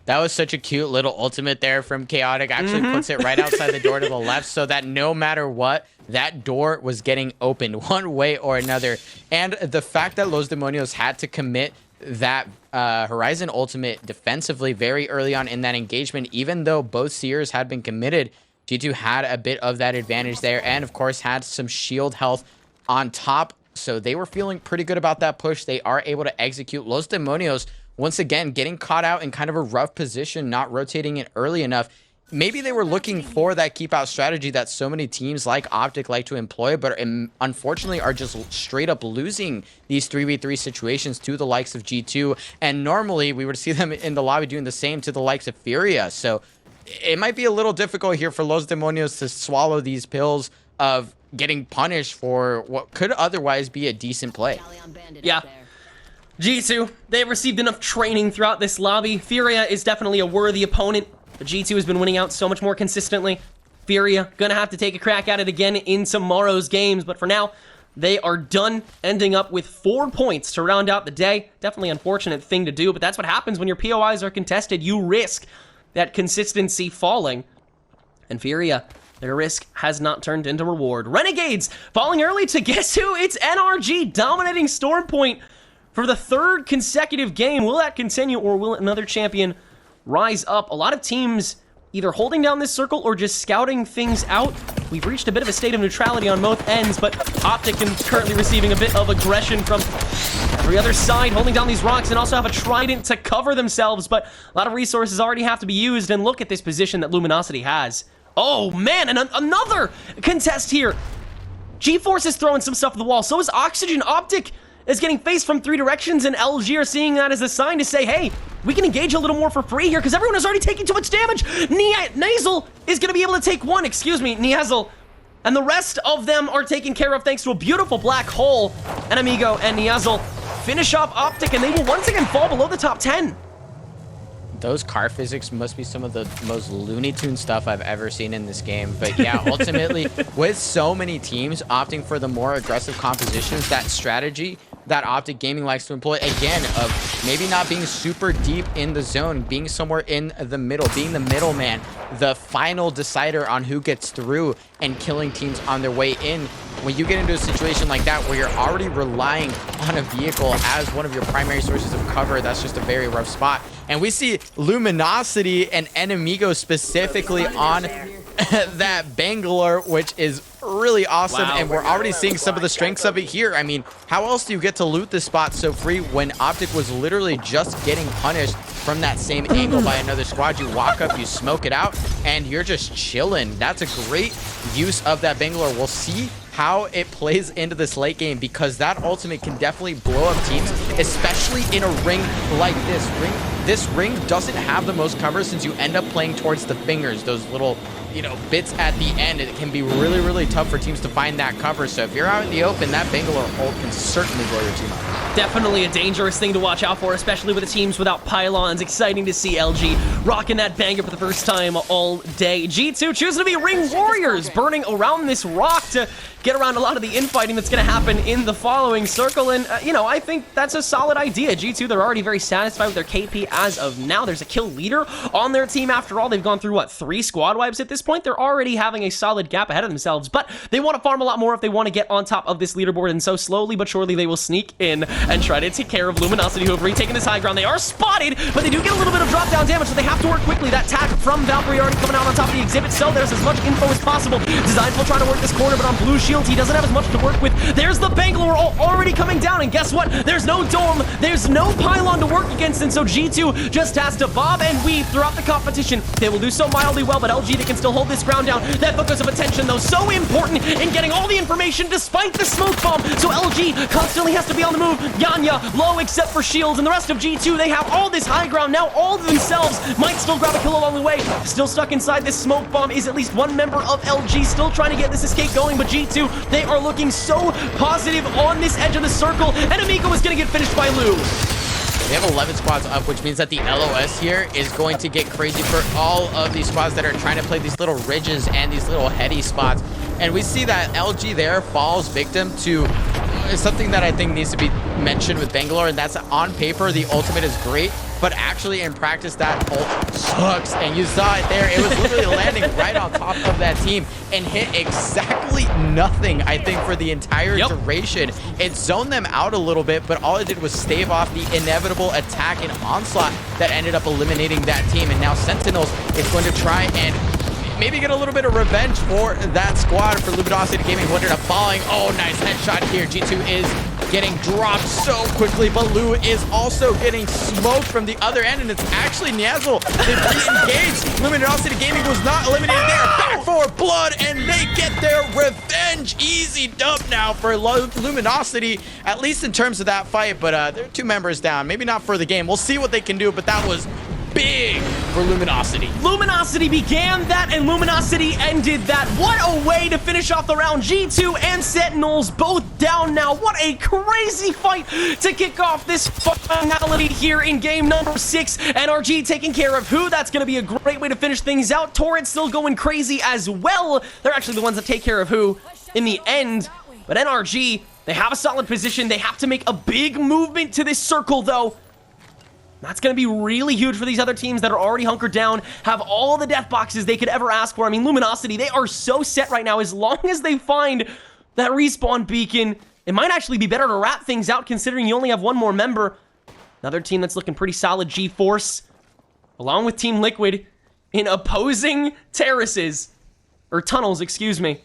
Speaker 1: That was such a cute little ultimate there from Chaotic. Actually puts it right outside the door to the left, so that no matter what, that door was getting opened one way or another. And the fact that Los Demonios had to commit that Horizon ultimate defensively very early on in that engagement, even though both Seers had been committed, G2 had a bit of that advantage there, and of course had some shield health on top. So they were feeling pretty good about that push. They are able to execute. Los Demonios, once again, getting caught out in kind of a rough position, not rotating it early enough. Maybe they were looking for that keep out strategy that so many teams like Optic like to employ, but unfortunately are just straight up losing these 3v3 situations to the likes of G2. And normally we would see them in the lobby doing the same to the likes of Furia. So it might be a little difficult here for Los Demonios to swallow these pills of getting punished for what could otherwise be a decent play.
Speaker 2: Yeah. G2, they've received enough training throughout this lobby. Furia is definitely a worthy opponent, but G2 has been winning out so much more consistently. Furia gonna have to take a crack at it again in tomorrow's games, but for now, they are done, ending up with 4 points to round out the day. Definitely unfortunate thing to do, but that's what happens when your POIs are contested. You risk that consistency falling, and Furia, their risk has not turned into reward. Renegades falling early to guess who? It's NRG dominating Stormpoint for the 3rd consecutive game. Will that continue, or will another champion rise up? A lot of teams either holding down this circle or just scouting things out. We've reached a bit of a state of neutrality on both ends, but Optic is currently receiving a bit of aggression from every other side, holding down these rocks, and also have a trident to cover themselves, but a lot of resources already have to be used, and look at this position that Luminosity has. Oh man, and another contest here. G-Force is throwing some stuff at the wall, so is Oxygen. Optic is getting faced from 3 directions, and LG are seeing that as a sign to say, hey, we can engage a little more for free here, because everyone is already taking too much damage. Niazel is going to be able to take one, Niazel. And the rest of them are taken care of thanks to a beautiful black hole. And Amigo and Niazel finish off Optic, and they will once again fall below the top 10.
Speaker 1: Those car physics must be some of the most Looney Tune stuff I've ever seen in this game. But yeah, ultimately, with so many teams opting for the more aggressive compositions, that strategy that Optic Gaming likes to employ, again, of maybe not being super deep in the zone, being somewhere in the middle, being the middleman, the final decider on who gets through and killing teams on their way in. When you get into a situation like that where you're already relying on a vehicle as one of your primary sources of cover, that's just a very rough spot. And we see Luminosity and Enemigo specifically on that Bangalore, which is really awesome. Wow. And we're already seeing some of the strengths of it here. I mean, how else do you get to loot this spot so free when Optic was literally just getting punished from that same angle by another squad? You walk up, you smoke it out, and you're just chilling. That's a great use of that Bangalore. We'll see how it plays into this late game, because that ultimate can definitely blow up teams, especially in a ring like this. This ring doesn't have the most cover, since you end up playing towards the fingers, those little you know, bits at the end, it can be really, really tough for teams to find that cover. So if you're out in the open, that Bangalore ult can certainly blow your team up.
Speaker 2: Definitely a dangerous thing to watch out for, especially with the teams without pylons. Exciting to see LG rocking that banger for the first time all day. G2 choosing to be Ring Warriors, burning around this rock to get around a lot of the infighting that's going to happen in the following circle. And, you know, I think that's a solid idea. G2, they're already very satisfied with their KP as of now. There's a kill leader on their team after all. They've gone through, what, 3 squad wipes at this point? They're already having a solid gap ahead of themselves, but they want to farm a lot more if they want to get on top of this leaderboard, and so slowly but surely they will sneak in and try to take care of Luminosity, who have retaken this high ground. They are spotted, but they do get a little bit of drop-down damage, so they have to work quickly. That tag from Valkyrie already coming out on top of the exhibit, so there's as much info as possible. Designful trying to work this corner, but on Blue Shield, he doesn't have as much to work with. There's the Bangalore ult already coming down, and guess what? There's no dome, there's no pylon to work against, and so G2 just has to bob and weave throughout the competition. They will do so mildly well, but LG, they can still hold this ground down. That focus of attention, though, so important in getting all the information despite the smoke bomb, so LG constantly has to be on the move. Yanya low except for shields, and the rest of G2, they have all this high ground now, all of themselves might still grab a kill along the way. Still stuck inside this smoke bomb is at least one member of LG, still trying to get this escape going, but G2, they are looking so positive on this edge of the circle, and Amico is going to get finished by Lou.
Speaker 1: They have 11 squads up, which means that the LOS here is going to get crazy for all of these squads that are trying to play these little ridges and these little heady spots. And we see that LG there falls victim to something that I think needs to be mentioned with Bangalore, and that's on paper, the ultimate is great, but actually in practice, that ult sucks. And you saw it there. It was literally landing right on top of that team and hit exactly nothing, I think, for the entire duration. It zoned them out a little bit, but all it did was stave off the inevitable attack and onslaught that ended up eliminating that team. And now Sentinels is going to try and maybe get a little bit of revenge for that squad, for Luminosity Gaming, who ended up falling. Oh, nice headshot here. G2 is getting dropped so quickly, but Lou is also getting smoked from the other end, and it's actually Niazzle that re-engaged. Luminosity Gaming was not eliminated there. Back for blood, and they get their revenge. Easy dub now for Luminosity, at least in terms of that fight, but they're 2 members down. Maybe not for the game. We'll see what they can do, but that was big for Luminosity.
Speaker 2: Luminosity began that, and Luminosity ended that. What a way to finish off the round. G2 and Sentinels both down now. What a crazy fight to kick off this finality here in game number 6. NRG taking care of who? That's going to be a great way to finish things out. Torrent still going crazy as well. They're actually the ones that take care of who in the end. But NRG, they have a solid position. They have to make a big movement to this circle, though. That's going to be really huge for these other teams that are already hunkered down, have all the death boxes they could ever ask for. I mean, Luminosity, they are so set right now. As long as they find that respawn beacon, it might actually be better to wrap things out considering you only have 1 more member. Another team that's looking pretty solid, G-Force, along with Team Liquid, in opposing terraces, or tunnels, excuse me.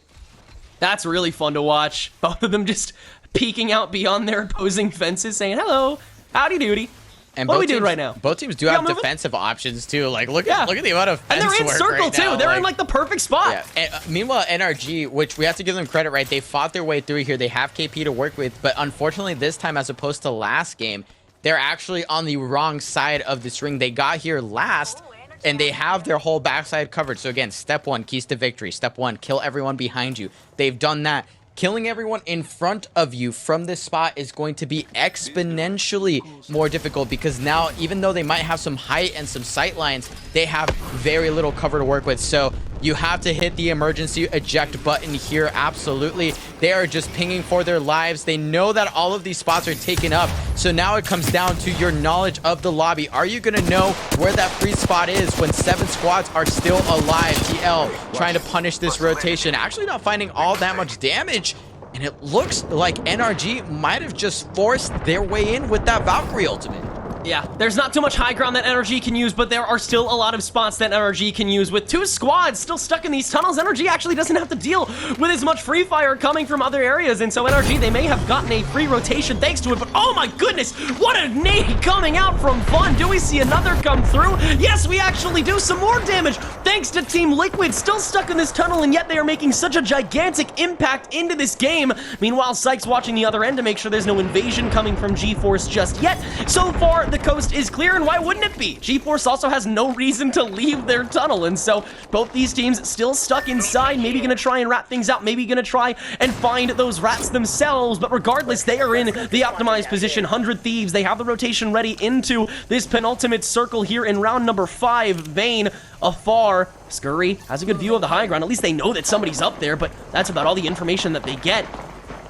Speaker 2: That's really fun to watch. Both of them just peeking out beyond their opposing fences, saying, hello, howdy doody.
Speaker 1: And
Speaker 2: what are we doing right now?
Speaker 1: Both teams do have defensive options too. Like look at the amount of fence
Speaker 2: and they're in
Speaker 1: work
Speaker 2: circle
Speaker 1: right
Speaker 2: too.
Speaker 1: Now.
Speaker 2: They're in like the perfect spot.
Speaker 1: Yeah. And, meanwhile, NRG, which we have to give them credit, right? They fought their way through here. They have KP to work with, but unfortunately, this time, as opposed to last game, they're actually on the wrong side of this ring. They got here last, and they have their whole backside covered. So again, step 1, keys to victory. Step 1, kill everyone behind you. They've done that. Killing everyone in front of you from this spot is going to be exponentially more difficult, because now, even though they might have some height and some sight lines, they have very little cover to work with. So you have to hit the emergency eject button here. Absolutely. They are just pinging for their lives. They know that all of these spots are taken up. So now it comes down to your knowledge of the lobby. Are you going to know where that free spot is when 7 squads are still alive? TL trying to punish this rotation. Actually not finding all that much damage. And it looks like NRG might have just forced their way in with that Valkyrie ultimate.
Speaker 2: Yeah, there's not too much high ground that NRG can use, but there are still a lot of spots that NRG can use. With 2 squads still stuck in these tunnels, NRG actually doesn't have to deal with as much free fire coming from other areas, and so NRG, they may have gotten a free rotation thanks to it, but oh my goodness, what a nade coming out from Fun. Do we see another come through? Yes, we actually do. Some more damage thanks to Team Liquid, still stuck in this tunnel, and yet they are making such a gigantic impact into this game. Meanwhile, Sykes watching the other end to make sure there's no invasion coming from G-Force just yet. So far, the coast is clear, and why wouldn't it be? GeForce also has no reason to leave their tunnel, and so both these teams still stuck inside, maybe gonna try and rat things out, maybe gonna try and find those rats themselves, but regardless, they are in the optimized position. 100 Thieves, they have the rotation ready into this penultimate circle here in round number 5. Vayne afar. Scurry has a good view of the high ground. At least they know that somebody's up there, but that's about all the information that they get.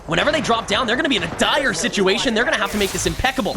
Speaker 2: Whenever they drop down, they're going to be in a dire situation. They're going to have to make this impeccable.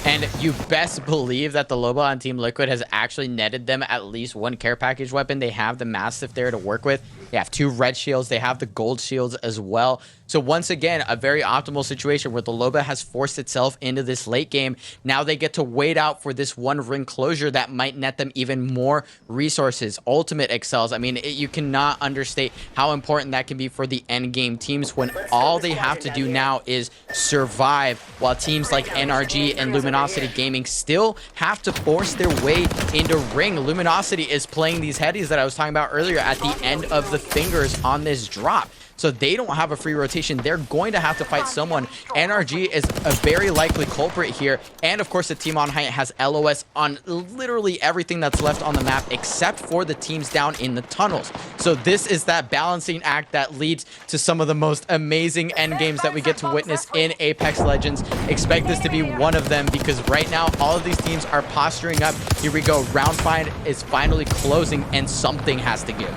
Speaker 1: And you best believe that the Loba on Team Liquid has actually netted them at least one care package weapon. They have the Mastiff there to work with. They have 2 red shields. They have the gold shields as well. So once again, a very optimal situation where the Loba has forced itself into this late game. Now they get to wait out for this one ring closure that might net them even more resources. Ultimate excels. I mean, you cannot understate how important that can be for the end game teams when all they have to do now is survive, while teams like NRG and Luminosity Gaming still have to force their way into ring. Luminosity is playing these headies that I was talking about earlier at the end of the fingers on this drop. So they don't have a free rotation. They're going to have to fight someone. NRG is a very likely culprit here. And of course, the team on height has LOS on literally everything that's left on the map except for the teams down in the tunnels. So this is that balancing act that leads to some of the most amazing end games that we get to witness in Apex Legends. Expect this to be one of them because right now, all of these teams are posturing up. Here we go. Round 5 is finally closing and something has to give.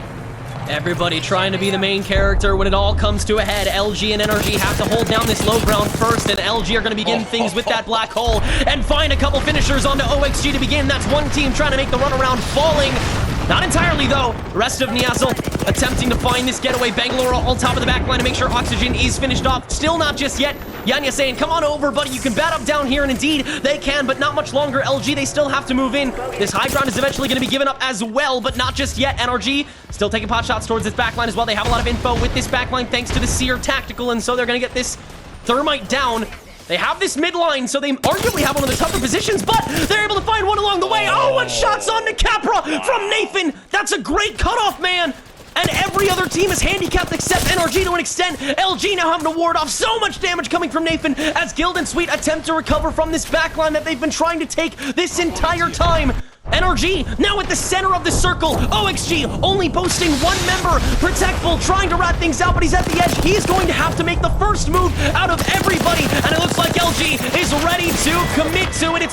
Speaker 2: Everybody trying to be the main character when it all comes to a head. LG and NRG have to hold down this low ground first, and LG are going to begin things with that black hole and find a couple finishers onto OXG to begin. That's one team trying to make the runaround, falling. Not entirely, though. The rest of Niazel attempting to find this getaway. Bangalore on top of the back line to make sure Oxygen is finished off. Still not just yet. Yanya saying, come on over, buddy. You can bat up down here, and indeed, they can, but not much longer. LG, they still have to move in. This high ground is eventually going to be given up as well, but not just yet. NRG still taking pot shots towards this backline as well. They have a lot of info with this backline thanks to the Seer Tactical, and so they're going to get this Thermite down. They have this midline, so they arguably have one of the tougher positions, but they're able to find one along the way. Oh, and shots on to Capra from Nathan. That's a great cutoff, man. And every other team is handicapped except NRG to an extent. LG now having to ward off so much damage coming from Nathan as Guild and Sweet attempt to recover from this backline that they've been trying to take this entire time. NRG now at the center of the circle. OXG only boasting one member. Protectful trying to rat things out, but he's at the edge. He's going to have to make the first move out of everybody, and it looks like LG is ready to commit to it.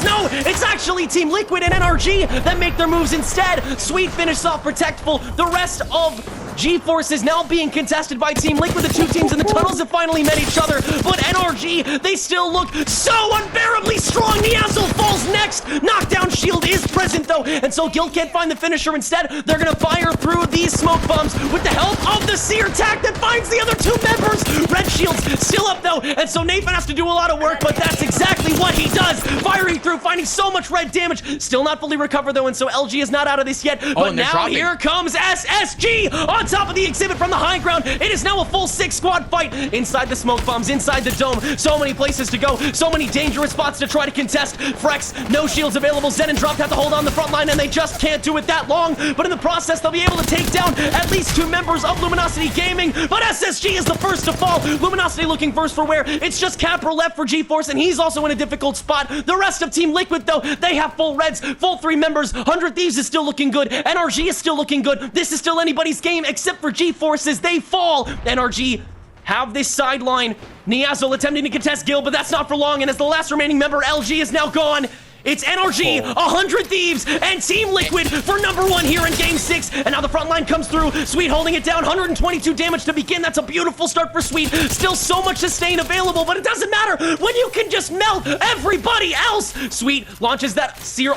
Speaker 2: It's actually Team Liquid and NRG that make their moves instead. Sweet finish off Protectful. The rest of GeForce is now being contested by Team Liquid. The two teams in the tunnels have finally met each other, but NRG, they still look so unbearably strong. Niazel falls next. Knockdown shield is present though, and so Guild can't find the finisher. Instead, they're gonna fire through these smoke bombs with the help of the Seer Tac that finds the other two members. Red shields still up though, and so Nathan has to do a lot of work, but that's exactly what he does. Firing through, finding so much red damage. Still not fully recovered though, and so LG is not out of this yet, but now here comes SSG on top of the exhibit from the high ground. It is now a full 6-squad fight inside the smoke bombs, inside the dome. So many places to go, so many dangerous spots to try to contest. Frex, no shields available. Zen and Drop have to hold on the front line, and they just can't do it that long. But in the process, they'll be able to take down at least 2 members of Luminosity Gaming. But SSG is the first to fall. Luminosity looking first for where? It's just Capra left for GeForce, and he's also in a difficult spot. The rest of Team Liquid, though, they have full reds, full 3 members. 100 Thieves is still looking good. NRG is still looking good. This is still anybody's game except for GeForce's. They fall. NRG have this sideline. Niazel attempting to contest Gil, but that's not for long. And as the last remaining member, LG is now gone. It's NRG, 100 Thieves, and Team Liquid for #1 here in Game 6. And now the front line comes through. Sweet holding it down, 122 damage to begin. That's a beautiful start for Sweet. Still so much sustain available, but it doesn't matter when you can just melt everybody else. Sweet launches that Seer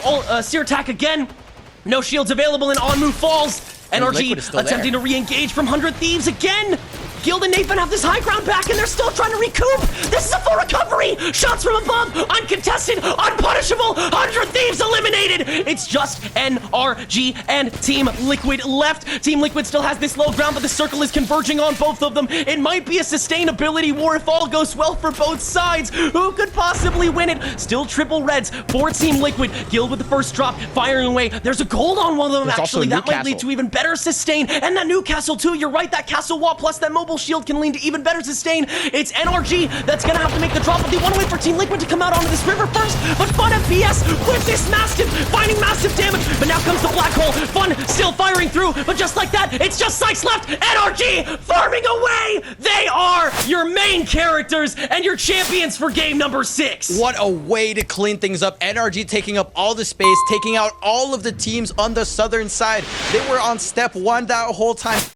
Speaker 2: attack again. No shields available, and on move falls. NRG attempting to re-engage from 100 Thieves again. Guild and Nathan have this high ground back, and they're still trying to recoup. This is a full recovery. Shots from above, uncontested, unpunishable. 100 Thieves eliminated. It's just NRG and Team Liquid left. Team Liquid still has this low ground, but the circle is converging on both of them. It might be a sustainability war if all goes well for both sides. Who could possibly win it? Still triple reds for Team Liquid. Guild with the first drop, firing away. There's a gold on one of them, actually. That might lead to even better sustain. And that Newcastle, too. You're right, that castle wall plus that mobile double shield can lead to even better sustain. It's NRG that's gonna have to make the drop, but they want to wait for Team Liquid to come out onto this river first. But Fun FPS with this Mastiff, finding massive damage, but now comes the black hole. Fun still firing through, but just like that, it's just Sykes left. NRG farming away. They are your main characters and your champions for game number 6.
Speaker 1: What a way to clean things up. NRG taking up all the space, taking out all of the teams on the southern side. They were on step 1 that whole time.